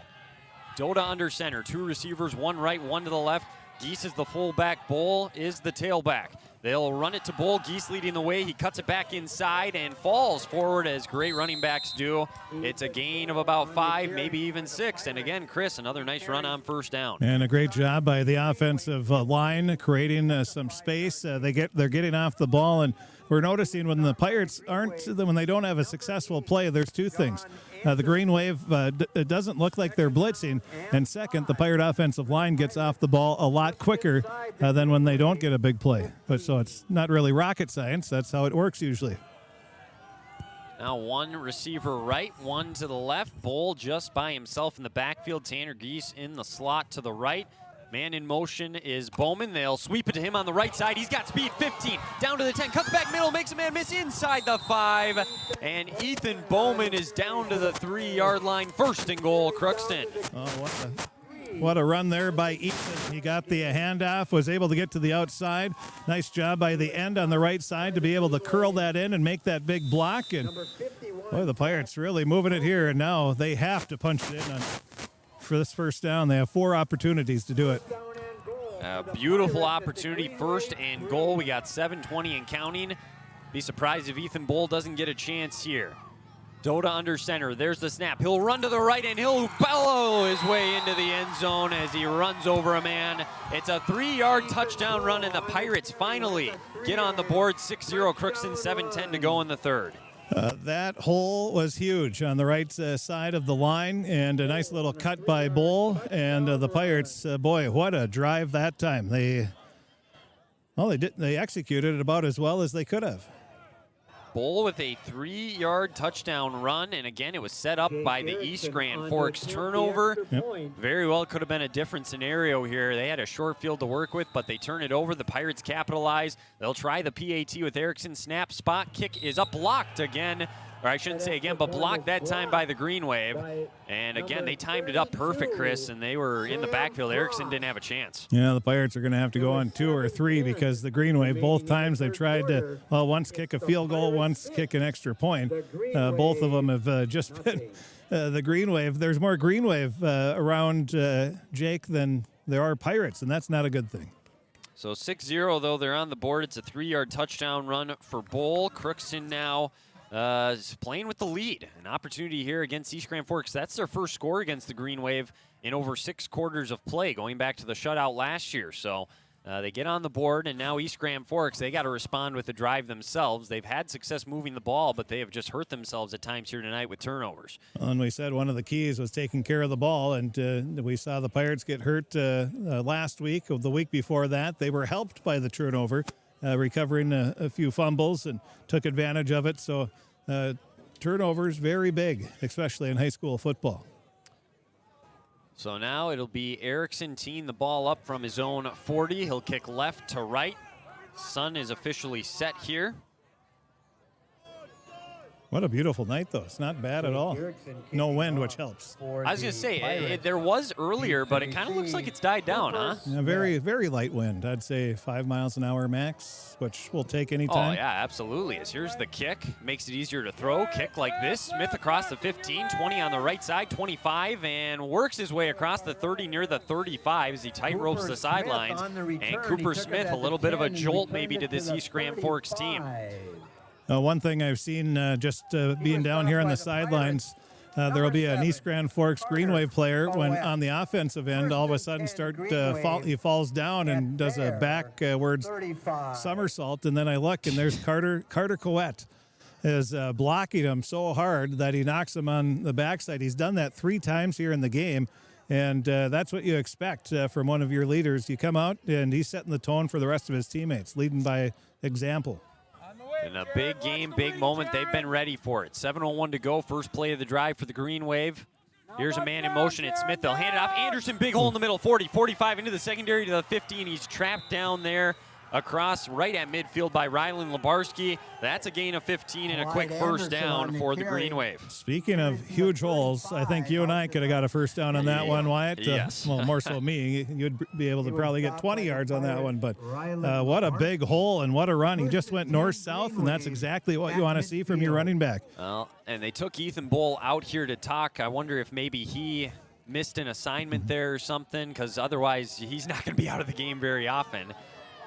Dota under center, 2 receivers, 1 right, 1 to the left. Geese is the fullback, Bull is the tailback. They'll run it to Bull, Geese leading the way. He cuts it back inside and falls forward as great running backs do. It's a gain of about 5, maybe even 6. And again, Chris, another nice run on 1st down. And a great job by the offensive line creating some space. They're getting off the ball, and we're noticing when the Pirates when they don't have a successful play, there's 2 things. The Green Wave, it doesn't look like they're blitzing. And second, the Pirate offensive line gets off the ball a lot quicker than when they don't get a big play. But so it's not really rocket science. That's how it works usually. Now one receiver right, one to the left. Bull just by himself in the backfield. Tanner Geese in the slot to the right. Man in motion is Bowman. They'll sweep it to him on the right side. He's got speed, 15, down to the 10, cuts back middle, makes a man miss inside the 5. And Ethan Bowman is down to the 3-yard line. First and goal, Crookston. Oh, what a run there by Ethan. He got the handoff, was able to get to the outside. Nice job by the end on the right side to be able to curl that in and make that big block. And boy, the Pirates really moving it here, and now they have to punch it in for this first down. They have 4 opportunities to do it. A beautiful opportunity, first and goal. We got 7:20 and counting. Be surprised if Ethan Bull doesn't get a chance here. Dota under center. There's the snap. He'll run to the right and he'll bellow his way into the end zone as he runs over a man. It's a 3-yard touchdown run, and the Pirates finally get on the board. 6-0 Crookston, 7:10 to go in the third. That hole was huge on the right side of the line, and a nice little cut by Bull. And the Pirates, boy, what a drive that time. They executed it about as well as they could have. Bull with a 3-yard touchdown run, and again, it was set up by the East Grand Forks turnover. Yep. Very well could have been a different scenario here. They had a short field to work with, but they turn it over. The Pirates capitalize. They'll try the PAT with Erickson. Snap, spot, kick is up, blocked again. Or I shouldn't say again, but blocked that time by the Green Wave. And again, they timed it up perfect, Chris, and they were in the backfield. Erickson didn't have a chance. Yeah, the Pirates are going to have to go on 2 or 3 because the Green Wave, both times they've tried to, once kick a field goal, once kick an extra point. Both of them have just been the Green Wave. There's more Green Wave around Jake than there are Pirates, and that's not a good thing. So 6-0, though, they're on the board. It's a 3-yard touchdown run for Bull. Crookston now is playing with the lead. An opportunity here against East Grand Forks. That's their first score against the Green Wave in over 6 quarters of play, going back to the shutout last year. So they get on the board, and now East Grand Forks, they got to respond with the drive themselves. They've had success moving the ball, but they have just hurt themselves at times here tonight with turnovers. And we said one of the keys was taking care of the ball, and we saw the Pirates get hurt last week. Or the week before that, they were helped by the turnover, recovering a few fumbles and took advantage of it. So turnovers, very big, especially in high school football. So now it'll be Erickson teeing the ball up from his own 40. He'll kick left to right. Sun is officially set here. What a beautiful night, though. It's not bad at all. No wind, which helps. I was going to say, there was earlier, but it kind of looks like it's died down, huh? Yeah, very, very light wind. I'd say 5 miles an hour max, which we'll take any time. Oh, yeah, absolutely. As here's the kick. Makes it easier to throw. Kick like this. Smith across the 15, 20 on the right side, 25, and works his way across the 30 near the 35 as he tight ropes the sidelines. And Cooper Smith, a little bit of a jolt maybe to this East Grand Forks team. One thing I've seen just being down here on the sidelines, there will be an East Grand Forks Green Wave player when on the offensive end, all of a sudden he falls down and does a backwards somersault. And then I look, and there's Carter Coette is blocking him so hard that he knocks him on the backside. He's done that 3 times here in the game. And that's what you expect from one of your leaders. You come out, and he's setting the tone for the rest of his teammates, leading by example. In a big game, big moment, they've been ready for it. 7:01 to go, first play of the drive for the Green Wave. Here's a man in motion. It's Smith. They'll hand it off. Anderson, big hole in the middle, 40, 45 into the secondary to the 15. He's trapped down there across right at midfield by Rylan Labarski. That's a gain of 15 and a quick first down for the Green Wave. Speaking of huge holes, I think you and I could have got a first down on that one, Wyatt. Yes. Well, more so me. You'd be able to probably get 20 yards on that one. But what a big hole and what a run. He just went north-south, and that's exactly what you want to see from your running back. Well, and they took Ethan Bull out here to talk. I wonder if maybe he missed an assignment there or something, because otherwise he's not going to be out of the game very often.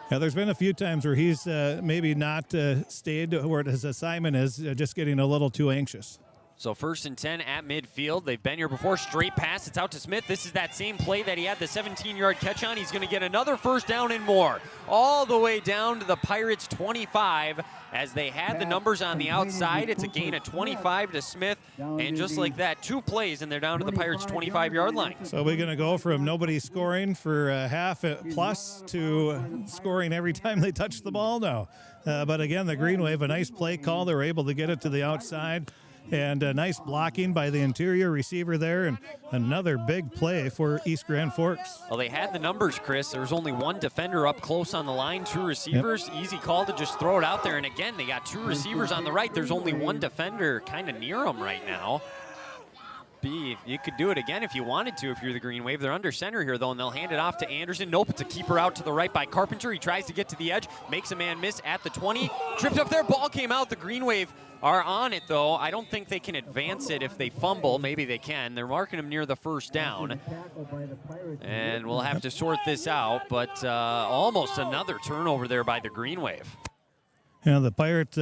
Yeah, there's been a few times where he's maybe not stayed where his assignment is, just getting a little too anxious. So 1st and 10 at midfield. They've been here before. Straight pass. It's out to Smith. This is that same play that he had the 17-yard catch on. He's going to get another first down and more. All the way down to the Pirates' 25 as they had the numbers on the outside. It's a gain of 25 to Smith. And just like that, 2 plays, and they're down to the Pirates' 25-yard line. So we're going to go from nobody scoring for half plus to scoring every time they touch the ball now. But again, the Green Wave, a nice play call. They were able to get it to the outside. And a nice blocking by the interior receiver there, and another big play for East Grand Forks. Well, they had the numbers, Chris. There was only 1 defender up close on the line, 2 receivers. Yep. Easy call to just throw it out there. And again, they got 2 receivers on the right. There's only 1 defender kind of near them right now. You could do it again if you wanted to if you're the Green Wave. They're under center here, though, and they'll hand it off to Anderson. Nope, it's a keeper out to the right by Carpenter. He tries to get to the edge, makes a man miss at the 20. Tripped up there, ball came out. The Green Wave are on it, though. I don't think they can advance it if they fumble. Maybe they can. They're marking them near the first down. And we'll have to sort this out, but almost another turnover there by the Green Wave. You know, the Pirate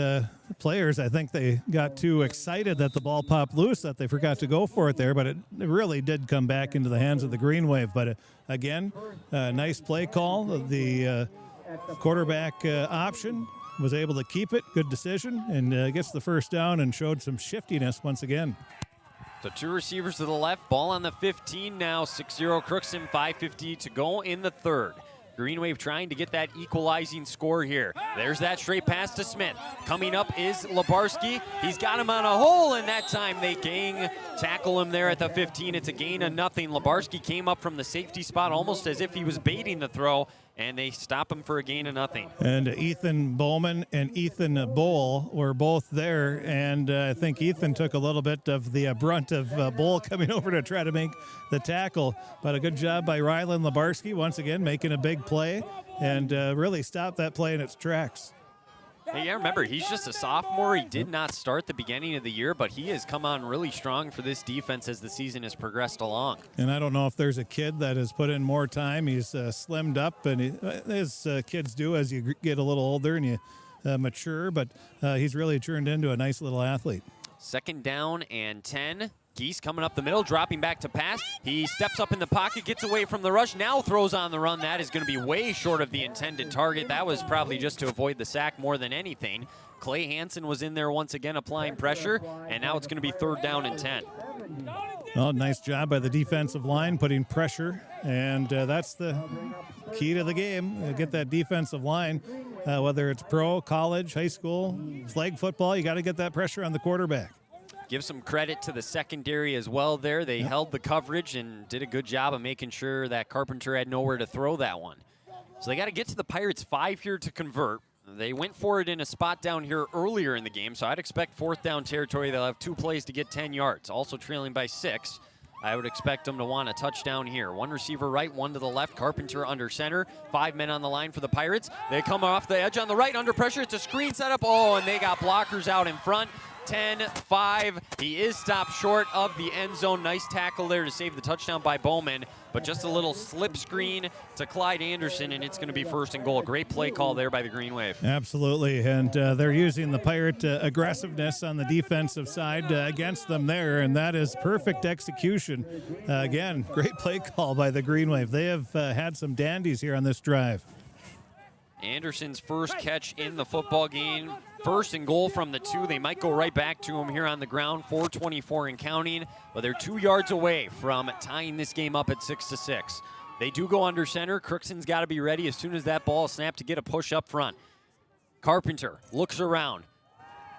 players, I think they got too excited that the ball popped loose that they forgot to go for it there, but it really did come back into the hands of the Green Wave. But again, nice play call. The quarterback option was able to keep it. Good decision, and gets the first down and showed some shiftiness once again. So 2 receivers to the left, ball on the 15 now, 6-0 Crookston, 5:50 to go in the 3rd. Green Wave trying to get that equalizing score here. There's that straight pass to Smith. Coming up is Labarski. He's got him on a hole, and that time they tackle him there at the 15. It's a gain of nothing. Labarski came up from the safety spot almost as if he was baiting the throw, and they stop him for a gain of nothing. And Ethan Bowman and Ethan Bowl were both there, and I think Ethan took a little bit of the brunt of Bowl coming over to try to make the tackle. But a good job by Rylan Labarski, once again, making a big play and really stopped that play in its tracks. Hey, yeah, remember, he's just a sophomore. He did not start the beginning of the year, but he has come on really strong for this defense as the season has progressed along. And I don't know if there's a kid that has put in more time. He's slimmed up, and as kids do as you get a little older and you mature, but he's really turned into a nice little athlete. 2nd down and 10. Geese coming up the middle, dropping back to pass. He steps up in the pocket, gets away from the rush, now throws on the run. That is going to be way short of the intended target. That was probably just to avoid the sack more than anything. Clay Hansen was in there once again applying pressure, and now it's going to be 3rd down and 10. Well, nice job by the defensive line putting pressure, and that's the key to the game. Get that defensive line, whether it's pro, college, high school, flag football, you got to get that pressure on the quarterback. Give some credit to the secondary as well there. They held the coverage and did a good job of making sure that Carpenter had nowhere to throw that one. So they got to get to the Pirates' 5 here to convert. They went for it in a spot down here earlier in the game, so I'd expect 4th down territory. They'll have 2 plays to get 10 yards. Also trailing by 6. I would expect them to want a touchdown here. 1 receiver right, 1 to the left. Carpenter under center. 5 men on the line for the Pirates. They come off the edge on the right under pressure. It's a screen setup. Oh, and they got blockers out in front. 10-5. He is stopped short of the end zone. Nice tackle there to save the touchdown by Bowman, but just a little slip screen to Clyde Anderson, and it's going to be 1st and goal. Great play call there by the Green Wave. Absolutely, and they're using the Pirate aggressiveness on the defensive side against them there, and that is perfect execution. Again, great play call by the Green Wave. They have had some dandies here on this drive. Anderson's first catch in the football game. 1st and goal from the 2. They might go right back to him here on the ground. 4:24 and counting, but they're 2 yards away from tying this game up at 6-6. They do go under center. Crookston's got to be ready as soon as that ball is snapped to get a push up front. Carpenter looks around,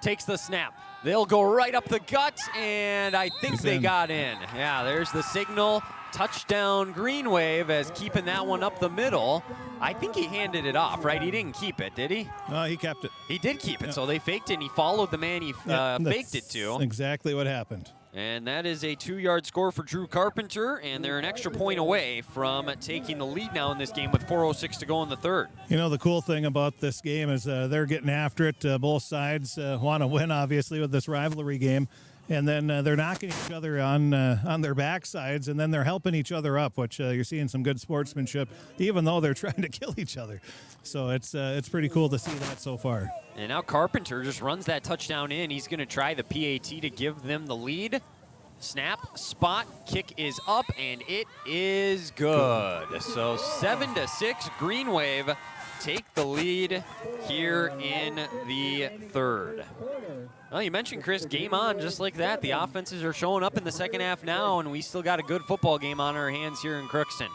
takes the snap. They'll go right up the gut, and I think they got in. Yeah, there's the signal. Touchdown Green Wave as keeping that one up the middle. I think he handed it off, right? He didn't keep it, did he? He kept it. He did keep it, so they faked it, and he followed the man he faked it to. Exactly what happened. And that is a 2-yard score for Drew Carpenter, and they're an extra point away from taking the lead now in this game with 4:06 to go in the 3rd. You know, the cool thing about this game is they're getting after it. Both sides want to win, obviously, with this rivalry game. and then they're knocking each other on their backsides, and then they're helping each other up, which you're seeing some good sportsmanship, even though they're trying to kill each other. So it's pretty cool to see that so far. And now Carpenter just runs that touchdown in. He's going to try the PAT to give them the lead. Snap, spot, kick is up, and it is good. So 7-6, Green Wave take the lead here in the third. Well, you mentioned, Chris, game on just like that. The offenses are showing up in the second half now, and we still got a good football game on our hands here in Crookston.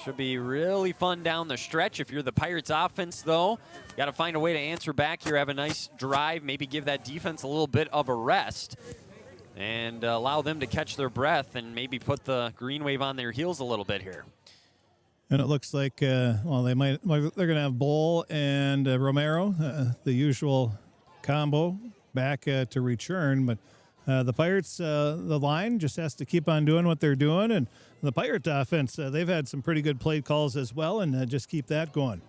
Should be really fun down the stretch. If you're the Pirates offense, though, got to find a way to answer back here, have a nice drive, maybe give that defense a little bit of a rest, and allow them to catch their breath and maybe put the Green Wave on their heels a little bit here. And it looks like, they're going to have Bull and Romero, the usual combo, back to return. But the Pirates, the line just has to keep on doing what they're doing. And the Pirate offense, they've had some pretty good play calls as well, and just keep that going.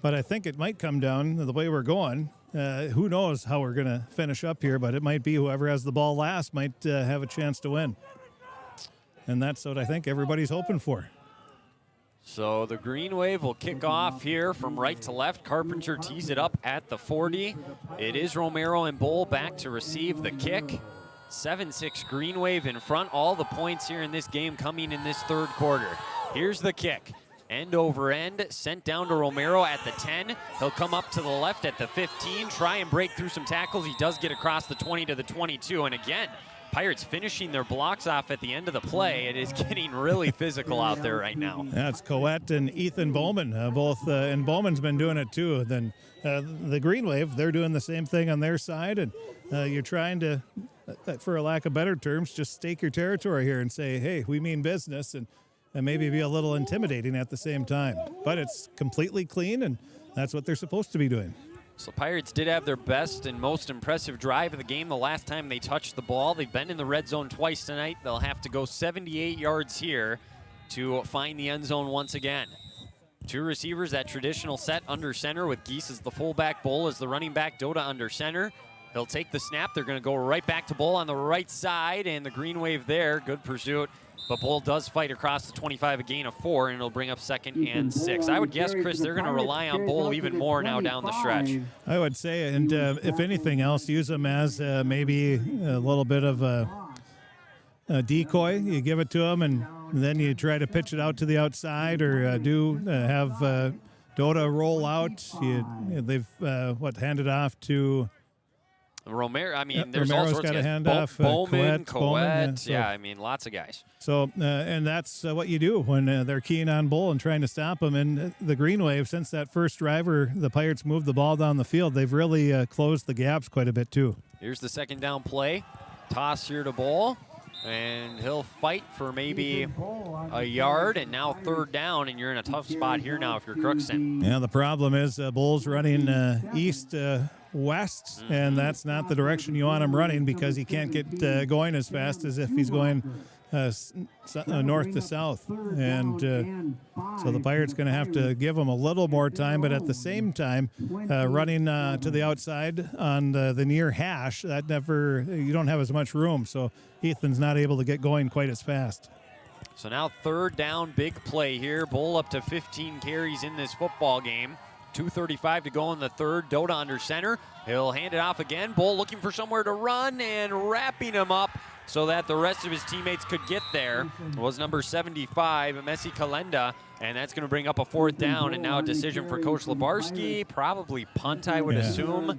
But I think it might come down to the way we're going. Who knows how we're going to finish up here, but it might be whoever has the ball last might have a chance to win. And that's what I think everybody's hoping for. So the Green Wave will kick off here from right to left. Carpenter tees it up at the 40. It is Romero and Bull back to receive the kick. 7-6 Green Wave in front. All the points here in this game coming in this third quarter. Here's the kick. End over end, sent down to Romero at the 10. He'll come up to the left at the 15, try and break through some tackles. He does get across the 20 to the 22. And again, Pirates finishing their blocks off at the end of the play. It is getting really physical out there right now. That's Coette and Ethan Bowman, and Bowman's been doing it too. Then the Green Wave, they're doing the same thing on their side, and you're trying to, for a lack of better terms, just stake your territory here and say, hey, we mean business, and maybe be a little intimidating at the same time. But it's completely clean, and that's what they're supposed to be doing. So Pirates did have their best and most impressive drive of the game the last time they touched the ball. They've been in the red zone twice tonight. They'll have to go 78 yards here to find the end zone once again. Two receivers, that traditional set under center with Geese as the fullback, Bull as the running back, Dota under center. He'll take the snap. They're going to go right back to Bull on the right side, and the Green Wave there. Good pursuit. But Bull does fight across the 25, a gain of 4, and it'll bring up 2nd and 6. I would guess, Chris, they're going to rely on Bull even more now down the stretch. I would say, and if anything else, use them as maybe a little bit of a decoy. You give it to them, and then you try to pitch it out to the outside, or have Dota roll out. They've handed off to Romero. I mean, there's Romero's all sorts got of a guys. handoff. Coette. Yeah, I mean, lots of guys. So, and that's what you do when they're keying on Bull and trying to stop him. And the Green Wave, since that first driver, the Pirates moved the ball down the field. They've really closed the gaps quite a bit, too. Here's the second down play. Toss here to Bull. And he'll fight for maybe a yard, and now third down, and you're in a tough spot here now if you're Crookston. Yeah, the problem is Bull's running east-west, and that's not the direction you want him running because he can't get going as fast as if he's going north to south. And so the Pirates going to have to give him a little more time, but at the same time, running to the outside on the near hash, you don't have as much room. So Ethan's not able to get going quite as fast. So now third down, big play here. Bull up to 15 carries in this football game. 2:35 to go in the third. Dota under center. He'll hand it off again. Bull looking for somewhere to run and wrapping him up so that the rest of his teammates could get there. It was number 75, Messi Kalenda, and that's going to bring up a fourth down, and now a decision for Coach Lebarski. Probably punt, I would assume.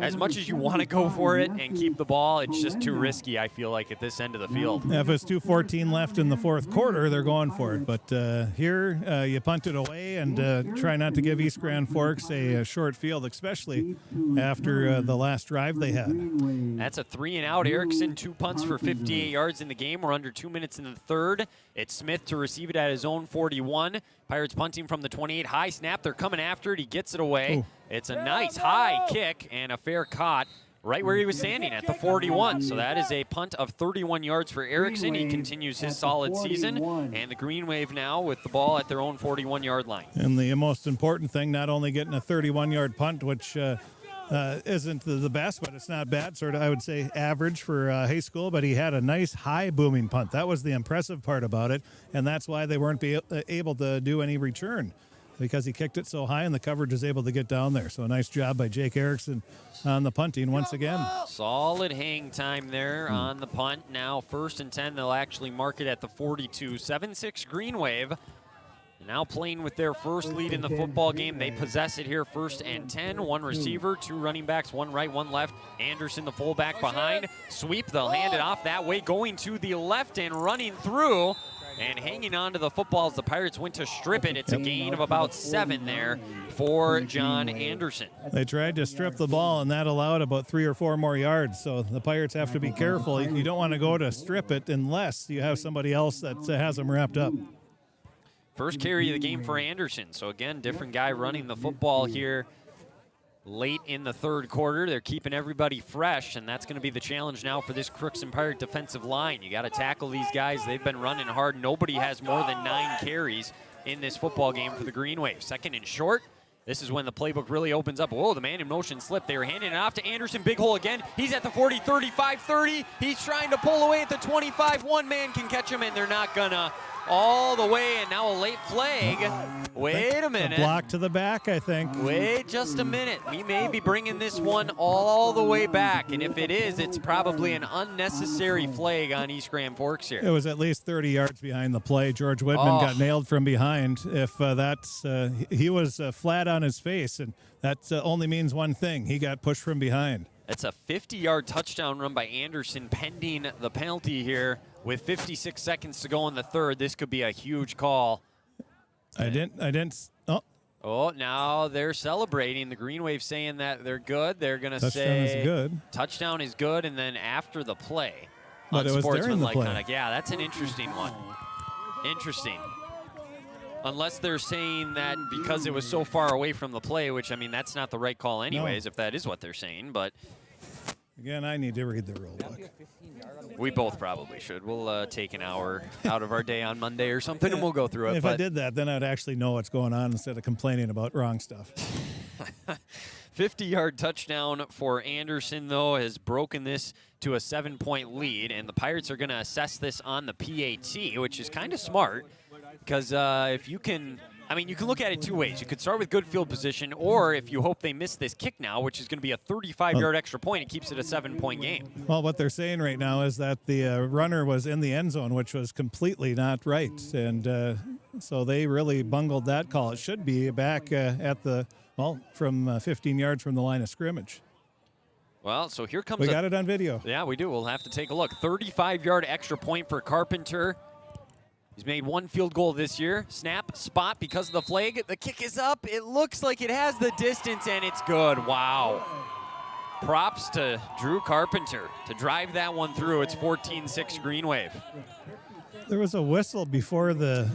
As much as you want to go for it and keep the ball, it's just too risky, I feel like, at this end of the field. If it's 2:14 left in the fourth quarter, they're going for it. But here, you punt it away and try not to give East Grand Forks a short field, especially after the last drive they had. That's a 3-and-out. Erickson, 2 punts for 58 yards in the game. We're under 2 minutes in the third. It's Smith to receive it at his own 41. Pirates punting from the 28. High snap. They're coming after it. He gets it away. Ooh. It's a nice high kick and a fair caught right where he was standing at the 41. So that is a punt of 31 yards for Erickson. He continues his solid season. And the Green Wave now with the ball at their own 41-yard line. And the most important thing, not only getting a 31-yard punt, which isn't the best, but it's not bad. Sort of, I would say, average for high school. But he had a nice high booming punt. That was the impressive part about it, and that's why they weren't able to do any return, because he kicked it so high and the coverage was able to get down there. So a nice job by Jake Erickson on the punting once again. Solid hang time there on the punt. Now 1st and 10. They'll actually mark it at the 42. 7-6 Green Wave. Now playing with their first lead in the football game. They possess it here, 1st and 10. One receiver, 2 running backs, 1 right, 1 left. Anderson, the fullback, behind. Sweep, they'll hand it off that way, going to the left and running through. And hanging on to the football as the Pirates went to strip it. It's a gain of about 7 there for John Anderson. They tried to strip the ball, and that allowed about 3 or 4 more yards. So the Pirates have to be careful. You don't want to go to strip it unless you have somebody else that has them wrapped up. First carry of the game for Anderson. So again, different guy running the football here late in the 3rd quarter. They're keeping everybody fresh, and that's going to be the challenge now for this Crookston Pirate defensive line. You got to tackle these guys. They've been running hard. Nobody has more than 9 carries in this football game for the Green Wave. 2nd and short. This is when the playbook really opens up. Whoa, the man in motion slipped. They were handing it off to Anderson. Big hole again. He's at the 40, 35, 30. He's trying to pull away at the 25. One man can catch him, and they're not gonna. All the way, and now a late flag. Wait a minute. A block to the back, I think. Wait just a minute. We may be bringing this one all the way back, and if it is, it's probably an unnecessary flag on East Grand Forks here. It was at least 30 yards behind the play. George Whitman got nailed from behind. If he was flat on his face, and that only means one thing. He got pushed from behind. It's a 50-yard touchdown run by Anderson pending the penalty here. With 56 seconds to go in the 3rd, this could be a huge call. I didn't. Oh, now they're celebrating. The Green Wave saying that they're good. They're going to say touchdown is good. Touchdown is good, and then after the play. But it was during the play. Conduct. Yeah, that's an interesting one. Interesting. Unless they're saying that because it was so far away from the play, which, I mean, that's not the right call anyways, if that is what they're saying. But again, I need to read the rule book. We both probably should. We'll take an hour out of our day on Monday or something, and we'll go through it. If I did that, then I'd actually know what's going on instead of complaining about wrong stuff. 50-yard touchdown for Anderson, though, has broken this to a 7-point lead, and the Pirates are going to assess this on the PAT, which is kind of smart because if you can – I mean, you can look at it 2 ways. You could start with good field position, or if you hope they miss this kick now, which is going to be a 35-yard extra point, it keeps it a 7-point game. Well, what they're saying right now is that the runner was in the end zone, which was completely not right. And so they really bungled that call. It should be back from 15 yards from the line of scrimmage. Well, so here comes We got it on video. Yeah, we do. We'll have to take a look. 35-yard extra point for Carpenter. He's made 1 field goal this year. Snap, spot because of the flag. The kick is up. It looks like it has the distance, and it's good. Wow. Props to Drew Carpenter to drive that one through. It's 14-6 Green Wave. There was a whistle before the...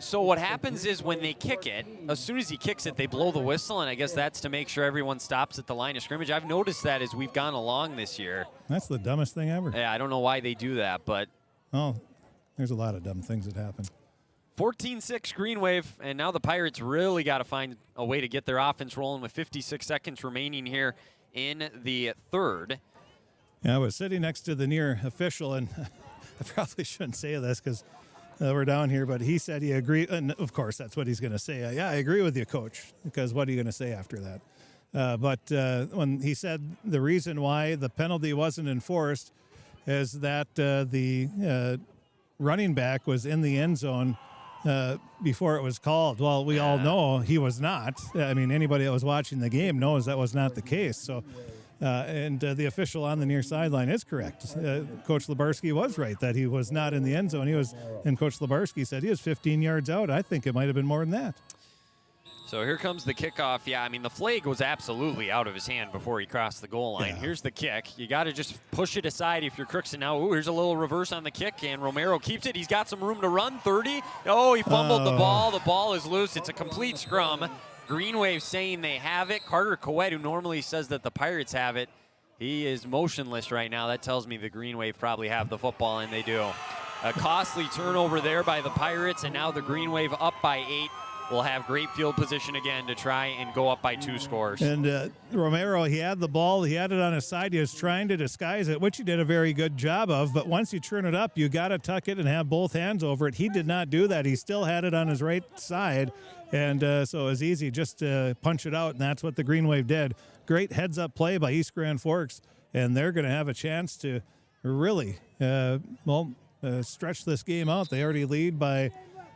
So what happens is when they kick it, as soon as he kicks it, they blow the whistle, and I guess that's to make sure everyone stops at the line of scrimmage. I've noticed that as we've gone along this year. That's the dumbest thing ever. Yeah, I don't know why they do that, but... Oh, there's a lot of dumb things that happen. 14-6 Green Wave, and now the Pirates really got to find a way to get their offense rolling with 56 seconds remaining here in the 3rd. Yeah, I was sitting next to the near official, and I probably shouldn't say this because we're down here, but he said he agreed, and of course that's what he's going to say. Yeah, I agree with you, Coach, because what are you going to say after that? But when he said the reason why the penalty wasn't enforced is that the running back was in the end zone before it was called. Well, we all know he was not. I mean, anybody that was watching the game knows that was not the case. So, and the official on the near sideline is correct. Coach Lebarski was right that he was not in the end zone. And Coach Lebarski said he was 15 yards out. I think it might have been more than that. So here comes the kickoff. Yeah, I mean, the flag was absolutely out of his hand before he crossed the goal line. Yeah. Here's the kick. You got to just push it aside if you're Crookston now. Ooh, here's a little reverse on the kick, and Romero keeps it. He's got some room to run, 30. Oh, he fumbled the ball. The ball is loose. It's a complete scrum. Green Wave saying they have it. Carter Coet, who normally says that the Pirates have it, he is motionless right now. That tells me the Green Wave probably have the football, and they do. A costly turnover there by the Pirates, and now the Green Wave up by 8. will have great field position again to try and go up by 2 scores. And Romero, he had the ball. He had it on his side. He was trying to disguise it, which he did a very good job of. But once you turn it up, you got to tuck it and have both hands over it. He did not do that. He still had it on his right side. And so it was easy just to punch it out, and that's what the Green Wave did. Great heads-up play by East Grand Forks, and they're going to have a chance to really, stretch this game out. They already lead by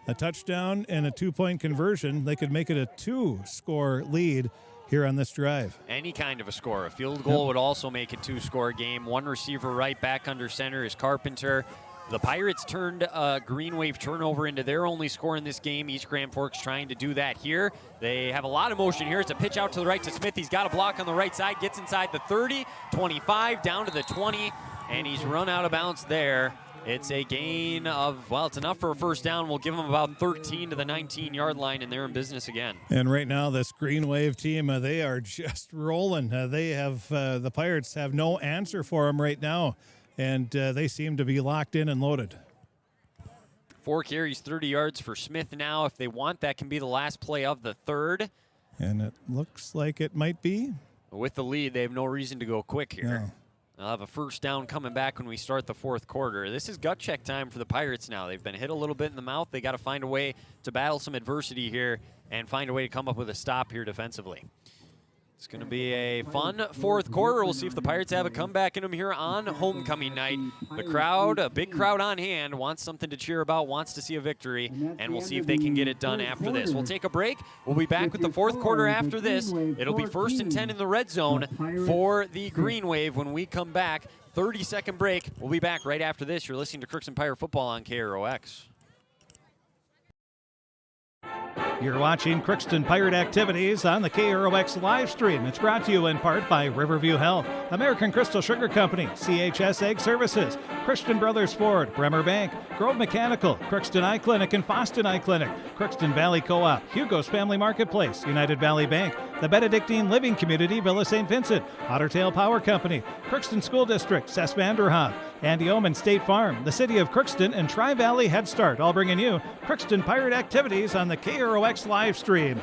a touchdown and a 2-point conversion. They could make it a 2-score lead here on this drive. Any kind of a score. A field goal would also make it 2-score game. One receiver right back under center is Carpenter. The Pirates turned a Green Wave turnover into their only score in this game. East Grand Forks trying to do that here. They have a lot of motion here. It's a pitch out to the right to Smith. He's got a block on the right side, gets inside the 30, 25, down to the 20, and he's run out of bounds there. It's a gain of, well, it's enough for a first down. We'll give them about 13 to the 19-yard line, and they're in business again. And right now, this Green Wave team, they are just rolling. They have, the Pirates have no answer for them right now, and they seem to be locked in and loaded. 4 carries, 30 yards for Smith now. If they want, that can be the last play of the third. And it looks like it might be. With the lead, they have no reason to go quick here. No. They'll have a first down coming back when we start the fourth quarter. This is gut check time for the Pirates now. They've been hit a little bit in the mouth. They got to find a way to battle some adversity here and find a way to come up with a stop here defensively. It's going to be a fun fourth quarter. We'll see if the Pirates have a comeback in them here on homecoming night. The crowd, a big crowd on hand, wants something to cheer about, wants to see a victory, and we'll see if they can get it done after this. We'll take a break. We'll be back with the fourth quarter after this. It'll be 1st and 10 in the red zone for the Green Wave when we come back. 30-second break. We'll be back right after this. You're listening to Crookston Pirate Football on KROX. You're watching Crookston Pirate Activities on the KROX live stream. It's brought to you in part by Riverview Health, American Crystal Sugar Company, CHS Egg Services, Christian Brothers Ford, Bremer Bank, Grove Mechanical, Crookston Eye Clinic and Foston Eye Clinic, Crookston Valley Co-op, Hugo's Family Marketplace, United Valley Bank, the Benedictine Living Community, Villa St. Vincent, Ottertail Power Company, Crookston School District, Cess Vanderhoff, Andy Omen State Farm, the City of Crookston, and Tri-Valley Head Start, all bringing you Crookston Pirate Activities on the KROX live stream.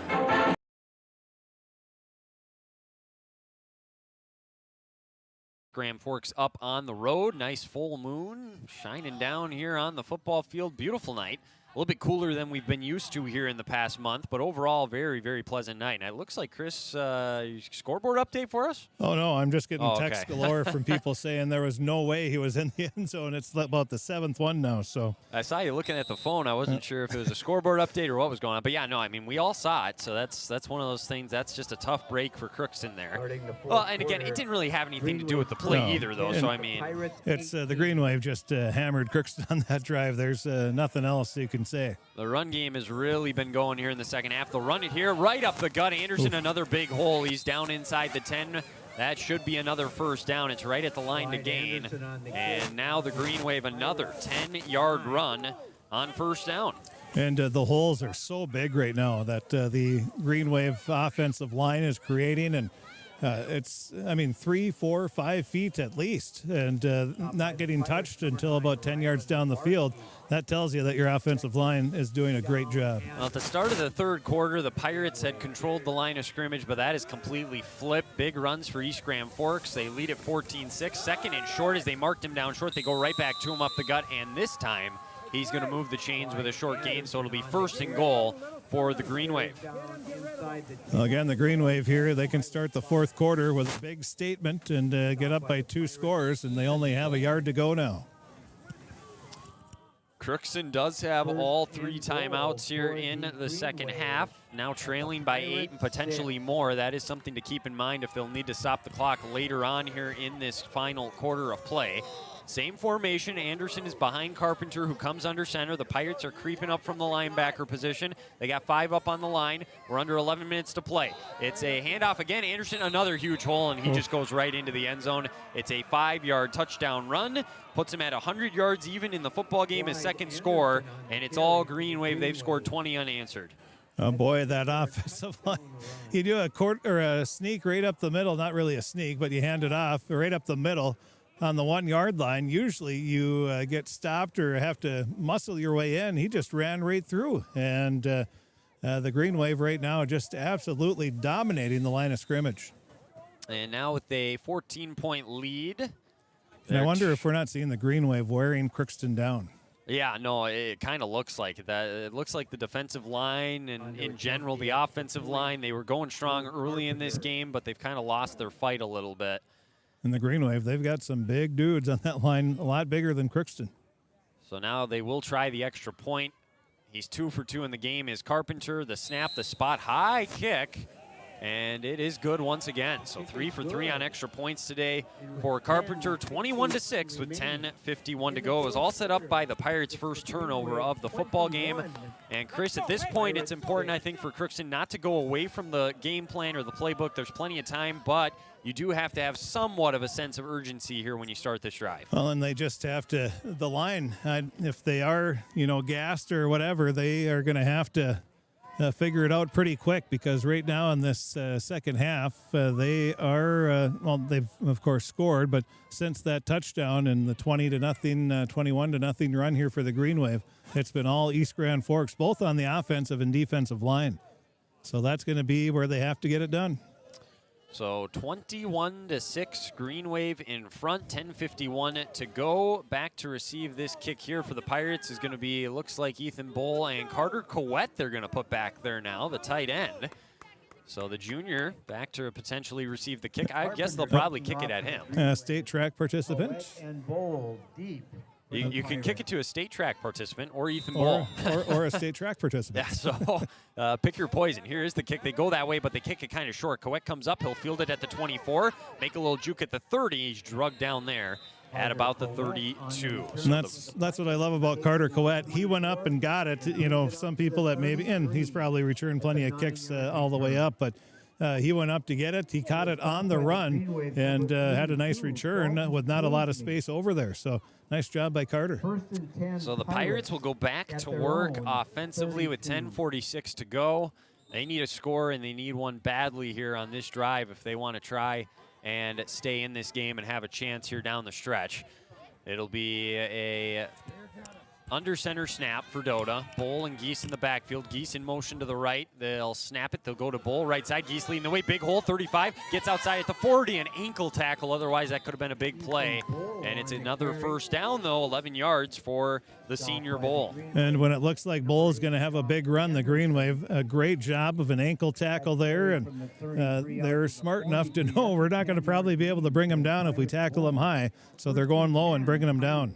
Grand Forks up on the road. Nice full moon shining down here on the football field. Beautiful night. A little bit cooler than we've been used to here in the past month, but overall, very, very pleasant night. And it looks like, Chris, scoreboard update for us? Oh, no, I'm just getting text galore from people saying there was no way he was in the end zone. It's about the 7th one now, so. I saw you looking at the phone. I wasn't sure if it was a scoreboard update or what was going on. But, yeah, no, I mean, we all saw it, so that's one of those things. That's just a tough break for Crookston there. Well, and again, it didn't really have anything to do with the play either, though, so, I mean. It's the Green Wave just hammered Crookston on that drive. There's nothing else you can say. The run game has really been going here in the second half. They'll run it here right up the gut. Anderson, another big hole. He's down inside the 10. That should be another first down. It's right at the line to gain. And now the Green Wave, another 10-yard run on first down. And the holes are so big right now that the Green Wave offensive line is creating, and it's, 3, 4, 5 feet at least, and not getting touched until about 10 yards down the field. That tells you that your offensive line is doing a great job. Well, at the start of the third quarter, the Pirates had controlled the line of scrimmage, but that is completely flipped. Big runs for East Grand Forks. They lead at 14-6. Second and short as they marked him down short. They go right back to him up the gut, and this time he's going to move the chains with a short gain, so it'll be 1st and goal for the Green Wave. Well, again, the Green Wave here, they can start the fourth quarter with a big statement and get up by 2 scores, and they only have a yard to go now. Crookston does have all 3 timeouts here in the second half, now trailing by 8 and potentially more. That is something to keep in mind if they'll need to stop the clock later on here in this final quarter of play. Same formation. Anderson is behind Carpenter, who comes under center. The Pirates are creeping up from the linebacker position. They got 5 up on the line. We're under 11 minutes to play. It's a handoff again. Anderson, another huge hole, and he just goes right into the end zone. It's a 5-yard touchdown run. Puts him at 100 yards even in the football game, his second score, and it's all Green Wave. They've scored 20 unanswered. Oh boy, that offensive line. You do a sneak right up the middle, not really a sneak, but you hand it off right up the middle on the 1-yard line. Usually you get stopped or have to muscle your way in. He just ran right through, and the Green Wave right now just absolutely dominating the line of scrimmage. And now with a 14-point lead. And I wonder if we're not seeing the Green Wave wearing Crookston down. Yeah, no, it kind of looks like that. It looks like the defensive line and in general the offensive line, they were going strong early in this game, but they've kind of lost their fight a little bit. And the Green Wave, they've got some big dudes on that line, a lot bigger than Crookston. So now they will try the extra point. He's 2 for 2 in the game. Is Carpenter, the snap, the spot, high kick. And it is good once again. So 3 for 3 on extra points today for Carpenter. 21-6 with 10:51 to go. It was all set up by the Pirates' first turnover of the football game. And Chris, at this point, it's important, I think, for Crookston not to go away from the game plan or the playbook. There's plenty of time, but you do have to have somewhat of a sense of urgency here when you start this drive. Well, and they just have to, the line, if they are, gassed or whatever, they are going to have to figure it out pretty quick, because right now in this second half, they are, they've of course scored, but since that touchdown and the 20-0, 21-0 run here for the Green Wave, it's been all East Grand Forks, both on the offensive and defensive line. So that's going to be where they have to get it done. So 21-6, Green Wave in front, 10:51 to go. Back to receive this kick here for the Pirates is going to be, it looks like Ethan Bull and Carter Coette they're going to put back there now, the tight end. So the junior back to potentially receive the kick. I guess they'll probably kick it at him. State track participant. And Bull deep. You can kick it to a state track participant or Ethan Bull. or a state track participant. Yeah, so pick your poison. Here is the kick. They go that way, but they kick it kind of short. Coette comes up. He'll field it at the 24. Make a little juke at the 30. He's drugged down there at about the 32. And that's what I love about Carter Coette. He went up and got it. Some people that maybe, and he's probably returned plenty of kicks all the way up, but he went up to get it. He caught it on the run and had a nice return with not a lot of space over there. So nice job by Carter. So the Pirates will go back to work offensively with 10:46 to go. They need a score, and they need one badly here on this drive if they want to try and stay in this game and have a chance here down the stretch. It'll be a under center snap for Doda. Bull and Geese in the backfield. Geese in motion to the right. They'll snap it. They'll go to Bull. Right side. Geese leading the way. Big hole. 35. Gets outside at the 40. An ankle tackle. Otherwise, that could have been a big play. And it's another first down, though. 11 yards for the senior Bull. And when it looks like Bull is going to have a big run, the Green Wave, a great job of an ankle tackle there. And they're smart enough to know we're not going to probably be able to bring him down if we tackle him high. So they're going low and bringing him down.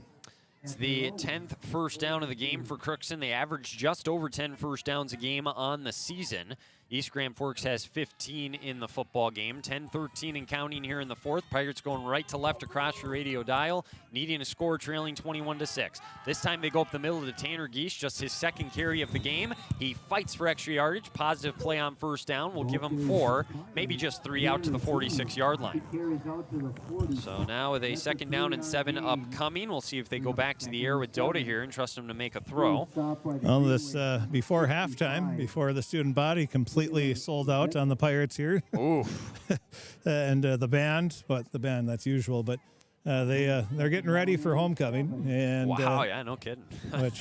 It's the 10th first down of the game for Crookston. They average just over 10 first downs a game on the season. East Grand Forks has 15 in the football game. 10-13 and counting here in the fourth. Pirates going right to left across your radio dial, needing a score, trailing 21-6. This time they go up the middle to Tanner Geese, just his second carry of the game. He fights for extra yardage. Positive play on first down. We'll give him 4, maybe just 3 out to the 46-yard line. So now with a second down and 7 upcoming, we'll see if they go back to the air with Doda here and trust him to make a throw. Well, this before halftime, before the student body completely sold out on the Pirates here. And the band, that's usual, but they're getting ready for homecoming. And wow, yeah, no kidding. Which,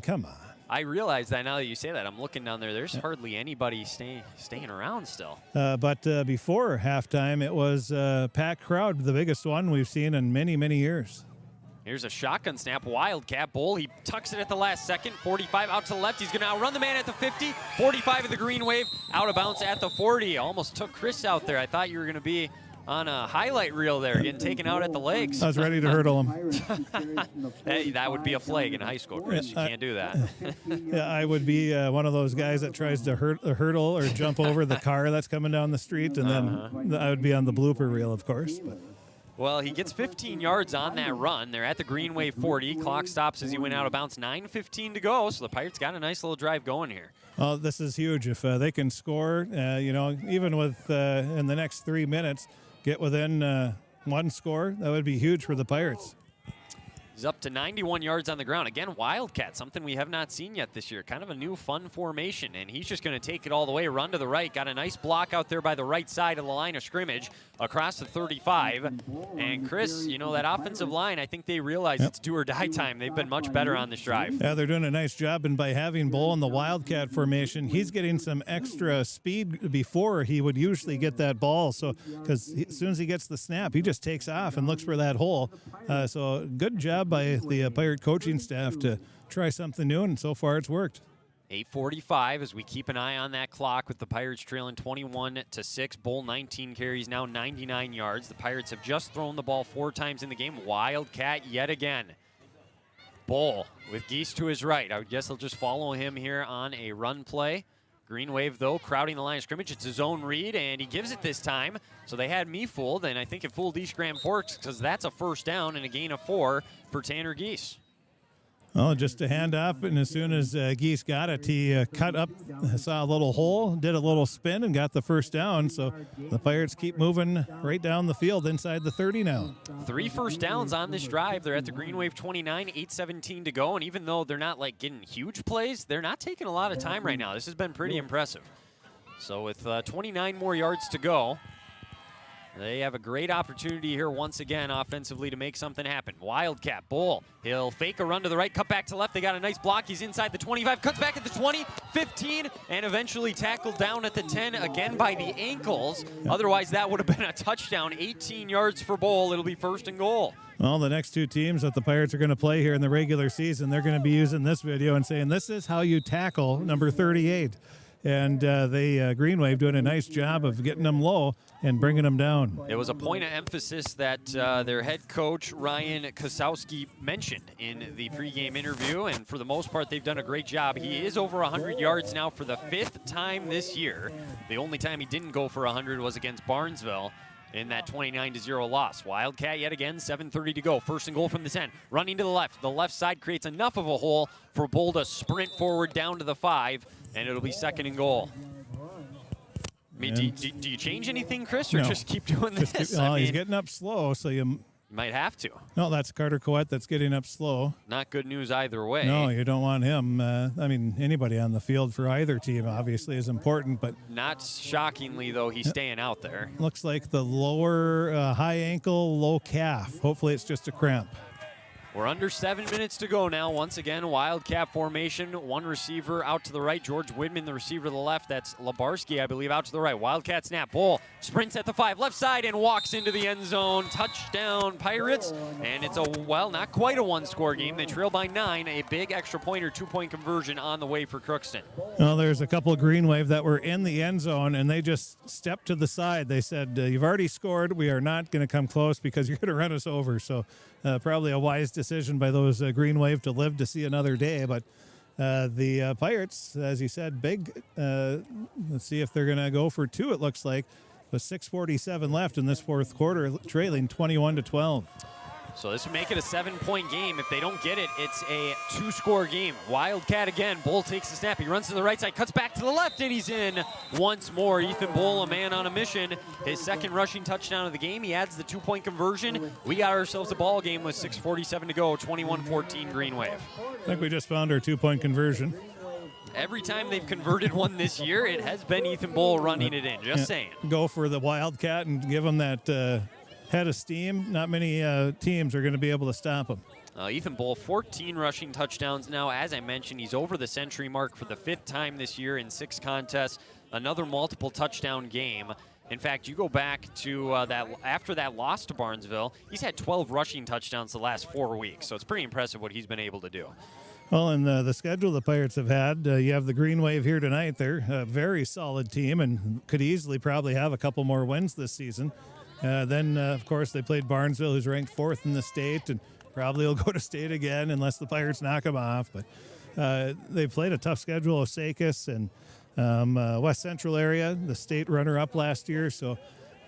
come on. I realize that now that you say that. I'm looking down there. There's hardly anybody staying around still. But before halftime, it was a packed crowd, the biggest one we've seen in many, many years. Here's a shotgun snap, Wildcat Bull. He tucks it at the last second. 45 out to the left. He's going to outrun the man at the 50. 45 of the Green Wave, out of bounds at the 40. Almost took Chris out there. I thought you were going to be on a highlight reel there, getting taken out at the legs. I was ready to hurdle him. Hey, that would be a flag in high school, Chris. You can't do that. Yeah, I would be one of those guys that tries to hurdle or jump over the car that's coming down the street, and then I would be on the blooper reel, of course. But. Well, he gets 15 yards on that run. They're at the Green Wave 40. Clock stops as he went out of bounds. 9:15 to go, so the Pirates got a nice little drive going here. Well, this is huge. If they can score, even with in the next 3 minutes, get within one score, that would be huge for the Pirates. He's up to 91 yards on the ground. Again, Wildcat, something we have not seen yet this year. Kind of a new fun formation, and he's just going to take it all the way, run to the right. Got a nice block out there by the right side of the line of scrimmage across the 35. And Chris, you know, that offensive line, I think they realize it's do or die time. They've been much better on this drive. Yeah, they're doing a nice job, and by having Bull in the Wildcat formation, he's getting some extra speed before he would usually get that ball. So, because as soon as he gets the snap, he just takes off and looks for that hole. So, good job by the Pirate coaching staff to try something new, and so far it's worked. 8:45 as we keep an eye on that clock with the Pirates trailing 21-6. Bull 19 carries, now 99 yards. The Pirates have just thrown the ball 4 times in the game. Wildcat yet again. Bull with Geese to his right. I would guess he'll just follow him here on a run play. Green Wave, though, crowding the line of scrimmage. It's his own read, and he gives it this time. So they had me fooled, and I think it fooled East Grand Forks because that's a first down and a gain of 4 for Tanner Geese. Oh, just a handoff, and as soon as Geese got it, he cut up, saw a little hole, did a little spin, and got the first down. So the Pirates keep moving right down the field inside the 30 now. 3 first downs on this drive. They're at the Green Wave 29, 8:17 to go, and even though they're not like getting huge plays, they're not taking a lot of time right now. This has been pretty impressive. So with 29 more yards to go, they have a great opportunity here once again offensively to make something happen. Wildcat, Bull, he'll fake a run to the right, cut back to left. They got a nice block. He's inside the 25, cuts back at the 20, 15, and eventually tackled down at the 10 again by the ankles. Otherwise, that would have been a touchdown. 18 yards for Bull. It'll be first and goal. Well, the next 2 teams that the Pirates are going to play here in the regular season, they're going to be using this video and saying, this is how you tackle number 38. And Green Wave doing a nice job of getting them low and bringing them down. It was a point of emphasis that their head coach, Ryan Kosowski, mentioned in the pregame interview, and for the most part, they've done a great job. He is over 100 yards now for the 5th time this year. The only time he didn't go for 100 was against Barnesville in that 29-0 loss. Wildcat yet again, 7:30 to go. First and goal from the 10. Running to the left. The left side creates enough of a hole for Bull to sprint forward down to the 5, and it'll be second and goal. I mean, do you change anything, Chris, or No. just keep doing this? He's getting up slow, so you might have to. No, that's Carter Coet that's getting up slow. Not good news either way. No, you don't want him. I mean, anybody on the field for either team obviously is important, but Not shockingly, though, he's staying out there. looks like the lower high ankle, low calf. Hopefully it's just a cramp. We're under 7 minutes to go now. Once again, Wildcat formation. 1 receiver out to the right. George Widman, the receiver to the left. That's Labarski, I believe, out to the right. Wildcat snap. Bull sprints at the 5, left side, and walks into the end zone. Touchdown, Pirates. And it's not quite a 1-score game. They trail by 9. A big extra point or 2-point conversion on the way for Crookston. Well, there's a couple of Green Wave that were in the end zone, and they just stepped to the side. They said, you've already scored. We are not going to come close because you're going to run us over. So probably a wise decision by those Green Wave to live to see another day. But the Pirates, as you said, big. Let's see if they're going to go for 2, it looks like. With 6:47 left in this 4th quarter, trailing 21-12. So this would make it a 7-point game. If they don't get it, it's a 2-score game. Wildcat again. Bull takes the snap. He runs to the right side, cuts back to the left, and he's in once more. Ethan Bull, a man on a mission. His 2nd rushing touchdown of the game. He adds the 2-point conversion. We got ourselves a ball game with 6:47 to go. 21-14 Green Wave. I think we just found our 2-point conversion. Every time they've converted one this year, it has been Ethan Bull running it in. Just saying. Go for the Wildcat and give them that head of steam. Not many teams are going to be able to stop him. Ethan Bull, 14 rushing touchdowns now. As I mentioned, he's over the century mark for the 5th time this year in 6 contests. Another multiple touchdown game. In fact, you go back to after that loss to Barnesville, he's had 12 rushing touchdowns the last 4 weeks. So it's pretty impressive what he's been able to do. Well, in the schedule the Pirates have had, you have the Green Wave here tonight. They're a very solid team and could easily probably have a couple more wins this season. Then, of course, they played Barnesville, who's ranked 4th in the state, and probably will go to state again unless the Pirates knock them off. But they played a tough schedule of Osakis and West Central area, the state runner-up last year. So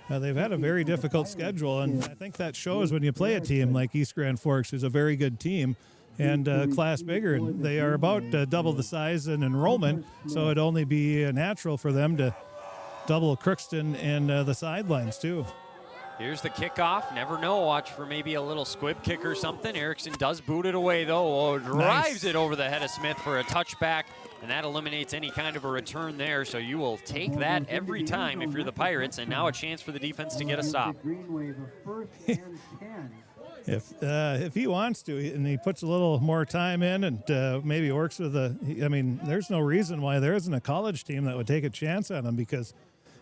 they've had a very difficult schedule, and I think that shows when you play a team like East Grand Forks, who's a very good team, and class bigger. And they are about double the size in enrollment, so it'd only be natural for them to double Crookston and the sidelines, too. Here's the kickoff. Never know. Watch for maybe a little squib kick or something. Erickson does boot it away, though. Drives it over the head of Smith for a touchback, and that eliminates any kind of a return there. So you will take that every time if you're the Pirates, and now a chance for the defense to get a stop. If he wants to, and he puts a little more time in and maybe works with there's no reason why there isn't a college team that would take a chance on him, because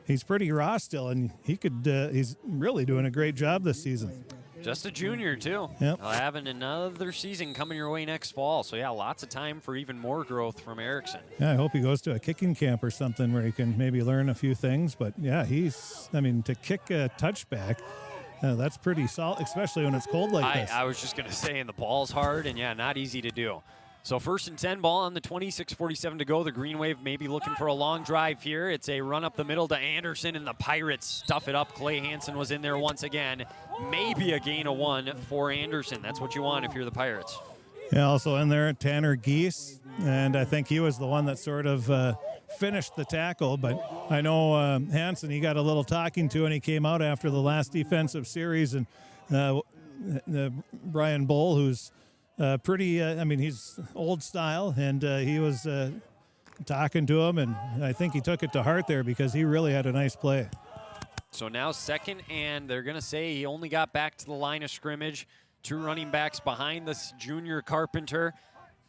he's pretty raw still, and he's really doing a great job this season. Just a junior, too. Yep. Having another season coming your way next fall. So, yeah, lots of time for even more growth from Erickson. Yeah, I hope he goes to a kicking camp or something where he can maybe learn a few things. But, yeah, to kick a touchback, that's pretty solid, especially when it's cold like this. I was just going to say, and the ball's hard, and, yeah, not easy to do. So 1st and 10, ball on the 26:47 to go. The Green Wave may be looking for a long drive here. It's a run up the middle to Anderson, and the Pirates stuff it up. Clay Hansen was in there once again. Maybe a gain of 1 for Anderson. That's what you want if you're the Pirates. Yeah, also in there, Tanner Geese, and I think he was the one that sort of finished the tackle. But I know Hansen, he got a little talking to, and he came out after the last defensive series, and Brian Bull, who's he's old style, and he was talking to him, and I think he took it to heart there because he really had a nice play. So now 2nd, and they're going to say he only got back to the line of scrimmage. 2 running backs behind this junior Carpenter.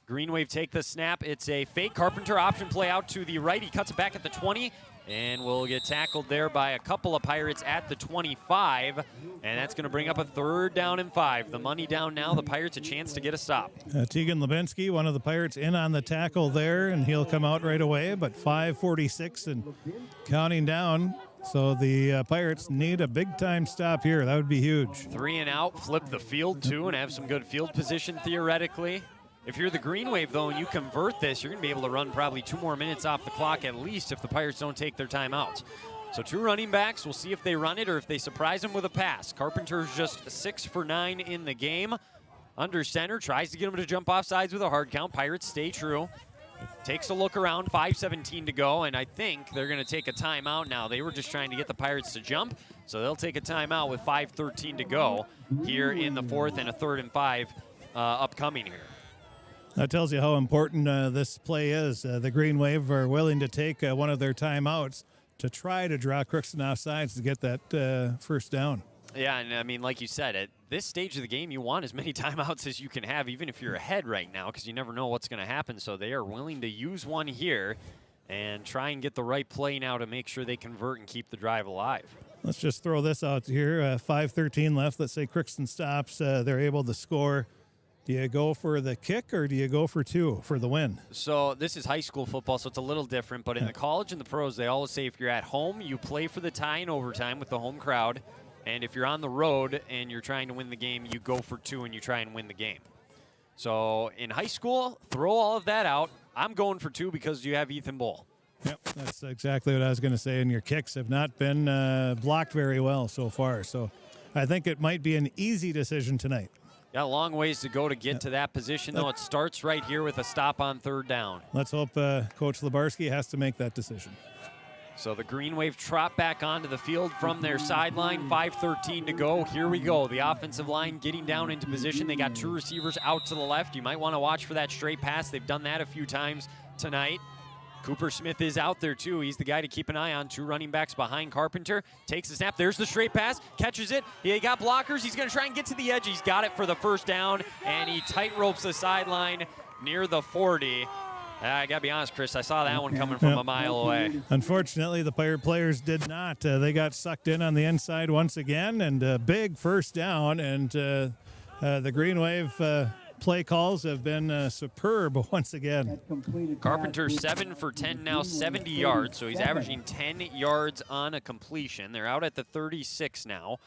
Green Wave take the snap. It's a fake Carpenter option play out to the right. He cuts it back at the 20. And will get tackled there by a couple of Pirates at the 25. And that's going to bring up a 3rd down and 5. The money down now. The Pirates a chance to get a stop. Tegan Lebinsky, one of the Pirates, in on the tackle there, and he'll come out right away. But 5:46 and counting down. So the Pirates need a big-time stop here. That would be huge. 3 and out. Flip the field, too, and have some good field position theoretically. If you're the Green Wave, though, and you convert this, you're going to be able to run probably 2 more minutes off the clock at least if the Pirates don't take their timeouts. So 2 running backs. We'll see if they run it or if they surprise them with a pass. Carpenter's just 6 for 9 in the game. Under center, tries to get him to jump off sides with a hard count. Pirates stay true. Takes a look around, 5:17 to go, and I think they're going to take a timeout now. They were just trying to get the Pirates to jump, so they'll take a timeout with 5:13 to go here in the 4th and a 3rd and 5 upcoming here. That tells you how important this play is. The Green Wave are willing to take one of their timeouts to try to draw Crookston off sides to get that first down. Yeah, and I mean, like you said, at this stage of the game, you want as many timeouts as you can have, even if you're ahead right now, because you never know what's going to happen. So they are willing to use one here and try and get the right play now to make sure they convert and keep the drive alive. Let's just throw this out here. 5:13 left. Let's say Crookston stops. They're able to score. Do you go for the kick or do you go for 2 for the win? So this is high school football, so it's a little different. But in the college and the pros, they always say if you're at home, you play for the tie in overtime with the home crowd. And if you're on the road and you're trying to win the game, you go for 2 and you try and win the game. So in high school, throw all of that out. I'm going for 2 because you have Ethan Bull. Yep, that's exactly what I was going to say. And your kicks have not been blocked very well so far. So I think it might be an easy decision tonight. Got a long ways to go to get to that position, though. It starts right here with a stop on 3rd down. Let's hope Coach Lebarski has to make that decision. So the Green Wave trot back onto the field from their sideline. 5:13 to go. Here we go. The offensive line getting down into position. They got 2 receivers out to the left. You might want to watch for that straight pass. They've done that a few times tonight. Cooper Smith is out there, too. He's the guy to keep an eye on. 2 running backs behind Carpenter. Takes the snap. There's the straight pass. Catches it. He got blockers. He's going to try and get to the edge. He's got it for the first down, and he tight ropes the sideline near the 40. I got to be honest, Chris, I saw that one coming from a mile away. Unfortunately, the Pirate players did not. They got sucked in on the inside once again, and a big first down, and the Green Wave play calls have been superb once again. Carpenter 7 for 10 now, 70 yards, so he's averaging 10 yards on a completion. They're out at the 36 now.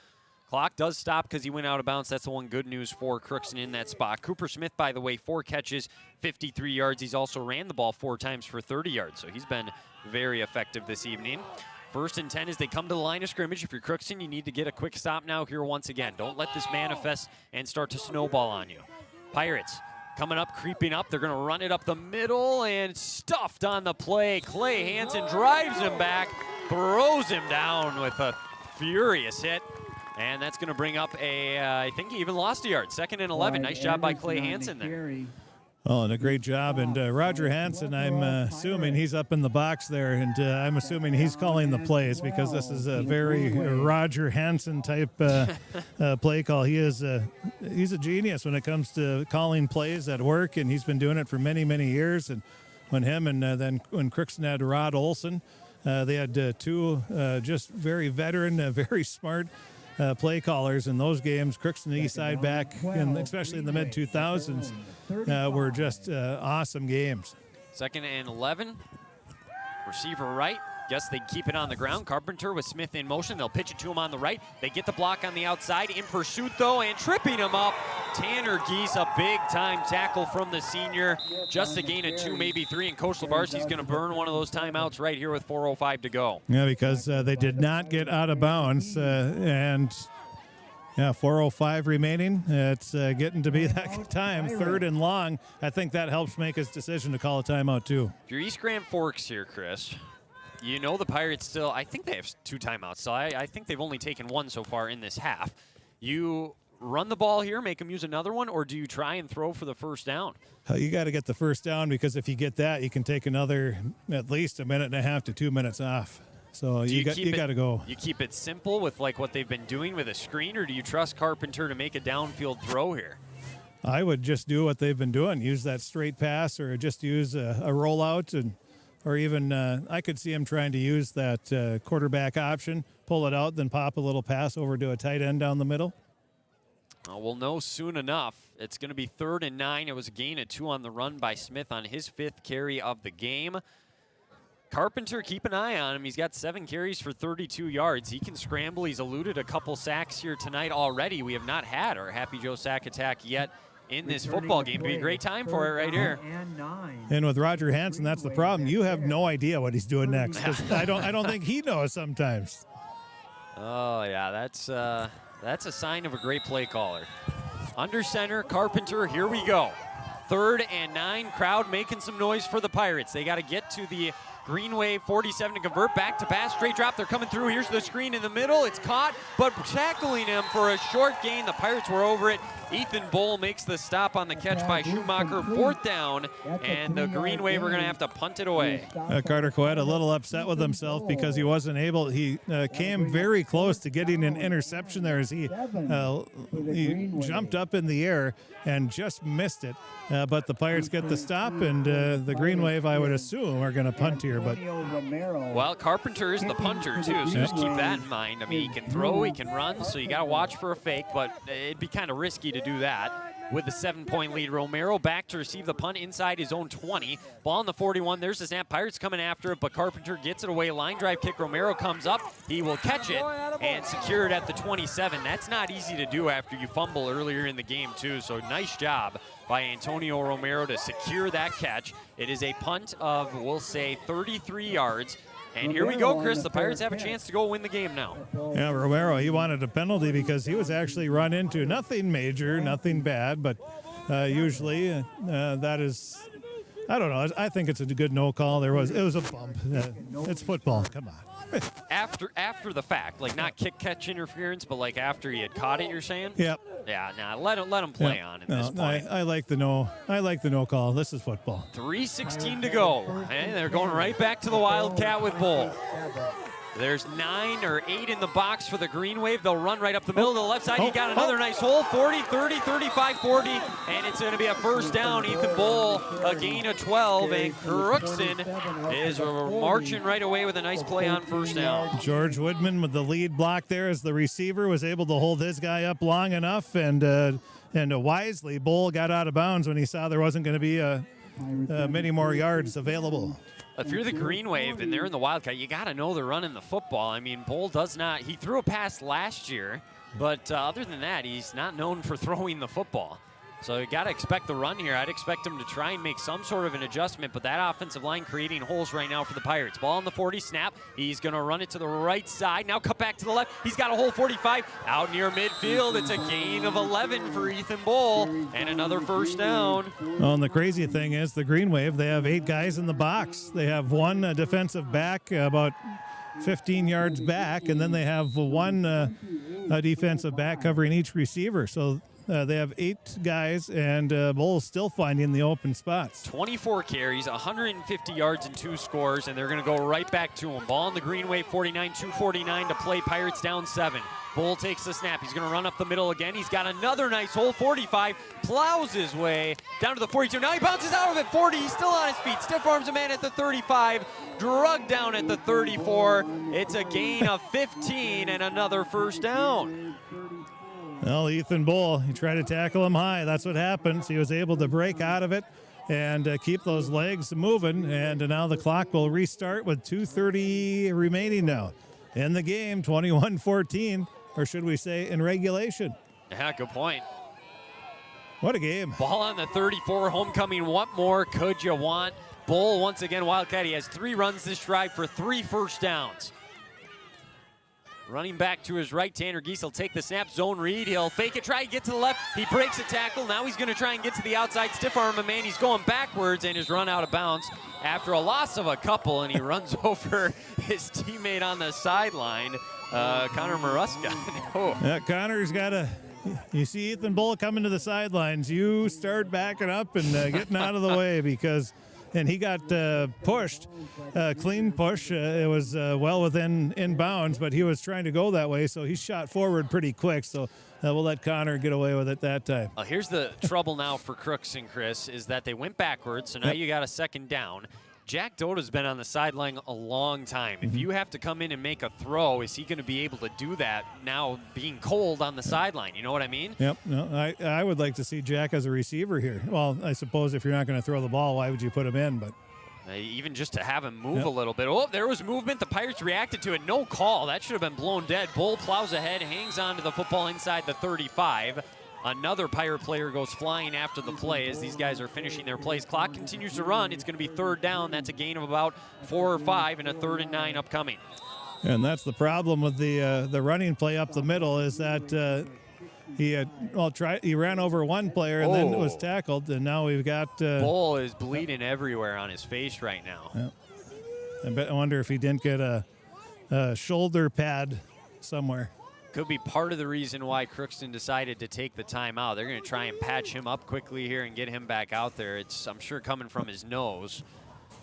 Clock does stop because he went out of bounds. That's the one good news for Crookston in that spot. Cooper Smith, by the way, 4 catches, 53 yards. He's also ran the ball 4 times for 30 yards, so he's been very effective this evening. 1st and 10 as they come to the line of scrimmage. If you're Crookston, you need to get a quick stop now here once again. Don't let this manifest and start to snowball on you. Pirates coming up, creeping up. They're going to run it up the middle and stuffed on the play. Clay Hansen drives him back, throws him down with a furious hit. And that's going to bring up I think he even lost a yard. 2nd and 11. Nice job by Clay Hansen there. Oh, and a great job. And Roger Hansen, I'm assuming he's up in the box there, and I'm assuming he's calling the plays because this is a very Roger Hansen type play call. He's a genius when it comes to calling plays at work, and he's been doing it for many, many years. And when him and then when Crookston had Rod Olson, they had two just very veteran, very smart play callers in those games. Crookston East Side back, especially in the mid-2000s, were just awesome games. 2nd and 11. Receiver right. Guess they keep it on the ground. Carpenter with Smith in motion. They'll pitch it to him on the right. They get the block on the outside. In pursuit, though, and tripping him up. Tanner Geese, a big-time tackle from the senior. Just a gain of 2, maybe 3, and Coach Labarski's going to burn one of those timeouts right here with 4:05 to go. Yeah, because they did not get out of bounds, and 4:05 remaining. It's getting to be that time, 3rd and long. I think that helps make his decision to call a timeout, too. If you're East Grand Forks here, Chris, you know the Pirates still, I think they have 2 timeouts, so I think they've only taken 1 so far in this half. You run the ball here, make them use another one, or do you try and throw for the first down? You got to get the first down, because if you get that, you can take another at least 1.5 minutes to 2 minutes off. So you got to go. You keep it simple with like what they've been doing with a screen, or do you trust Carpenter to make a downfield throw here? I would just do what they've been doing. Use that straight pass, or just use a rollout, or even I could see him trying to use that quarterback option, pull it out, then pop a little pass over to a tight end down the middle. We'll know soon enough. It's going to be 3rd and 9. It was a gain of 2 on the run by Smith on his 5th carry of the game. Carpenter, keep an eye on him. He's got 7 carries for 32 yards. He can scramble. He's eluded a couple sacks here tonight already. We have not had our Happy Joe sack attack yet in this football game. It'd be a great time for it right here. And with Roger Hansen, that's the problem. You have no idea what he's doing next. 'Cause I don't think he knows sometimes. Oh yeah, that's a sign of a great play caller. Under center, Carpenter. Here we go. 3rd and 9. Crowd making some noise for the Pirates. They got to get to the Greenway 47 to convert. Back to pass, straight drop. They're coming through. Here's the screen in the middle. It's caught, but tackling him for a short gain. The Pirates were over it. Ethan Bull makes the stop on the catch by Schumacher. 4th down, and the Green Wave are going to have to punt it away. Carter Coed a little upset with himself because he wasn't able. He came very close to getting an interception there as he jumped up in the air and just missed it. But the Pirates get the stop, and the Green Wave, I would assume, are going to punt here. But well, Carpenter is the punter too, so just keep that in mind. I mean, he can throw, he can run, so you got to watch for a fake, but it'd be kind of risky to do that. With the 7-point lead, Romero back to receive the punt inside his own 20. Ball on the 41. There's the snap. Pirates coming after it, but Carpenter gets it away. Line drive kick. Romero comes up. He will catch it and secure it at the 27. That's not easy to do after you fumble earlier in the game, too. So nice job by Antonio Romero to secure that catch. It is a punt of, we'll say, 33 yards. And here we go, Chris. The Pirates have a chance to go win the game now. Yeah, Romero, he wanted a penalty because he was actually run into nothing major, nothing bad, but usually that is, I don't know. I think it's a good no call. It was a bump. It's football. Come on. After the fact, like not kick-catch interference, but like after he had caught it, you're saying? Yep. Yeah, nah, let him play on at this point. I like the no call. This is football. 3:16 to go, and they're going right back to the Wildcat with Bull. There's 9 or 8 in the box for the Green Wave. They'll run right up the middle to the left side. He got another nice hole, 40, 30, 35, 40, and it's going to be a first down. Ethan Bull, a gain of 12, and Crookston is marching right away with a nice play on first down. George Woodman with the lead block there as the receiver was able to hold his guy up long enough, and wisely, Bull got out of bounds when he saw there wasn't going to be many more yards available. If you're the Green Wave and they're in the Wildcat, you got to know they're running the football. I mean, Bull does not. He threw a pass last year, but other than that, he's not known for throwing the football. So you got to expect the run here. I'd expect him to try and make some sort of an adjustment, but that offensive line creating holes right now for the Pirates. Ball on the 40, snap. He's going to run it to the right side. Now cut back to the left. He's got a hole 45 out near midfield. It's a gain of 11 for Ethan Bull and another first down. Well, and the crazy thing is the Green Wave, they have 8 guys in the box. They have one defensive back about 15 yards back, and then they have one defensive back covering each receiver. So they have 8 guys, and Bull's still finding the open spots. 24 carries, 150 yards, and 2 scores, and they're going to go right back to him. Ball in the Greenway 49, 2:49 to play. Pirates down 7. Bull takes the snap. He's going to run up the middle again. He's got another nice hole, 45, plows his way down to the 42. Now he bounces out of it, 40. He's still on his feet. Stiff arms a man at the 35, drugged down at the 34. It's a gain of 15 and another first down. Well, Ethan Bull, he tried to tackle him high. That's what happens. He was able to break out of it and keep those legs moving. And now the clock will restart with 2:30 remaining now in the game, 21-14, or should we say in regulation. Yeah, good point. What a game. Ball on the 34, homecoming. What more could you want? Bull, once again, Wildcat. He has 3 runs this drive for 3 first downs. Running back to his right, Tanner Geese will take the snap, zone read. He'll fake it, try to get to the left. He breaks a tackle. Now he's going to try and get to the outside. Stiff arm a man. He's going backwards and is run out of bounds after a loss of a couple, and he runs over his teammate on the sideline, Connor Maruska. Oh. Yeah, Connor's got to. You see Ethan Bull coming to the sidelines. You start backing up and getting out of the way because. And he got pushed, clean push. It was well within in bounds, but he was trying to go that way, so he shot forward pretty quick. So we'll let Connor get away with it that time. Here's the trouble now for Crookston, Chris, is that they went backwards, so now you got a second down. Jack Doda's been on the sideline a long time. If you have to come in and make a throw, is he going to be able to do that now being cold on the sideline? You know what I mean? Yep. No, I would like to see Jack as a receiver here. Well, I suppose if you're not going to throw the ball, why would you put him in? But even just to have him move a little bit. Oh, there was movement. The Pirates reacted to it. No call. That should have been blown dead. Bull plows ahead, hangs on to the football inside the 35. Another Pirate player goes flying after the play as these guys are finishing their plays. Clock continues to run. It's going to be third down. That's a gain of about 4 or 5 and a 3rd and 9 upcoming. And that's the problem with the running play up the middle is that he ran over one player and then was tackled, and now we've got Bull is bleeding everywhere on his face right now. Yeah. I wonder if he didn't get a shoulder pad somewhere. Could be part of the reason why Crookston decided to take the timeout. They're going to try and patch him up quickly here and get him back out there. It's, I'm sure, coming from his nose.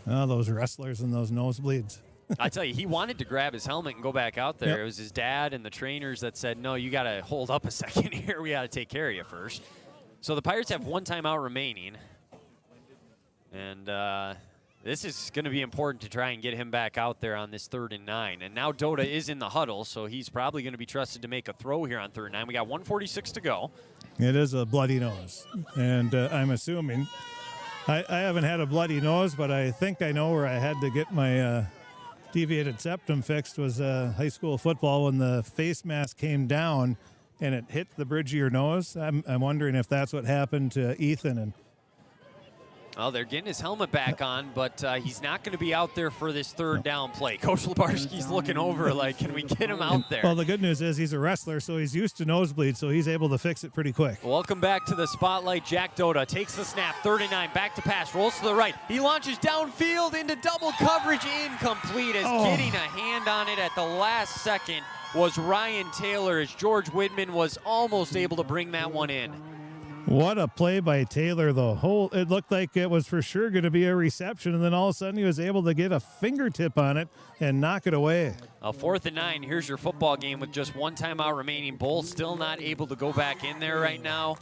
Oh, those wrestlers and those nosebleeds. I tell you, he wanted to grab his helmet and go back out there. Yep. It was his dad and the trainers that said, no, you got to hold up a second here. We got to take care of you first. So the Pirates have 1 timeout remaining. And this is going to be important to try and get him back out there on this 3rd and 9. And now Doda is in the huddle, so he's probably going to be trusted to make a throw here on 3rd and 9. We got 1:46 to go. It is a bloody nose. And I'm assuming, I haven't had a bloody nose, but I think I know where I had to get my deviated septum fixed was high school football when the face mask came down and it hit the bridge of your nose. I'm wondering if that's what happened to Ethan. And well, they're getting his helmet back on, but he's not going to be out there for this 3rd down play. Coach Lebarski's looking over like, can we get him out there? Well, the good news is he's a wrestler, so he's used to nosebleeds, so he's able to fix it pretty quick. Welcome back to the spotlight. Jack Doda takes the snap, 3rd and 9, back to pass, rolls to the right. He launches downfield into double coverage, incomplete, as getting a hand on it at the last second was Ryan Taylor, as George Widman was almost able to bring that one in. What a play by Taylor, though. It looked like it was for sure going to be a reception, and then all of a sudden he was able to get a fingertip on it and knock it away. 4th and 9, here's your football game with just 1 timeout remaining. Bull still not able to go back in there right now.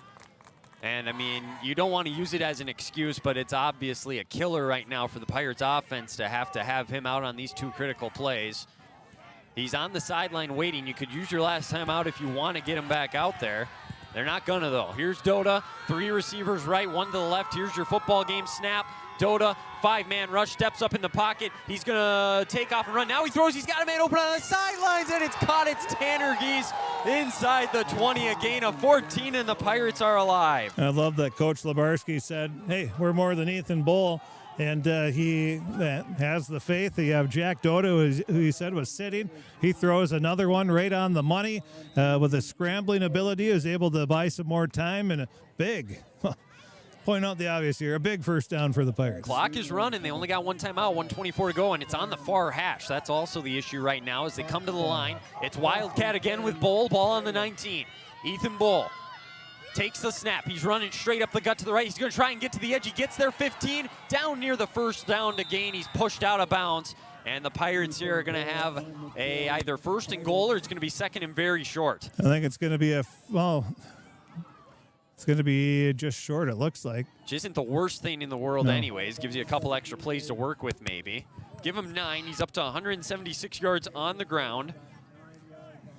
And, I mean, you don't want to use it as an excuse, but it's obviously a killer right now for the Pirates offense to have him out on these 2 critical plays. He's on the sideline waiting. You could use your last time out if you want to get him back out there. They're not gonna, though. Here's Doda, 3 receivers right, 1 to the left. Here's your football game snap. Doda, 5-man rush, steps up in the pocket. He's gonna take off and run. Now he throws, he's got a man open on the sidelines, and it's caught. It's Tanner Geese inside the 20, a gain of 14, and the Pirates are alive. I love that Coach Lebarski said, hey, we're more than Ethan Bull. And he has the faith. You have Jack Doda, who he said was sitting. He throws another one right on the money with a scrambling ability. Is able to buy some more time and a big point out the obvious here. A big first down for the Pirates. Clock is running. They only got one timeout, 1:24 to go, and it's on the far hash. That's also the issue right now as they come to the line. It's Wildcat again with Bull. Ball on the 19. Ethan Bull takes the snap. He's running straight up the gut to the right. He's going to try and get to the edge. He gets there 15. Down near the first down to gain. He's pushed out of bounds. And the Pirates here are going to have either first and goal or it's going to be second and very short. I think it's going to be it's going to be just short, it looks like. Which isn't the worst thing in the world anyways. Gives you a couple extra plays to work with maybe. Give him 9. He's up to 176 yards on the ground.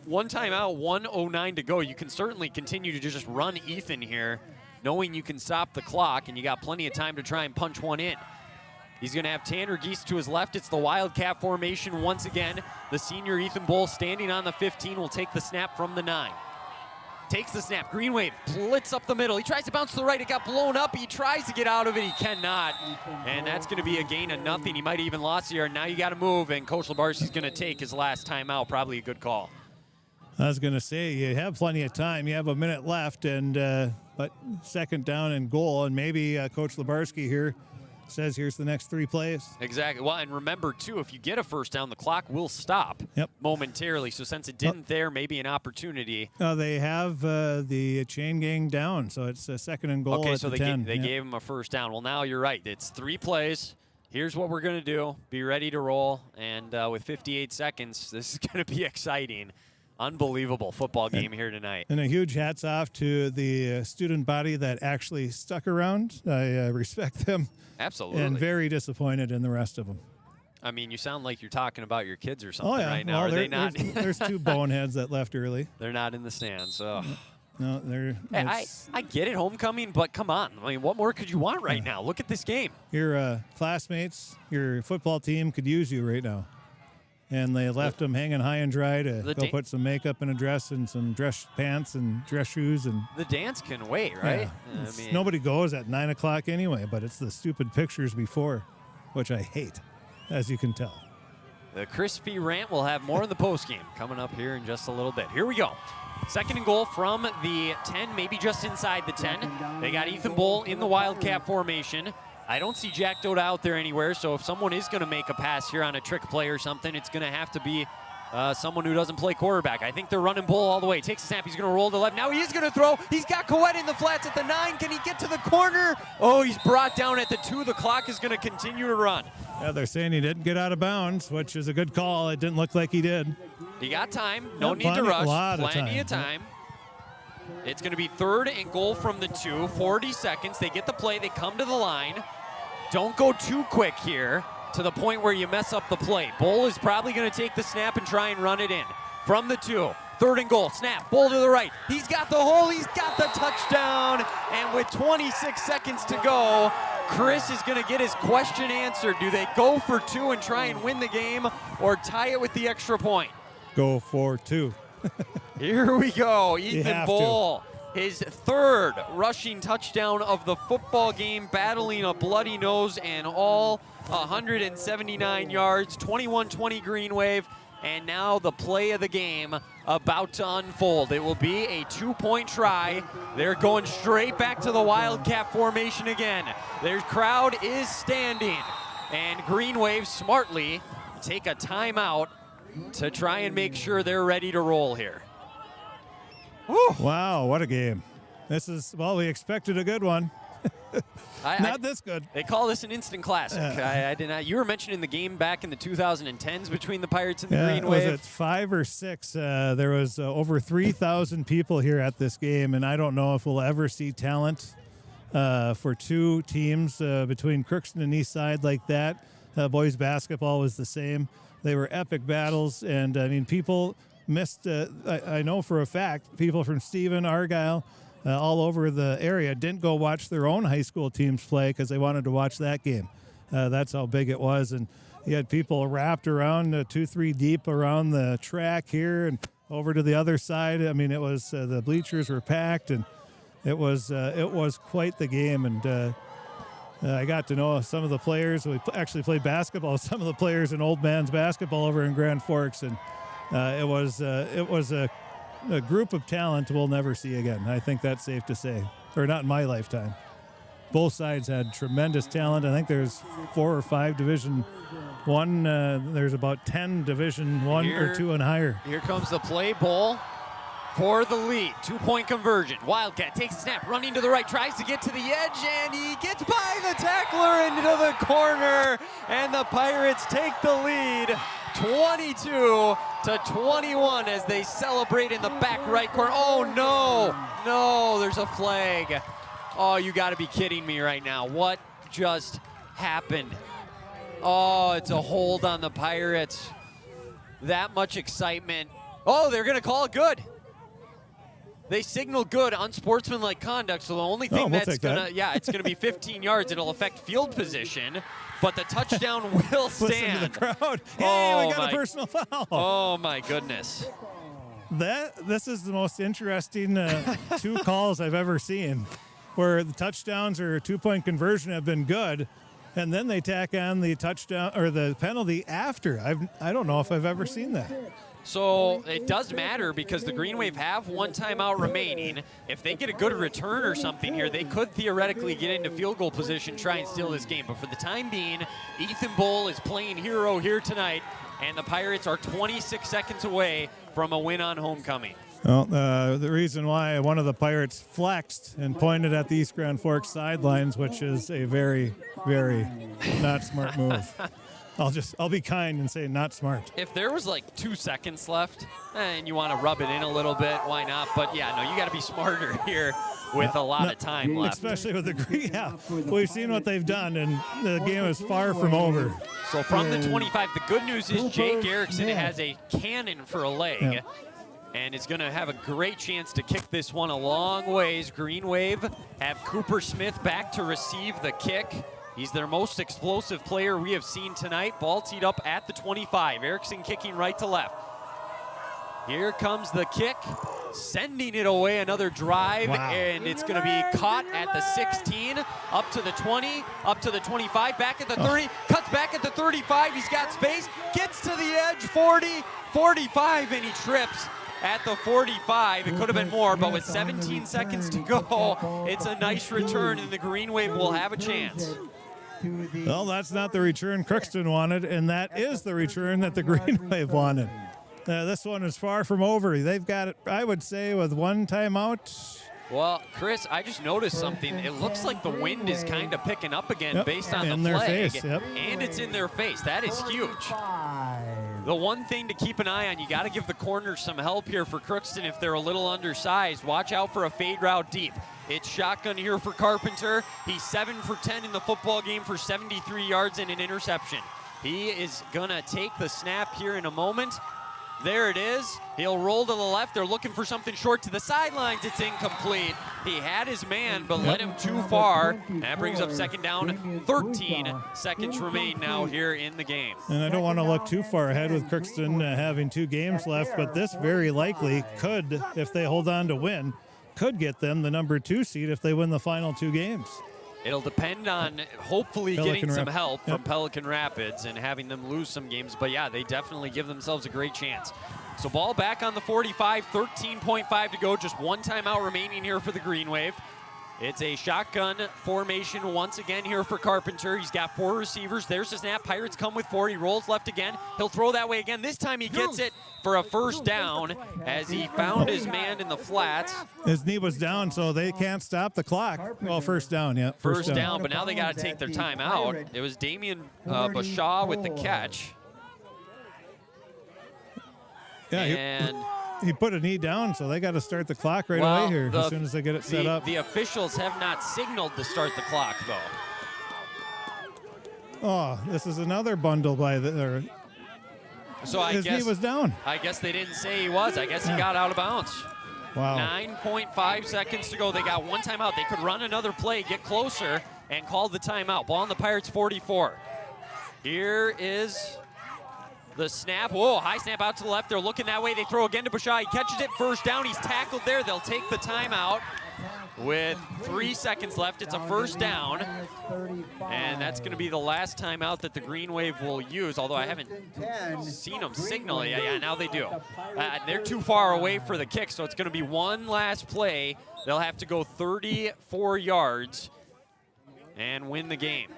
One timeout, 1:09 to go. You can certainly continue to just run Ethan here, knowing you can stop the clock, and you got plenty of time to try and punch one in. He's going to have Tanner Geese to his left. It's the Wildcat formation once again. The senior Ethan Bull standing on the 15 will take the snap from the 9. Takes the snap. Green Wave blitz up the middle. He tries to bounce to the right. It got blown up. He tries to get out of it. He cannot. And that's going to be a gain of nothing. He might have even lost the yard. Now you got to move, and Coach Labarski's going to take his last timeout. Probably a good call. I was going to say, you have plenty of time. You have a minute left, and but second down and goal, and maybe Coach Labarski here says here's the next 3 plays. Exactly. Well, and remember, too, if you get a first down, the clock will stop momentarily. So since it didn't there, maybe an opportunity. They have the chain gang down, so it's a second and goal okay, at so the they 10. They gave him a first down. Well, now you're right. It's 3 plays. Here's what we're going to do. Be ready to roll. And with 58 seconds, this is going to be exciting. Unbelievable football game here tonight. And a huge hats off to the student body that actually stuck around. I respect them. Absolutely. And very disappointed in the rest of them. I mean, you sound like you're talking about your kids or something right now. Well, Are they not? There's 2 boneheads that left early. They're not in the stands. So. No, they're. Hey, I get it, homecoming, but come on. I mean, what more could you want right now? Look at this game. Your classmates, your football team could use you right now. And they left them hanging high and dry to go put some makeup and a dress and some dress pants and dress shoes. And the dance can wait, right? Yeah. I mean, nobody goes at 9 o'clock anyway, but it's the stupid pictures before, which I hate, as you can tell. The crispy rant will have more in the postgame coming up here in just a little bit. Here we go. Second and goal from the 10, maybe just inside the 10. They got Ethan Bull in the Wildcat formation. I don't see Jack Doda out there anywhere, so if someone is going to make a pass here on a trick play or something, it's going to have to be someone who doesn't play quarterback. I think they're running Bull all the way. Takes a snap. He's going to roll to the left. Now he is going to throw. He's got Coet in the flats at the 9. Can he get to the corner? Oh, he's brought down at the 2. The clock is going to continue to run. Yeah, they're saying he didn't get out of bounds, which is a good call. It didn't look like he did. He got time. No need to rush. Plenty of time. It's going to be third and goal from the 2. 40 seconds. They get the play. They come to the line. Don't go too quick here to the point where you mess up the play. Bull is probably going to take the snap and try and run it in. From the 2, third and goal, snap, Bull to the right. He's got the hole, he's got the touchdown. And with 26 seconds to go, Chris is going to get his question answered. Do they go for 2 and try and win the game or tie it with the extra point? Go for 2. Here we go, Ethan Bull. His 3rd rushing touchdown of the football game, battling a bloody nose and all 179 yards, 21-20 Green Wave, and now the play of the game about to unfold. It will be a 2-point try. They're going straight back to the Wildcat formation again. Their crowd is standing, and Green Wave smartly take a timeout to try and make sure they're ready to roll here. Woo. Wow, what a game. This is, well, we expected a good one. Not this good. They call this an instant classic. I did not. You were mentioning the game back in the 2010s between the Pirates and the Green Wave. Was it 5 or 6? There was over 3,000 people here at this game, and I don't know if we'll ever see talent for 2 teams between Crookston and Eastside like that. Boys basketball was the same. They were epic battles, and I mean, people missed, I know for a fact, people from Stephen, Argyle, all over the area didn't go watch their own high school teams play because they wanted to watch that game. That's how big it was. And you had people wrapped around 2-3 deep around the track here and over to the other side. I mean, it was, the bleachers were packed, and it was quite the game. And I got to know some of the players. We actually played basketball with some of the players in Old Man's basketball over in Grand Forks, and it was a group of talent we'll never see again. I think that's safe to say, or not in my lifetime. both sides had tremendous talent. I think there's 4 or 5 Division One. There's about 10 Division One or 2 and higher. Here comes the play. Bull for the lead. 2-point conversion. Wildcat takes a snap, running to the right, tries to get to the edge, and he gets by the tackler into the corner, and the Pirates take the lead 22-21 as they celebrate in the back right corner. Oh no, there's a flag. Oh, you gotta be kidding me right now. What just happened? Oh, it's a hold on the Pirates. That much excitement. Oh, they're gonna call it good. They signal good, unsportsmanlike conduct, so the only thing it's gonna be 15 yards. It'll affect field position, but the touchdown will stand. Listen to the crowd. Hey, we got a personal foul. Oh my goodness. This is the most interesting 2 calls I've ever seen, where the touchdowns or 2-point conversion have been good, and then they tack on the touchdown or the penalty after. I don't know if I've ever seen that. So it does matter because the Green Wave have 1 timeout remaining. If they get a good return or something here, they could theoretically get into field goal position, try and steal this game. But for the time being, Ethan Bull is playing hero here tonight, and the Pirates are 26 seconds away from a win on homecoming. Well, the reason why one of the Pirates flexed and pointed at the East Grand Forks sidelines, which is a very, very not smart move. I'll be kind and say not smart. If there was like 2 seconds left and you want to rub it in a little bit, why not? But yeah, no, you got to be smarter here with a lot of time left. Especially with the Green. Yeah, we've seen what they've done, and the game is far from over. So from the 25, the good news is Jake Erickson has a cannon for a leg. And is going to have a great chance to kick this one a long ways. Green Wave have Cooper Smith back to receive the kick. He's their most explosive player we have seen tonight. Ball teed up at the 25. Erickson kicking right to left. Here comes the kick, sending it away, another drive, and it's going to be caught at the 16, up to the 20, up to the 25, back at the 30, cuts back at the 35. He's got space, gets to the edge, 40, 45, and he trips at the 45. It could have been more, but with 17 seconds to go, it's a nice return, and the Green Wave will have a chance. Well, that's not the return Crookston wanted, and that is the return that the Green Wave wanted. This one is far from over. They've got it, I would say, with 1 timeout. Well, Chris, I just noticed something. It looks like the wind is kind of picking up again based on in the their flag. face, And it's in their face. That is huge. The one thing to keep an eye on, you got to give the corners some help here for Crookston if they're a little undersized. Watch out for a fade route deep. It's shotgun here for Carpenter. He's 7 for 10 in the football game for 73 yards and an interception. He is going to take the snap here in a moment. There it is. He'll roll to the left. They're looking for something short to the sidelines. It's incomplete. He had his man, but led him too far. That brings up second down. 13 seconds remain now here in the game. And I don't want to look too far ahead with Crookston having 2 games left, but this very likely could, if they hold on to win, could get them the number 2 seed if they win the final 2 games. It'll depend on hopefully getting some help from Pelican Rapids and having them lose some games. But yeah, they definitely give themselves a great chance. So ball back on the 45, 13.5 to go. Just 1 timeout remaining here for the Green Wave. It's a shotgun formation once again here for Carpenter. He's got 4 receivers. There's the snap. Pirates come with 4. He rolls left again. He'll throw that way again. This time he gets it for a first down as he found his man in the flats. His knee was down, so they can't stop the clock. Well, first down, yeah. First down, but now they got to take their time out. It was Damian Bashaw with the catch. Yeah, he put a knee down, so they got to start the clock right away here as soon as they get it set up. The officials have not signaled to start the clock, though. Oh, this is another bundle by the. So his knee was down. I guess they didn't say he was. I guess he got out of bounds. Wow. 9.5 seconds to go. They got 1 timeout. They could run another play, get closer, and call the timeout. Ball on the Pirates 44. Here is the snap. Whoa, high snap out to the left. They're looking that way. They throw again to Bashaw. He catches it. First down. He's tackled there. They'll take the timeout with 3 seconds left. It's a first down. And that's going to be the last timeout that the Green Wave will use, although I haven't seen them signal. Yeah, now they do. They're too far away for the kick, so it's going to be one last play. They'll have to go 34 yards. and win the game.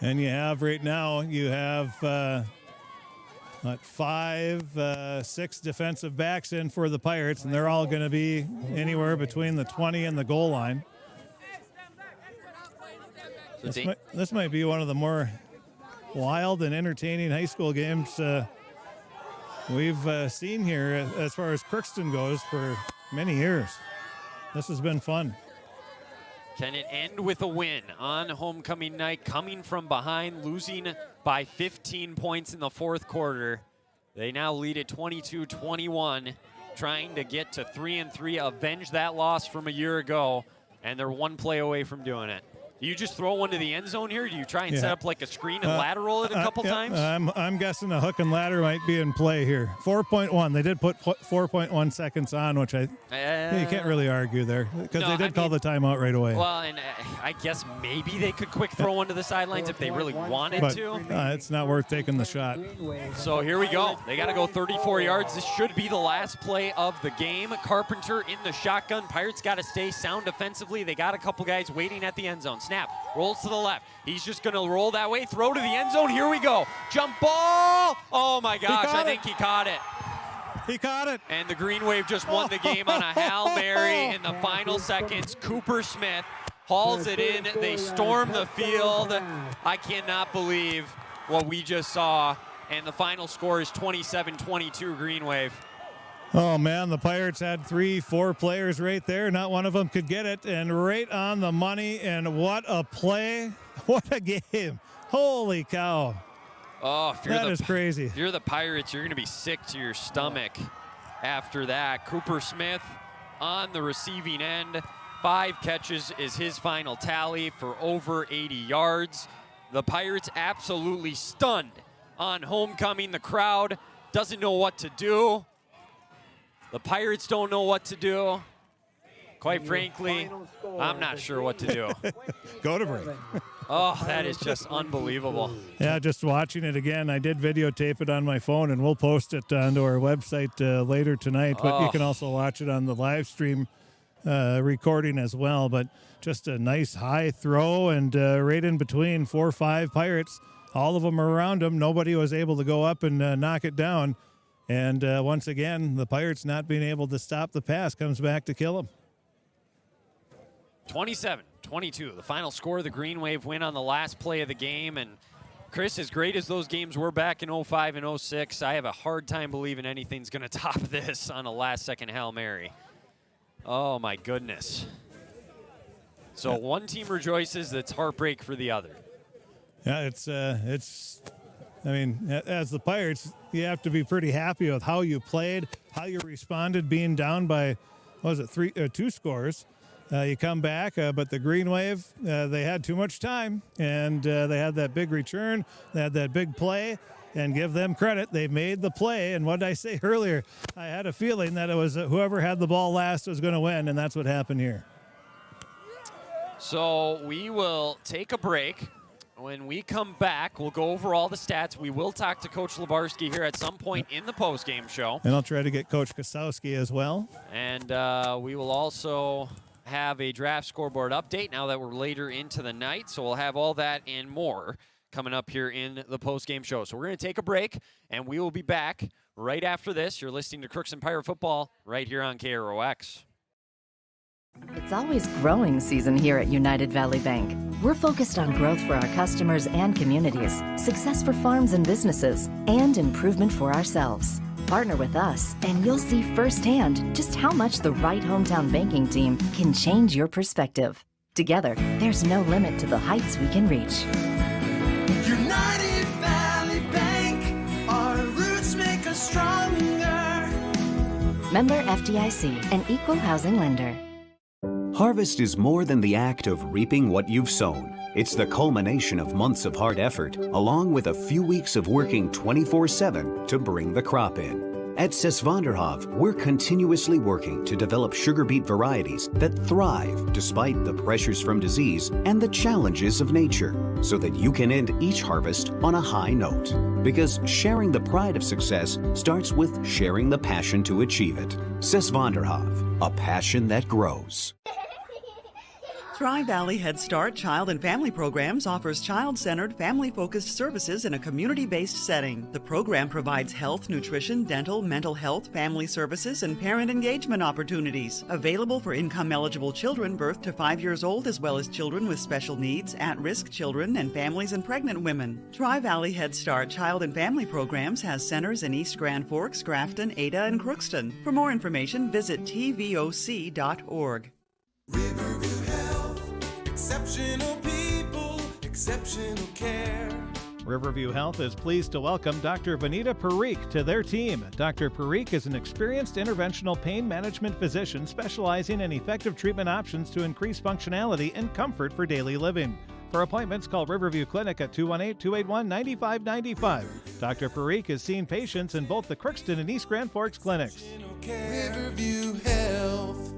And you have right now, you have 6 defensive backs in for the Pirates, and they're all going to be anywhere between the 20 and the goal line. This might be one of the more wild and entertaining high school games we've seen here as far as Crookston goes for many years. This has been fun. Can it end with a win on homecoming night, coming from behind, losing by 15 points in the fourth quarter? They now lead at 22-21, trying to get to 3-3, avenge that loss from a year ago, and they're one play away from doing it. Do you just throw one to the end zone here? Do you try and set up like a screen and lateral it a couple times? I'm guessing a hook and ladder might be in play here. 4.1. They did put 4.1 seconds on, which you can't really argue there because they did call the timeout right away. Well, and I guess maybe they could quick throw one to the sidelines if they really wanted to. It's not worth taking the shot. So here we go. They got to go 34 yards. This should be the last play of the game. Carpenter in the shotgun. Pirates got to stay sound defensively. They got a couple guys waiting at the end zone. Snap, rolls to the left. He's just going to roll that way, throw to the end zone. Here we go. Jump ball. Oh, my gosh, I think he caught it. He caught it. And the Green Wave just won the game on a Hail Mary in the final seconds. Cooper Smith hauls it in. They storm the field. I cannot believe what we just saw. And the final score is 27-22 Green Wave. Oh, man, the Pirates had 3-4 players right there. Not one of them could get it, and right on the money, and what a play. What a game. Holy cow. Oh, that is crazy. If you're the Pirates, you're going to be sick to your stomach after that. Cooper Smith on the receiving end. 5 catches is his final tally for over 80 yards. The Pirates absolutely stunned on homecoming. The crowd doesn't know what to do. The Pirates don't know what to do. Quite frankly, I'm not sure what to do. Go to break. Oh, that is just unbelievable. Yeah, just watching it again. I did videotape it on my phone, and we'll post it onto our website later tonight. But you can also watch it on the live stream recording as well. But just a nice high throw, and right in between 4 or 5 Pirates. All of them are around him. Nobody was able to go up and knock it down. And once again, the Pirates not being able to stop the pass comes back to kill them. 27-22, the final score. The Green Wave win on the last play of the game. And Chris, as great as those games were back in 05 and 06, I have a hard time believing anything's going to top this on a last-second Hail Mary. Oh, my goodness. So one team rejoices, that's heartbreak for the other. Yeah, I mean, as the Pirates, you have to be pretty happy with how you played, how you responded, being down by, 2 scores. You come back, but the Green Wave, they had too much time, and they had that big return, they had that big play, and give them credit. They made the play, and what did I say earlier? I had a feeling that it was whoever had the ball last was going to win, and that's what happened here. So we will take a break. When we come back, we'll go over all the stats. We will talk to Coach Lebarski here at some point in the postgame show. And I'll try to get Coach Kosowski as well. And we will also have a draft scoreboard update now that we're later into the night. So we'll have all that and more coming up here in the postgame show. So we're going to take a break, and we will be back right after this. You're listening to Crookston Pirate Football right here on KROX. It's always growing season here at United Valley Bank. We're focused on growth for our customers and communities, success for farms and businesses, and improvement for ourselves. Partner with us, and you'll see firsthand just how much the right hometown banking team can change your perspective. Together, there's no limit to the heights we can reach. United Valley Bank, our roots make us stronger. Member FDIC, an equal housing lender. Harvest is more than the act of reaping what you've sown. It's the culmination of months of hard effort, along with a few weeks of working 24/7 to bring the crop in. At Sesvanderhof, we're continuously working to develop sugar beet varieties that thrive despite the pressures from disease and the challenges of nature, so that you can end each harvest on a high note. Because sharing the pride of success starts with sharing the passion to achieve it. Sesvanderhof, a passion that grows. Tri-Valley Head Start Child and Family Programs offers child-centered, family-focused services in a community-based setting. The program provides health, nutrition, dental, mental health, family services, and parent engagement opportunities. Available for income-eligible children birth to 5 years old, as well as children with special needs, at-risk children, and families and pregnant women. Tri-Valley Head Start Child and Family Programs has centers in East Grand Forks, Grafton, Ada, and Crookston. For more information, visit tvoc.org. Exceptional people, exceptional care. Riverview Health is pleased to welcome Dr. Vanita Parikh to their team. Dr. Parikh is an experienced interventional pain management physician specializing in effective treatment options to increase functionality and comfort for daily living. For appointments, call Riverview Clinic at 218-281-9595. Dr. Parikh is seeing patients in both the Crookston and East Grand Forks clinics. Riverview Health.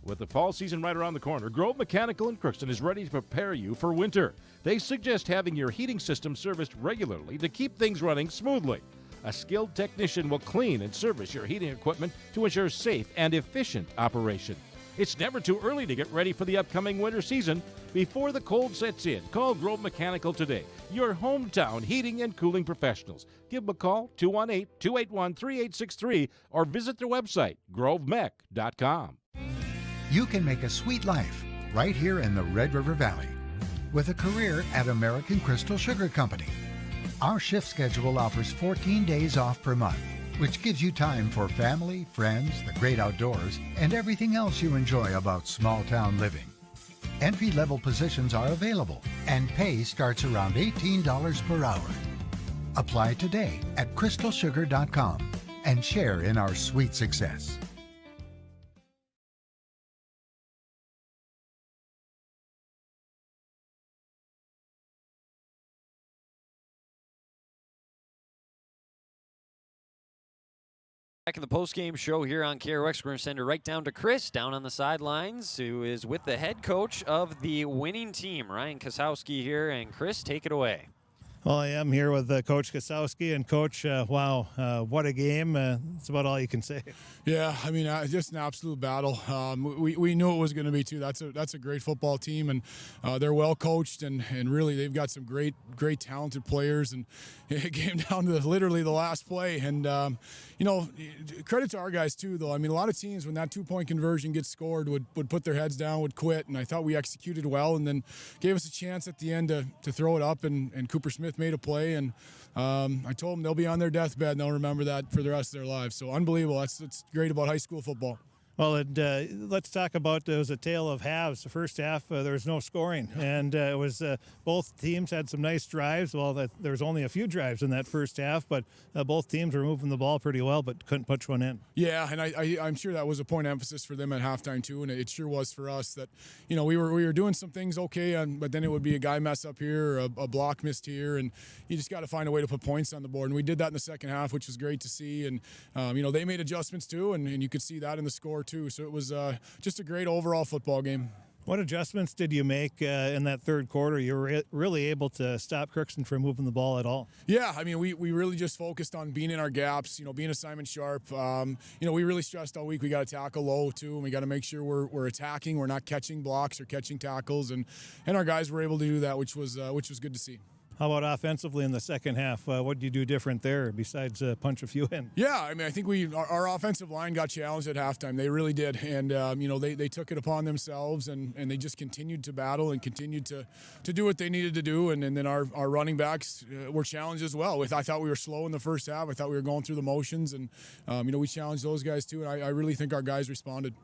With the fall season right around the corner, Grove Mechanical in Crookston is ready to prepare you for winter. They suggest having your heating system serviced regularly to keep things running smoothly. A skilled technician will clean and service your heating equipment to ensure safe and efficient operation. It's never too early to get ready for the upcoming winter season. Before the cold sets in, call Grove Mechanical today, your hometown heating and cooling professionals. Give them a call, 218-281-3863, or visit their website, grovemech.com. You can make a sweet life right here in the Red River Valley with a career at American Crystal Sugar Company. Our shift schedule offers 14 days off per month, which gives you time for family, friends, the great outdoors, and everything else you enjoy about small town living. Entry-level positions are available, and pay starts around $18 per hour. Apply today at crystalsugar.com and share in our sweet success. Back in the post-game show here on KRX, we're going to send it right down to Chris, down on the sidelines, who is with the head coach of the winning team, Ryan Kosowski here. And Chris, take it away. Well, I am here with Coach Kosowski, and Coach, wow, what a game. That's about all you can say. Yeah, I mean, just an absolute battle. We knew it was going to be, too. That's a great football team, and they're well coached, and really they've got some great talented players, and it came down to literally the last play. And, credit to our guys, too, though. I mean, a lot of teams, when that two-point conversion gets scored, would put their heads down, would quit, and I thought we executed well and then gave us a chance at the end to throw it up, and Cooper Smith made a play, and I told them they'll be on their deathbed and they'll remember that for the rest of their lives. So unbelievable. That's great about high school football. Well, let's talk about it was a tale of halves. The first half, there was no scoring, and it was both teams had some nice drives. Well, there was only a few drives in that first half, but both teams were moving the ball pretty well, but couldn't punch one in. Yeah, and I'm sure that was a point of emphasis for them at halftime too, and it sure was for us. That we were doing some things okay, but then it would be a guy mess up here, or a block missed here, and you just got to find a way to put points on the board. And we did that in the second half, which was great to see. And they made adjustments too, and you could see that in the score too. So it was just a great overall football game. What adjustments did you make in that third quarter? You were really able to stop Crookston from moving the ball at all. Yeah, I mean, we really just focused on being in our gaps, being a Simon Sharp. We really stressed all week we got to tackle low too, and we got to make sure we're attacking. We're not catching blocks or catching tackles, and our guys were able to do that, which was good to see. How about offensively in the second half? What did you do different there besides punch a few in? Yeah, I mean, I think our offensive line got challenged at halftime. They really did, and they took it upon themselves, and they just continued to battle and continued to do what they needed to do. And then our running backs were challenged as well. I thought we were slow in the first half. I thought we were going through the motions, and we challenged those guys too. And I really think our guys responded.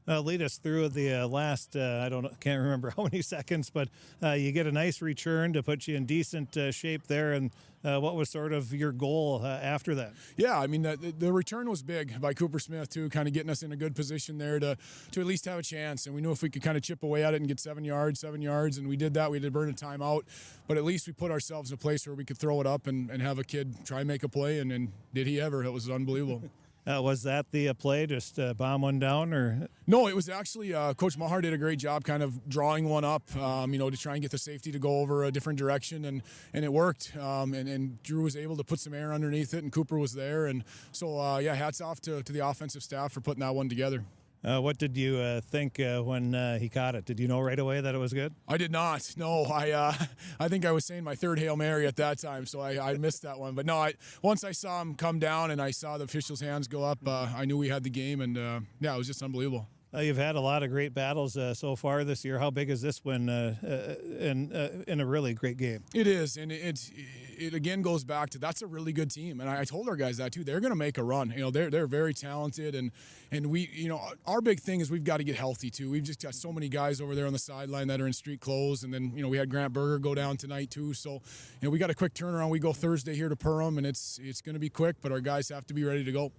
Lead us through the last, can't remember how many seconds, but you get a nice return to put you in decent shape there. And what was sort of your goal after that? Yeah, I mean, the return was big by Cooper Smith, too, kind of getting us in a good position there to at least have a chance. And we knew if we could kind of chip away at it and get 7 yards, and we did that. We had to burn a timeout. But at least we put ourselves in a place where we could throw it up and have a kid try and make a play. And did he ever? It was unbelievable. Was that the play, just bomb one down? Or No, it was actually Coach Mahar did a great job kind of drawing one up, to try and get the safety to go over a different direction, and it worked. And Drew was able to put some air underneath it, and Cooper was there. And so, hats off to the offensive staff for putting that one together. What did you think when he caught it? Did you know right away that it was good? I did not. No, I think I was saying my third Hail Mary at that time, so I missed that one. But no, once I saw him come down and I saw the official's hands go up, I knew we had the game, and yeah, it was just unbelievable. You've had a lot of great battles so far this year. How big is this win in a really great game? It is, and it again goes back to that's a really good team, and I told our guys that too. They're going to make a run. They're very talented, and we, our big thing is we've got to get healthy too. We've just got so many guys over there on the sideline that are in street clothes, and then we had Grant Berger go down tonight too. So we got a quick turnaround. We go Thursday here to Perham, and it's going to be quick, but our guys have to be ready to go.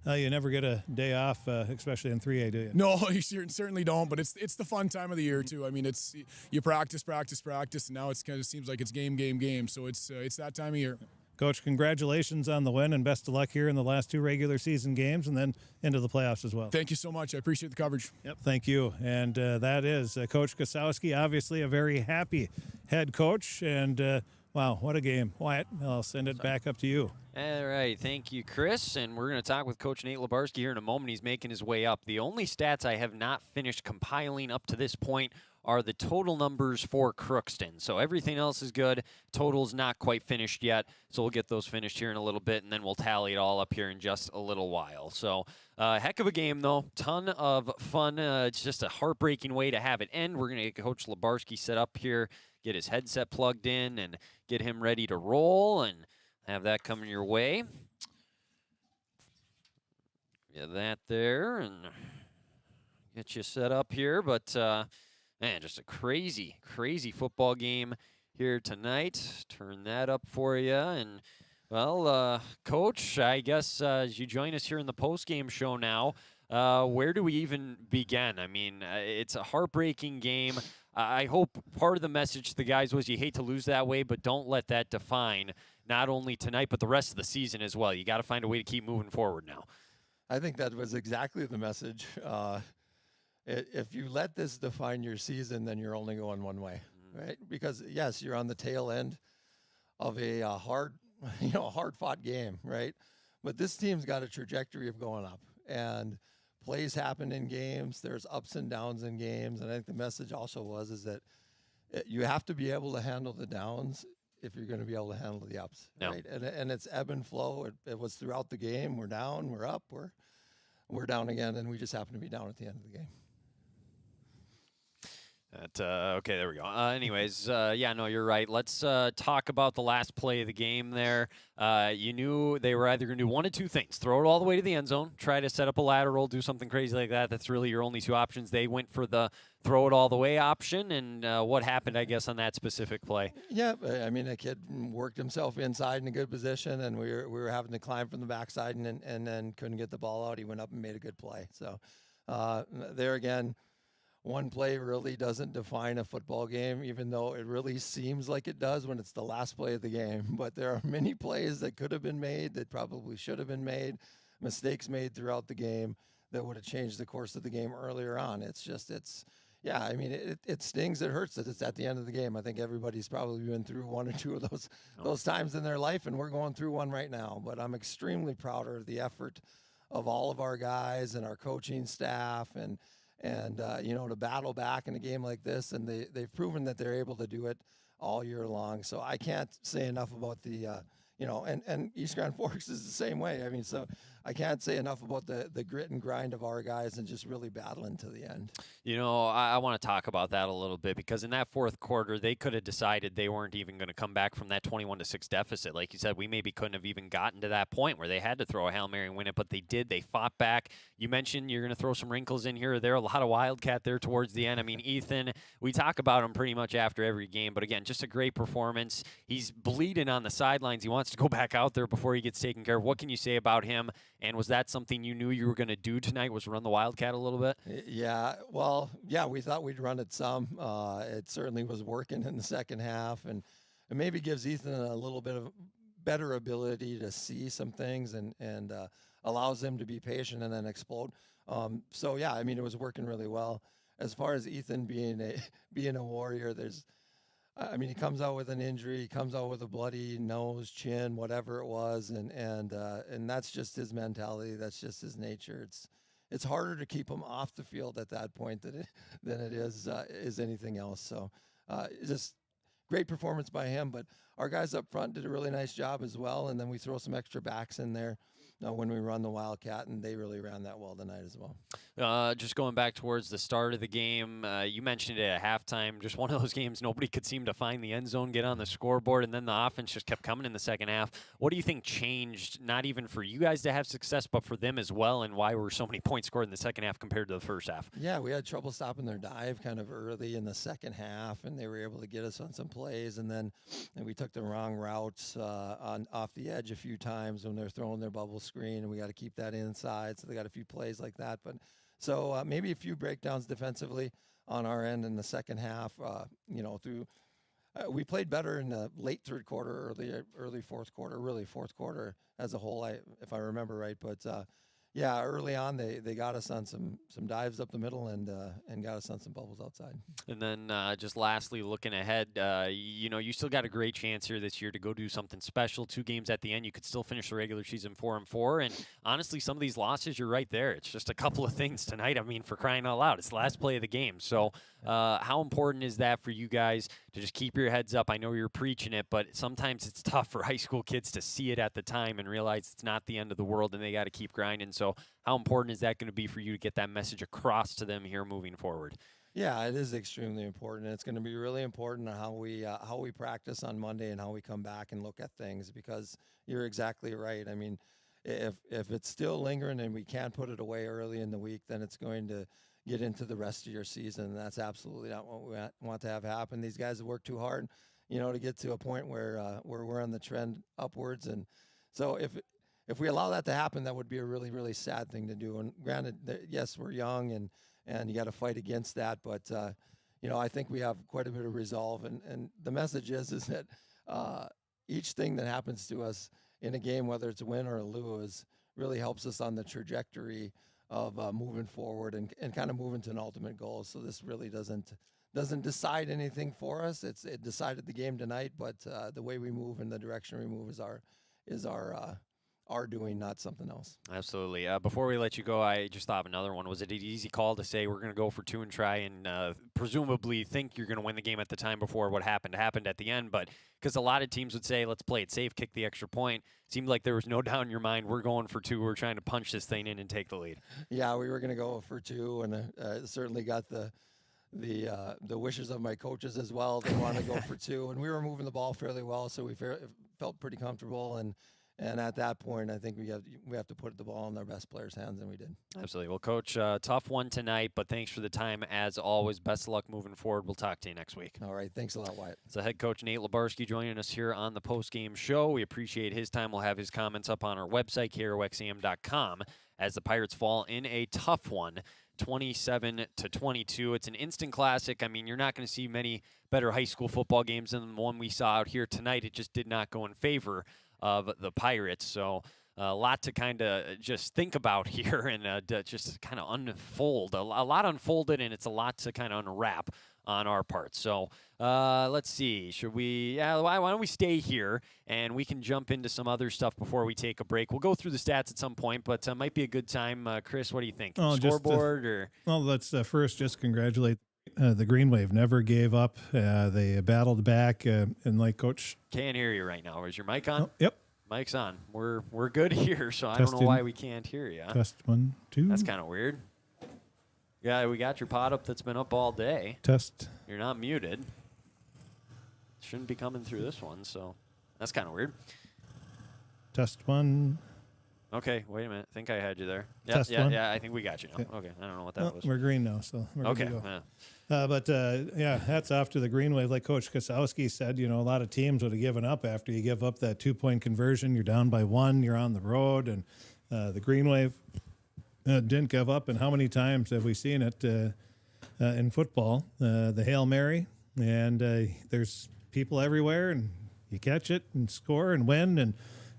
You never get a day off, especially in 3A, do you? No, you certainly don't. But it's the fun time of the year too. I mean, it's you practice, and now it's kind of seems like it's game. So it's that time of year. Coach, congratulations on the win, and best of luck here in the last 2 regular season games, and then into the playoffs as well. Thank you so much. I appreciate the coverage. Yep, thank you. And that is Coach Kosowski, obviously a very happy head coach, and wow, what a game. Wyatt, I'll send it back up to you. All right, thank you, Chris. And we're going to talk with Coach Nate Lebarski here in a moment. He's making his way up. The only stats I have not finished compiling up to this point are the total numbers for Crookston. So everything else is good. Total's not quite finished yet, so we'll get those finished here in a little bit, and then we'll tally it all up here in just a little while. So heck of a game, though. Ton of fun. It's just a heartbreaking way to have it end. We're going to get Coach Lebarski set up here, get his headset plugged in, and get him ready to roll, and have that coming your way. Get that there, and get you set up here. But, man, just a crazy, crazy football game here tonight. Turn that up for you. And, well, Coach, I guess as you join us here in the postgame show now, where do we even begin? I mean, it's a heartbreaking game. I hope part of the message to the guys was you hate to lose that way, but don't let that define not only tonight, but the rest of the season as well. You got to find a way to keep moving forward now. I think that was exactly the message. If you let this define your season, then you're only going one way, right? Because yes, you're on the tail end of a hard-fought game, right? But this team's got a trajectory of going up, and plays happen in games. There's ups and downs in games, and I think the message also is that you have to be able to handle the downs if you're going to be able to handle the ups, right? And it's ebb and flow. It was throughout the game. We're down, we're up, we're down again, and we just happen to be down at the end of the game. Okay, there we go. Anyways, yeah, no, you're right. Let's talk about the last play of the game there. You knew they were either going to do one of two things: throw it all the way to the end zone, try to set up a lateral, do something crazy like that. That's really your only two options. They went for the throw it all the way option, and what happened, I guess, on that specific play? Yeah, I mean, a kid worked himself inside in a good position, and we were having to climb from the backside, and then couldn't get the ball out. He went up and made a good play. So there again, one play really doesn't define a football game, even though it really seems like it does when it's the last play of the game. But there are many plays that could have been made, that probably should have been made, mistakes made throughout the game that would have changed the course of the game earlier on. Yeah, I mean, it stings, it hurts that it's at the end of the game. I think everybody's probably been through one or two of those times in their life, and we're going through one right now. But I'm extremely proud of the effort of all of our guys and our coaching staff, and to battle back in a game like this, and they've proven that they're able to do it all year long. So I can't say enough about and East Grand Forks is the same way. I mean, so I can't say enough about the grit and grind of our guys and just really battling to the end. I want to talk about that a little bit, because in that fourth quarter, they could have decided they weren't even going to come back from that 21-6 deficit. Like you said, we maybe couldn't have even gotten to that point where they had to throw a Hail Mary and win it, but they did. They fought back. You mentioned you're going to throw some wrinkles in here or there, a lot of Wildcat there towards the end. I mean, Ethan, we talk about him pretty much after every game, but again, just a great performance. He's bleeding on the sidelines. He wants to go back out there before he gets taken care of. What can you say about him? And was that something you knew you were going to do tonight, was run the Wildcat a little bit? Yeah, well, yeah, we thought we'd run it some. It certainly was working in the second half, and it maybe gives Ethan a little bit of better ability to see some things, and allows him to be patient and then explode. So, yeah, I mean, it was working really well. As far as Ethan being a warrior, he comes out with an injury, he comes out with a bloody nose, chin, whatever it was, and that's just his mentality. That's just his nature. it's harder to keep them off the field at that point than it is anything else. So just great performance by him. But our guys up front did a really nice job as well. And then we throw some extra backs in there when we run the Wildcat, and they really ran that well tonight as well. Just going back towards the start of the game, you mentioned it at halftime, just one of those games nobody could seem to find the end zone, get on the scoreboard, and then the offense just kept coming in the second half. What do you think changed, not even for you guys to have success, but for them as well, and why were so many points scored in the second half compared to the first half? Yeah, we had trouble stopping their dive kind of early in the second half, and they were able to get us on some plays, and we took the wrong routes off the edge a few times when they're throwing their bubble screen, and we got to keep that inside. So they got a few plays like that. But so maybe a few breakdowns defensively on our end in the second half. We played better in the late third quarter, early fourth quarter, really fourth quarter as a whole, if I remember right. But yeah, early on they got us on some dives up the middle and got us on some bubbles outside. And then just lastly, looking ahead, you still got a great chance here this year to go do something special. 2 games at the end, you could still finish the regular season 4-4. And honestly, some of these losses, you're right there. It's just a couple of things tonight. I mean, for crying out loud, it's the last play of the game. So how important is that for you guys to just keep your heads up? I know you're preaching it, but sometimes it's tough for high school kids to see it at the time and realize it's not the end of the world and they got to keep grinding. So how important is that going to be for you to get that message across to them here moving forward? Yeah, it is extremely important. It's going to be really important on how we practice on Monday and how we come back and look at things, because you're exactly right. I mean, if it's still lingering and we can't put it away early in the week, then it's going to get into the rest of your season. And that's absolutely not what we want to have happen. These guys have worked too hard, to get to a point where we're on the trend upwards. And so if we allow that to happen, that would be a really, really sad thing to do. And granted, yes, we're young and you got to fight against that. But, I think we have quite a bit of resolve. And the message is that each thing that happens to us in a game, whether it's a win or a lose, really helps us on the trajectory of moving forward and kind of moving to an ultimate goal. So this really doesn't decide anything for us. It decided the game tonight, but the way we move and the direction we move is our doing, not something else. Absolutely. Before we let you go, I just thought of another one. Was it an easy call to say we're going to go for 2 and try and presumably think you're going to win the game at the time before what happened at the end? But because a lot of teams would say, let's play it safe, kick the extra point. Seemed like there was no doubt in your mind, we're going for 2. We're trying to punch this thing in and take the lead. Yeah, we were going to go for 2, and certainly got the wishes of my coaches as well. They wanted to go for 2, and we were moving the ball fairly well, so we felt pretty comfortable. And at that point, I think we have to put the ball in our best players' hands, and we did. Absolutely. Well, Coach, tough one tonight, but thanks for the time as always. Best of luck moving forward. We'll talk to you next week. All right. Thanks a lot, Wyatt. So head coach Nate Lebarski joining us here on the post-game show. We appreciate his time. We'll have his comments up on our website, KROXAM.com, as the Pirates fall in a tough one, 27-22. It's an instant classic. I mean, you're not going to see many better high school football games than the one we saw out here tonight. It just did not go in favor of the Pirates. So a lot to kind of just think about here and just kind of unfold. A lot unfolded, and it's a lot to kind of unwrap on our part. So let's see. Should we? Yeah, why don't we stay here, and we can jump into some other stuff before we take a break. We'll go through the stats at some point, but might be a good time. Chris, what do you think? Scoreboard? Or? Well, let's first just congratulate the Green Wave. Never gave up. They battled back, and like Coach... Can't hear you right now. Is your mic on? Oh, yep. Mic's on. We're good here, so I don't know why we can't hear you. Test 1, 2. That's kind of weird. Yeah, we got your pod up that's been up all day. Test. You're not muted. Shouldn't be coming through this one, so that's kind of weird. Test 1. Okay, wait a minute. I think I had you there. Test 1. Yeah, I think we got you now. Okay, I don't know what that was. We're green now, so we're okay. good to go. But hats off to the Green Wave. Like Coach Kosowski said, a lot of teams would have given up after you give up that 2-point conversion. You're down by 1. You're on the road, and the Green Wave didn't give up. And how many times have we seen it in football? The Hail Mary, and there's people everywhere, and you catch it and score and win.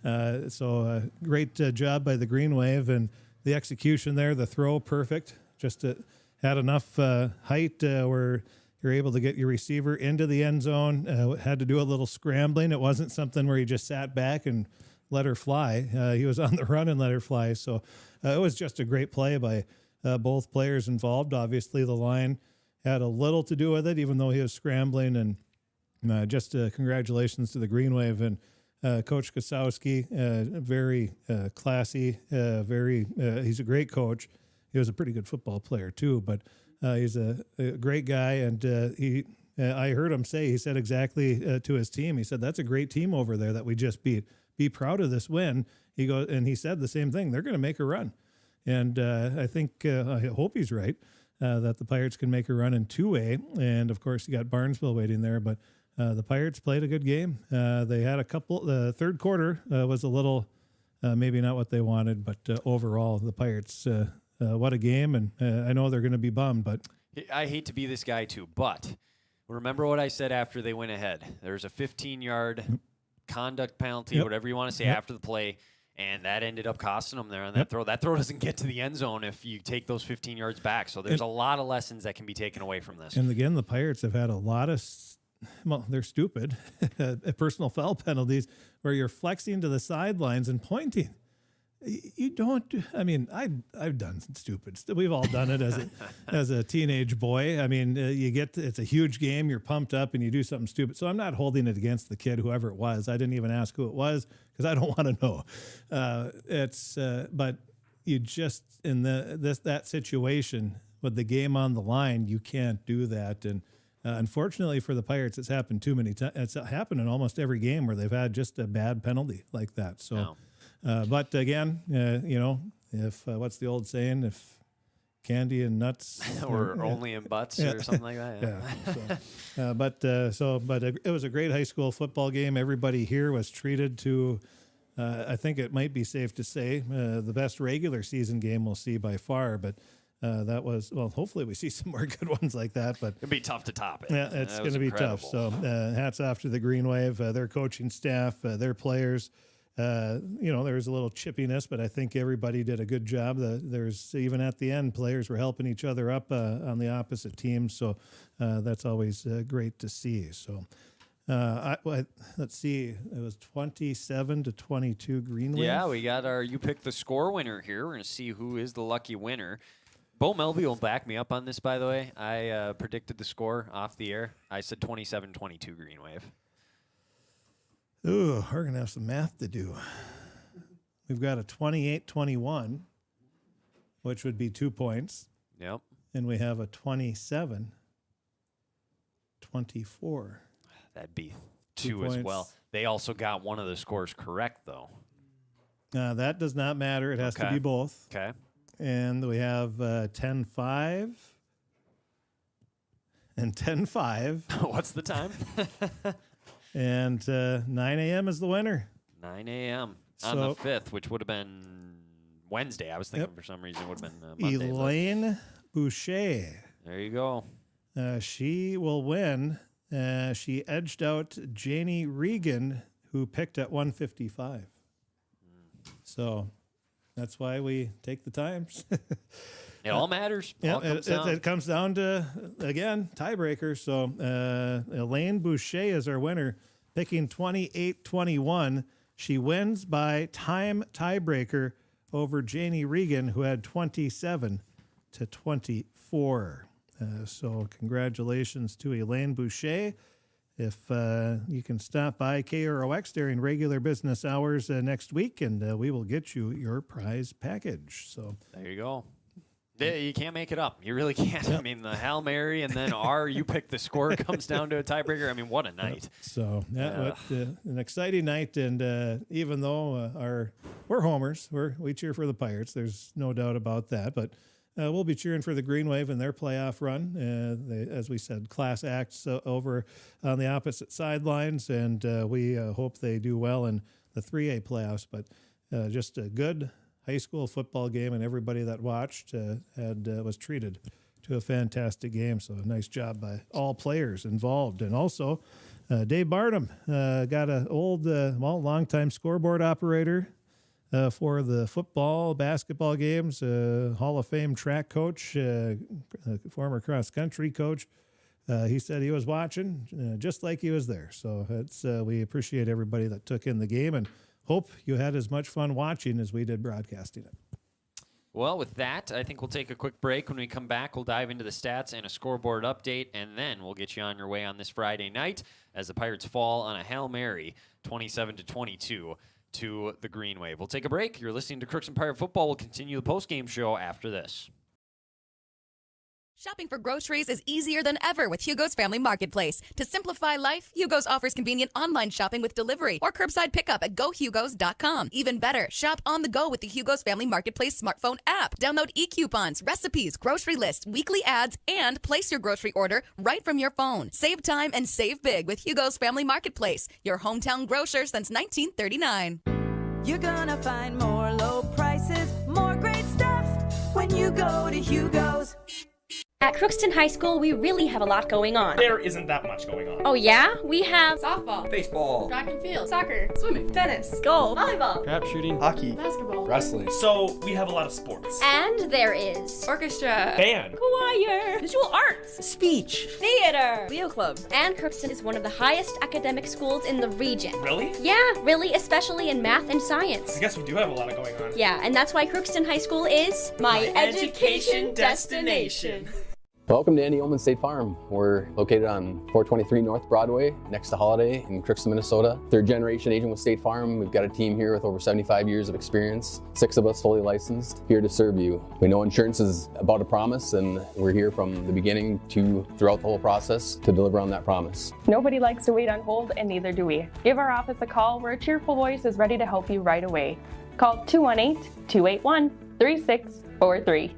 And so great job by the Green Wave, and the execution there, the throw, perfect. Just had enough height where you're able to get your receiver into the end zone. Had to do a little scrambling. It wasn't something where he just sat back and let her fly. He was on the run and let her fly. So it was just a great play by both players involved. Obviously, the line had a little to do with it, even though he was scrambling. And just congratulations to the Green Wave and Coach Kosowski. Very classy. He's a great coach. He was a pretty good football player too, but he's a great guy. And I heard him say, he said exactly to his team, he said, "That's a great team over there that we just beat. Be proud of this win." He goes, and he said the same thing. They're going to make a run. And I think, I hope he's right, that the Pirates can make a run in 2A. And of course, you got Barnesville waiting there, but the Pirates played a good game. They had a couple, the third quarter was a little, maybe not what they wanted, but overall, the Pirates, what a game. And I know they're going to be bummed, but. I hate to be this guy too, but remember what I said after they went ahead. There's a 15-yard conduct penalty, whatever you want to say, after the play, and that ended up costing them there on that throw. That throw doesn't get to the end zone if you take those 15 yards back. So there's a lot of lessons that can be taken away from this. And again, the Pirates have had a lot of, they're stupid, personal foul penalties where you're flexing to the sidelines and pointing. You don't. I mean, I've done stupid. We've all done it as a teenage boy. I mean, it's a huge game. You're pumped up and you do something stupid. So I'm not holding it against the kid, whoever it was. I didn't even ask who it was because I don't want to know. But you just in that situation with the game on the line, you can't do that. And unfortunately for the Pirates, it's happened too many times. It's happened in almost every game where they've had just a bad penalty like that. So. No. But again, if what's the old saying? If candy and nuts or only in butts or something like that. Yeah. But it was a great high school football game. Everybody here was treated to, I think it might be safe to say, the best regular season game we'll see by far. But that was, well, hopefully we see some more good ones like that. But it'd be tough to top it. Yeah, it's going to be tough. So hats off to the Green Wave, their coaching staff, their players. There was a little chippiness, but I think everybody did a good job. There's even at the end, players were helping each other up on the opposite teams. So that's always great to see. So let's see, it was 27-22 Green Wave. Yeah, we got our You Pick the Score winner here. We're going to see who is the lucky winner. Bo Melby will back me up on this, by the way. I predicted the score off the air. I said 27-22 Green Wave. Ooh, we're going to have some math to do. We've got a 28-21, which would be 2 points. Yep. And we have a 27-24. That'd be two as well. They also got one of the scores correct, though. That does not matter. It has to be both. Okay. And we have 10-5 and 10-5. What's the time? And 9 a.m. is the winner. 9 a.m. on the 5th, which would have been Wednesday. I was thinking for some reason it would have been Monday. Elaine Boucher. There you go. She will win. She edged out Janie Regan, who picked at 155. So that's why we take the times. It all matters. Yeah, it comes down to, again, tiebreaker. So Elaine Boucher is our winner, picking 28-21. She wins by time tiebreaker over Janie Regan, who had 27-24. So congratulations to Elaine Boucher. If you can stop by KROX during regular business hours next week, and we will get you your prize package. So there you go. You can't make it up. You really can't. I mean, the Hail Mary and then You Pick the Score comes down to a tiebreaker. I mean, what a night. So, an exciting night. And even though we're homers, we cheer for the Pirates. There's no doubt about that. But we'll be cheering for the Green Wave in their playoff run. As we said, class acts over on the opposite sidelines. And we hope they do well in the 3A playoffs. But just a good high school football game, and everybody that watched was treated to a fantastic game. So nice job by all players involved. And also, Dave Barnum got an old, long-time scoreboard operator for the football, basketball games, Hall of Fame track coach, former cross-country coach. He said he was watching just like he was there. So we appreciate everybody that took in the game, and Hope you had as much fun watching as we did broadcasting it. Well, with that, I think we'll take a quick break. When we come back, we'll dive into the stats and a scoreboard update, and then we'll get you on your way on this Friday night as the Pirates fall on a Hail Mary 27-22 to the Green Wave. We'll take a break. You're listening to Crookston Pirate Football. We'll continue the postgame show after this. Shopping for groceries is easier than ever with Hugo's Family Marketplace. To simplify life, Hugo's offers convenient online shopping with delivery or curbside pickup at gohugos.com. Even better, shop on the go with the Hugo's Family Marketplace smartphone app. Download e-coupons, recipes, grocery lists, weekly ads, and place your grocery order right from your phone. Save time and save big with Hugo's Family Marketplace, your hometown grocer since 1939. You're gonna find more low prices, more great stuff when you go to Hugo's. At Crookston High School, we really have a lot going on. There isn't that much going on. Oh yeah? We have softball, baseball, track and field, soccer, swimming, tennis, golf, volleyball, trap shooting, hockey, basketball, wrestling. So we have a lot of sports. And there is orchestra, band, choir, visual arts, speech, theater, Leo Club. And Crookston is one of the highest academic schools in the region. Really? Yeah, really, especially in math and science. I guess we do have a lot going on. Yeah, and that's why Crookston High School is my education destination. Welcome to Andy Oman State Farm. We're located on 423 North Broadway, next to Holiday in Crookston, Minnesota. Third generation agent with State Farm. We've got a team here with over 75 years of experience, 6 of us fully licensed, here to serve you. We know insurance is about a promise, and we're here from the beginning to throughout the whole process to deliver on that promise. Nobody likes to wait on hold, and neither do we. Give our office a call where a cheerful voice is ready to help you right away. Call 218-281-3643.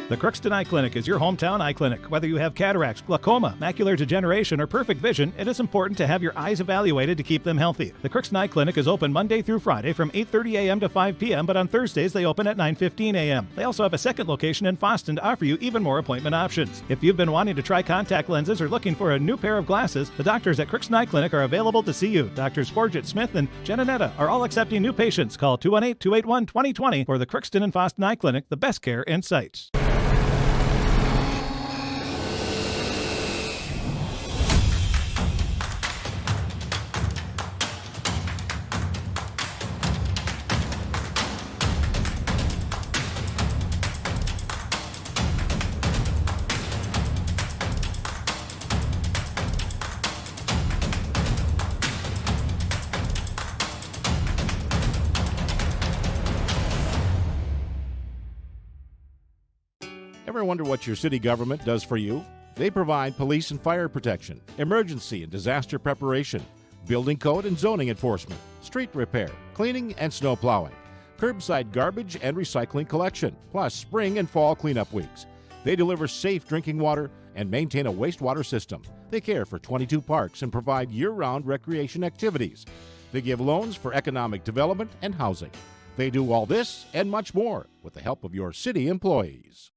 The Crookston Eye Clinic is your hometown eye clinic. Whether you have cataracts, glaucoma, macular degeneration, or perfect vision, it is important to have your eyes evaluated to keep them healthy. The Crookston Eye Clinic is open Monday through Friday from 8:30 a.m. to 5 p.m., but on Thursdays they open at 9:15 a.m. They also have a second location in Boston to offer you even more appointment options. If you've been wanting to try contact lenses or looking for a new pair of glasses, the doctors at Crookston Eye Clinic are available to see you. Doctors Forget Smith and Jananetta are all accepting new patients. Call 218-281-2020 for the Crookston and Boston Eye Clinic, the best care in sight. Ever wonder what your city government does for you? They provide police and fire protection, emergency and disaster preparation, building code and zoning enforcement, street repair, cleaning and snow plowing, curbside garbage and recycling collection, plus spring and fall cleanup weeks. They deliver safe drinking water and maintain a wastewater system. They care for 22 parks and provide year-round recreation activities. They give loans for economic development and housing. They do all this and much more with the help of your city employees.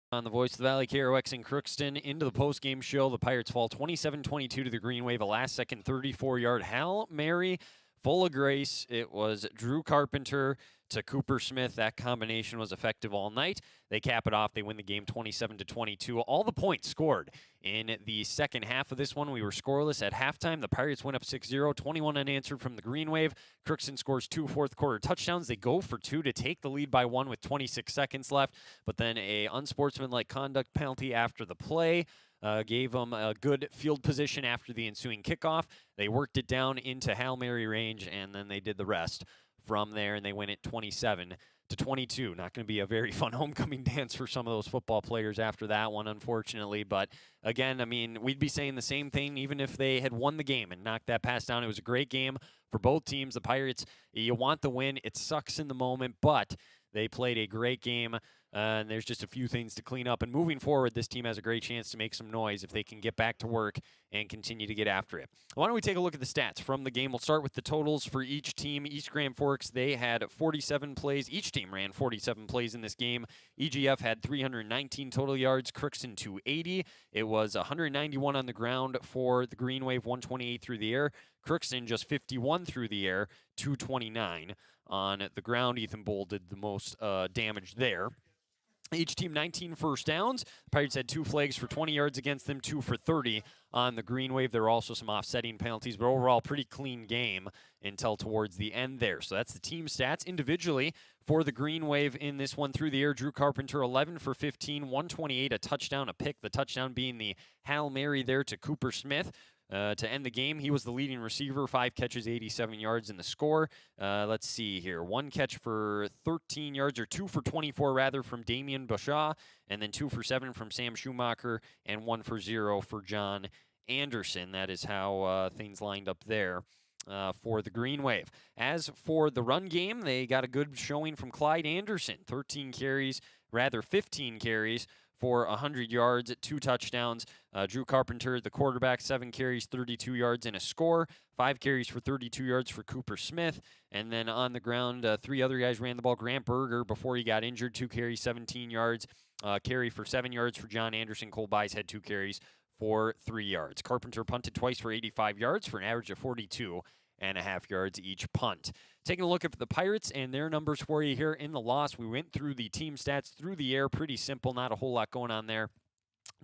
On the Voice of the Valley, KROX in Crookston, into the postgame show. The Pirates fall 27-22 to the Green Wave. A last-second 34-yard Hail Mary, full of grace. It was Drew Carpenter to Cooper Smith. That combination was effective all night. They cap it off. They win the game 27-22. All the points scored in the second half of this one. We were scoreless at halftime. The Pirates went up 6-0, 21 unanswered from the Green Wave. Crookston scores 2 fourth-quarter touchdowns. They go for 2 to take the lead by 1 with 26 seconds left, but then a unsportsmanlike conduct penalty after the play gave them a good field position after the ensuing kickoff. They worked it down into Hail Mary range, and then they did the rest from there, and they win it 27-22. Not going to be a very fun homecoming dance for some of those football players after that one, unfortunately. But again, I mean, we'd be saying the same thing even if they had won the game and knocked that pass down. It was a great game for both teams. The Pirates, you want the win. It sucks in the moment, but they played a great game. And there's just a few things to clean up. And moving forward, this team has a great chance to make some noise if they can get back to work and continue to get after it. Why don't we take a look at the stats from the game? We'll start with the totals for each team. East Grand Forks, they had 47 plays. Each team ran 47 plays in this game. EGF had 319 total yards. Crookston 280. It was 191 on the ground for the Green Wave, 128 through the air. Crookston just 51 through the air, 229 on the ground. Ethan Bull did the most damage there. Each team 19 first downs. The Pirates had 2 flags for 20 yards against them, 2 for 30 on the Green Wave. There were also some offsetting penalties, but overall pretty clean game until towards the end there. So that's the team stats. Individually for the Green Wave in this one through the air, Drew Carpenter 11 for 15, 128, a touchdown, a pick. The touchdown being the Hail Mary there to Cooper Smith. To end the game, he was the leading receiver, 5 catches, 87 yards in the score. Let's see here. 1 catch for 13 yards, or 2 for 24, rather, from Damian Bashaw, and then 2 for 7 from Sam Schumacher, and 1 for 0 for John Anderson. That is how things lined up there for the Green Wave. As for the run game, they got a good showing from Clyde Anderson. 15 carries for 100 yards, 2 touchdowns. Drew Carpenter, the quarterback, 7 carries, 32 yards, and a score. 5 carries for 32 yards for Cooper Smith. And then on the ground, 3 other guys ran the ball. Grant Berger, before he got injured, 2 carries, 17 yards. Carry for 7 yards for John Anderson. Cole Bies had 2 carries for 3 yards. Carpenter punted twice for 85 yards for an average of 42.5 yards each punt. Taking a look at the Pirates and their numbers for you here in the loss. We went through the team stats through the air. Pretty simple, not a whole lot going on there.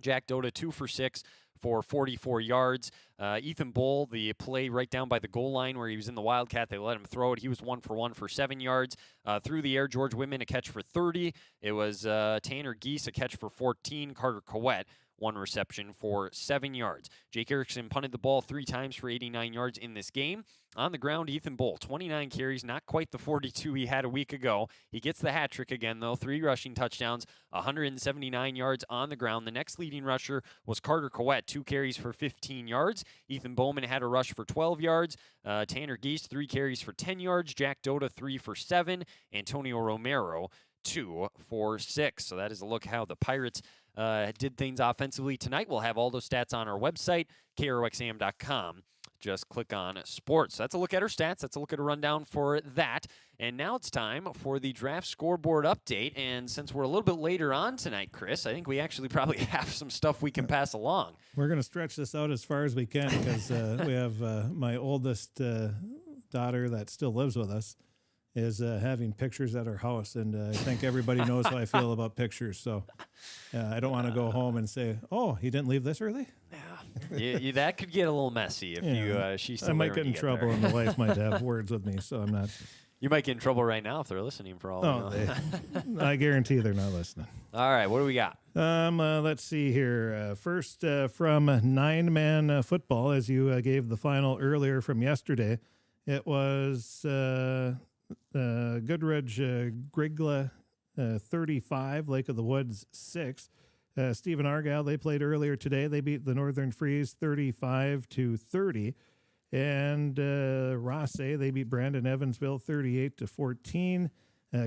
Jack Dota, 2 for 6 for 44 yards. Ethan Bull, the play right down by the goal line where he was in the Wildcat, they let him throw it. He was 1 for 1 for 7 yards. Through the air, George Whitman, a catch for 30. It was Tanner Geese, a catch for 14. Carter Coet, 1 reception for 7 yards. Jake Erickson punted the ball 3 times for 89 yards in this game. On the ground, Ethan Bull, 29 carries, not quite the 42 he had a week ago. He gets the hat trick again, though. 3 rushing touchdowns, 179 yards on the ground. The next leading rusher was Carter Coet, 2 carries for 15 yards. Ethan Bowman had a rush for 12 yards. Tanner Geese, 3 carries for 10 yards. Jack Dota, 3 for 7. Antonio Romero, 2 for 6. So that is a look how the Pirates did things offensively tonight. We'll have all those stats on our website, kroxam.com. Just click on sports. That's a look at our stats. That's a look at a rundown for that. And now it's time for the draft scoreboard update. And since we're a little bit later on tonight, Chris, I think we actually probably have some stuff we can pass along. We're going to stretch this out as far as we can because we have my oldest daughter that still lives with us is having pictures at her house, and I think everybody knows how I feel about pictures, so I don't want to go home and say, oh, he didn't leave this early? Yeah, that could get a little messy if she's still I might there get in trouble, and the wife might have words with me, so I'm not. You might get in trouble right now if they're listening for all I guarantee they're not listening. All right, what do we got? Let's see here. First, from 9-man football, as you gave the final earlier from yesterday, it was Goodridge Grigla 35, Lake of the Woods 6. Stephen Argyle, they played earlier today. They beat the Northern Freeze 35-30. And Rossay, they beat Brandon Evansville 38-14.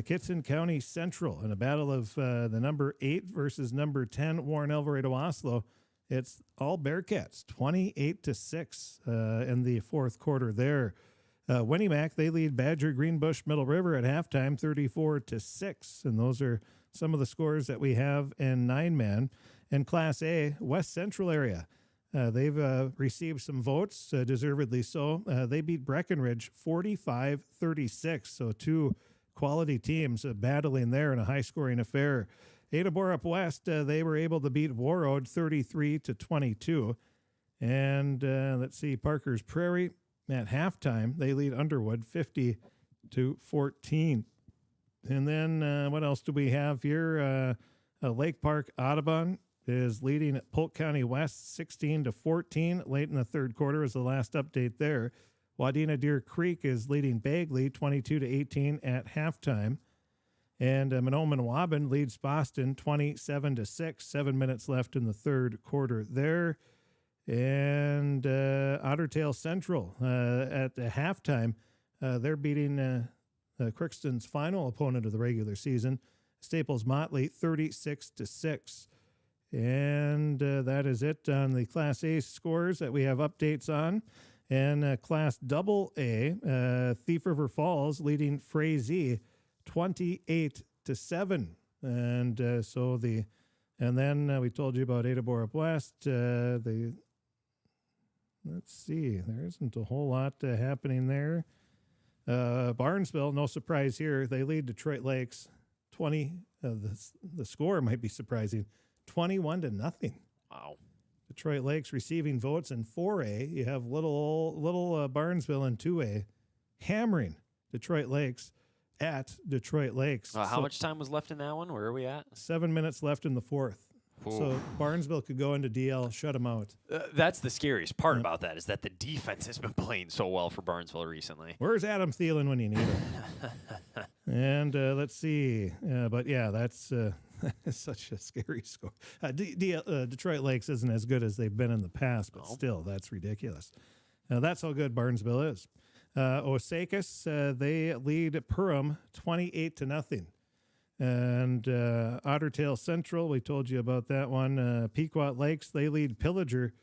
Kitson County Central in a battle of the number 8 versus number 10 Warren Alvarado Oslo. It's all Bearcats 28-6 in the fourth quarter there. Winnimac, they lead Badger Greenbush Middle River at halftime 34-6. And those are some of the scores that we have in 9-man. In Class A, West Central area, they've received some votes, deservedly so. They beat Breckenridge 45-36. So 2 quality teams battling there in a high-scoring affair. Ada Borup West, they were able to beat Warroad 33-22. And let's see, Parker's Prairie at halftime, they lead Underwood 50-14. And then what else do we have here? Lake Park Audubon is leading at Polk County West 16-14. Late in the third quarter is the last update there. Wadena Deer Creek is leading Bagley 22-18 at halftime. And Mahnomen Waban leads Boston 27-6. 7 minutes left in the third quarter there. And Ottertail Central at the halftime, they're beating Crookston's final opponent of the regular season, Staples Motley, 36-6. And that is it on the Class A scores that we have updates on. And Class AA, Thief River Falls leading Frazee 28-7. And and then we told you about Ada Borup West. Let's see, there isn't a whole lot happening there. Barnesville, no surprise here. They lead Detroit Lakes the score might be surprising, 21-0. Wow. Detroit Lakes receiving votes in 4A. You have little Barnesville in 2A, hammering Detroit Lakes at Detroit Lakes. How much time was left in that one? Where are we at? 7 minutes left in the fourth. Ooh. So Barnesville could go into DL, shut them out. That's the scariest part about that, is that the defense has been playing so well for Barnesville recently. Where's Adam Thielen when you need him? And let's see. But yeah, that's such a scary score. Detroit Lakes isn't as good as they've been in the past, but still, that's ridiculous. That's how good Barnesville is. Osakis, they lead Perham 28-0. And Ottertail Central, we told you about that one. Pequot Lakes, they lead Pillager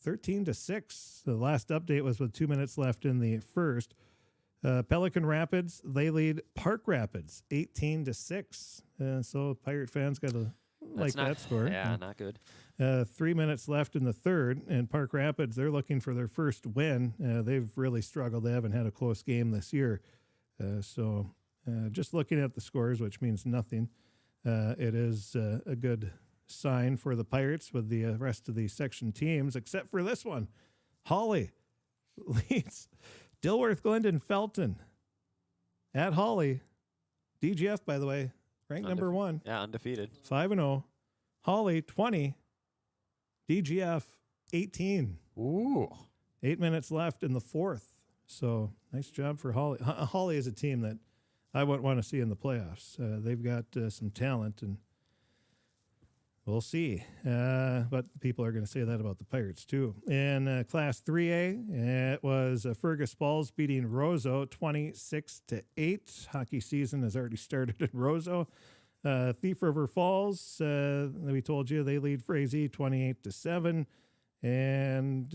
13-6. The last update was with 2 minutes left in the first. Pelican Rapids, they lead Park Rapids 18-6. So Pirate fans got to like that score. Yeah, not good. 3 minutes left in the third, and Park Rapids, they're looking for their first win. They've really struggled. They haven't had a close game this year. Just looking at the scores, which means nothing, it is a good sign for the Pirates with the rest of the section teams, except for this one. Hawley leads Dilworth, Glendon, Felton at Hawley. DGF, by the way, ranked number 1. Yeah, undefeated. 5-0. Hawley, 20. DGF, 18. Ooh. 8 minutes left in the fourth. So nice job for Hawley. Hawley is a team that I wouldn't want to see in the playoffs. They've got some talent, and we'll see. But people are going to say that about the Pirates, too. In Class 3A, it was Fergus Falls beating Roseau 26-8. Hockey season has already started in Roseau. Thief River Falls, we told you, they lead Frazee 28-7. And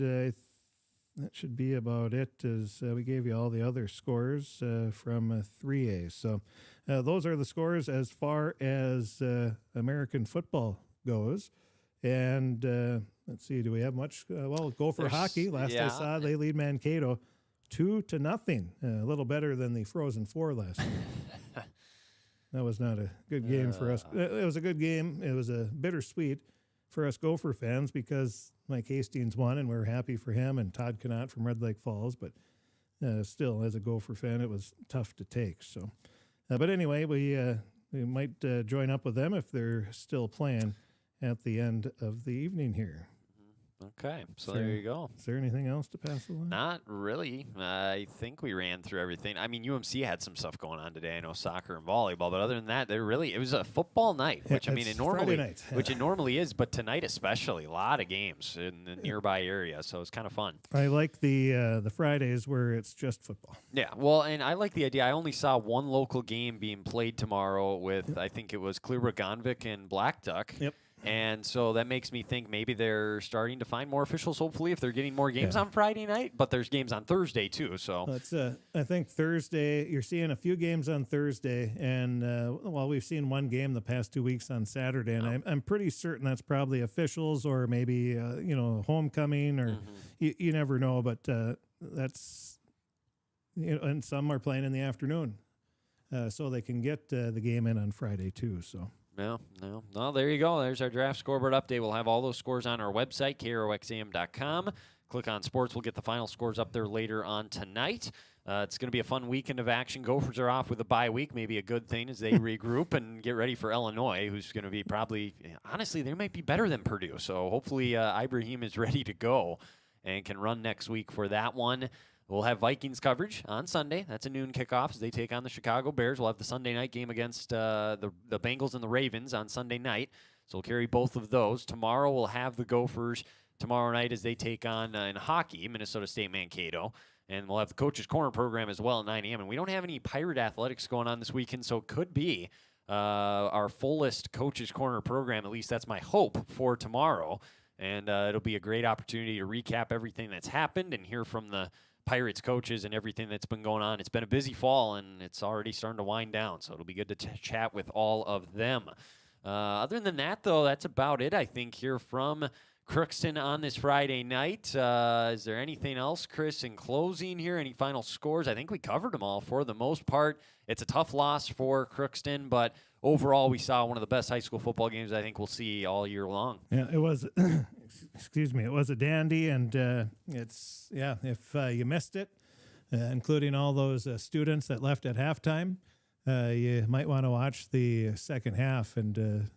that should be about it, as we gave you all the other scores from 3A. So those are the scores as far as American football goes. And let's see, do we have much? Gopher hockey. Last I saw, they lead Mankato 2-0. A little better than the Frozen Four last year. That was not a good game for us. It was a good game. It was a bittersweet for us Gopher fans because Mike Hastings won, and we're happy for him, and Todd Connaught from Red Lake Falls. But still, as a Gopher fan, it was tough to take. So, but anyway, we might join up with them if they're still playing at the end of the evening here. Okay, so there you go. Is there anything else to pass along? Not really. I think we ran through everything. I mean, UMC had some stuff going on today. I know soccer and volleyball, but other than that, it was a football night, which it normally is, but tonight especially, a lot of games in the nearby area, so it's kind of fun. I like the Fridays where it's just football. Yeah, well, and I like the idea. I only saw one local game being played tomorrow with, I think it was Clearbrook-Gonvick and Black Duck. Yep. And so that makes me think maybe they're starting to find more officials, hopefully, if they're getting more games on Friday night. But there's games on Thursday, too. So that's, I think Thursday, you're seeing a few games on Thursday. And, we've seen one game the past 2 weeks on Saturday. And I'm pretty certain that's probably officials or maybe, homecoming or you never know. But that's, and some are playing in the afternoon. So they can get the game in on Friday, too. So. No. There you go. There's our draft scoreboard update. We'll have all those scores on our website, KROXAM.com. Click on sports. We'll get the final scores up there later on tonight. It's going to be a fun weekend of action. Gophers are off with a bye week. Maybe a good thing as they regroup and get ready for Illinois, who's going to be probably, honestly, they might be better than Purdue. So hopefully Ibrahim is ready to go and can run next week for that one. We'll have Vikings coverage on Sunday. That's a noon kickoff as they take on the Chicago Bears. We'll have the Sunday night game against the Bengals and the Ravens on Sunday night. So we'll carry both of those. Tomorrow we'll have the Gophers tomorrow night as they take on, in hockey, Minnesota State Mankato. And we'll have the Coach's Corner program as well at 9 a.m. And we don't have any Pirate athletics going on this weekend, so it could be our fullest Coach's Corner program. At least that's my hope for tomorrow. And it'll be a great opportunity to recap everything that's happened and hear from the Pirates coaches and everything that's been going on. It's been a busy fall, and it's already starting to wind down, so it'll be good to chat with all of them. Other than that, though, that's about it, I think, here from Crookston on this Friday night. Is there anything else, Chris, in closing here? Any final scores? I think we covered them all for the most part. It's a tough loss for Crookston, but overall we saw one of the best high school football games I think we'll see all year long. Yeah, it was, excuse me, it was a dandy, and if you missed it, including all those students that left at halftime, you might want to watch the second half, and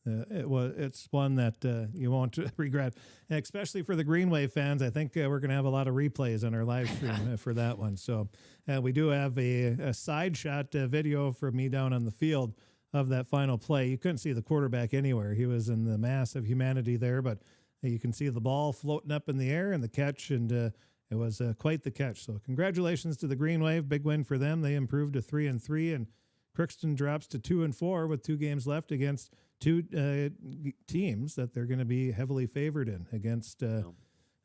it's one that you won't regret, and especially for the Greenway fans. I think we're going to have a lot of replays on our live stream for that one. So we do have a side shot video from me down on the field of that final play. You couldn't see the quarterback anywhere. He was in the mass of humanity there, but you can see the ball floating up in the air and the catch, and it was quite the catch. So congratulations to the Green Wave. Big win for them. They improved to 3-3, and Crookston drops to 2-4 with 2 games left against two teams that they're going to be heavily favored in against,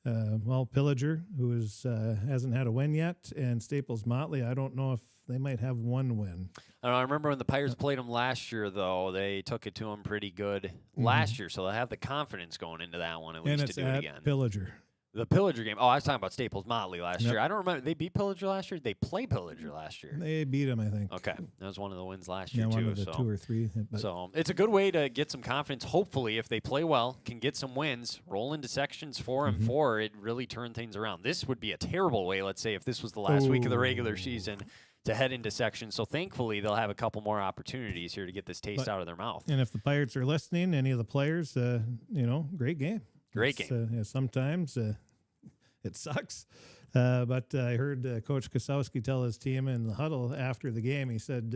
Pillager, who hasn't had a win yet, and Staples Motley. I don't know if they might have one win. I remember when the Pirates played them last year, though, they took it to them pretty good last year, so they'll have the confidence going into that one at least to do it again. Pillager. The Pillager game. Oh, I was talking about Staples Motley last year. I don't remember. They beat Pillager last year? They played Pillager last year. They beat them, I think. Okay. That was one of the wins last year, too. One of the 2 or 3. So it's a good way to get some confidence. Hopefully, if they play well, can get some wins, roll into sections 4 and 4, it really turn things around. This would be a terrible way, let's say, if this was the last week of the regular season, to head into sections. So thankfully, they'll have a couple more opportunities here to get this taste out of their mouth. And if the Pirates are listening, any of the players, great game. Great game. Sometimes it sucks. But I heard Coach Kosowski tell his team in the huddle after the game, he said,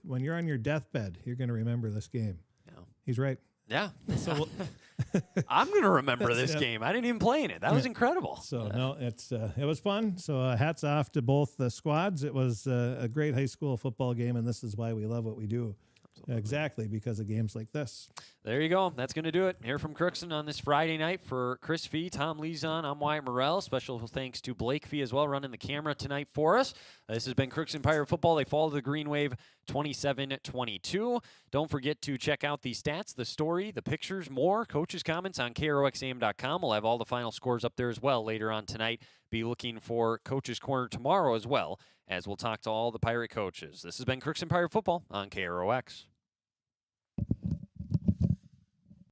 when you're on your deathbed, you're going to remember this game. Yeah. He's right. Yeah. So I'm going to remember this game. I didn't even play in it. That was incredible. So, it was fun. So hats off to both the squads. It was a great high school football game, and this is why we love what we do. Exactly, because of games like this. There you go. That's going to do it here from Crookston on this Friday night. For Chris Fee, Tom Lezon, I'm Wyatt Morrell. Special thanks to Blake Fee as well, running the camera tonight for us. This has been Crookston Pirate Football. They follow the Green Wave 27-22. Don't forget to check out the stats, the story, the pictures, more coaches' comments on KROXAM.com. We'll have all the final scores up there as well later on tonight. Be looking for Coaches Corner tomorrow as well, as we'll talk to all the Pirate coaches. This has been Crookston Pirate Football on KROX.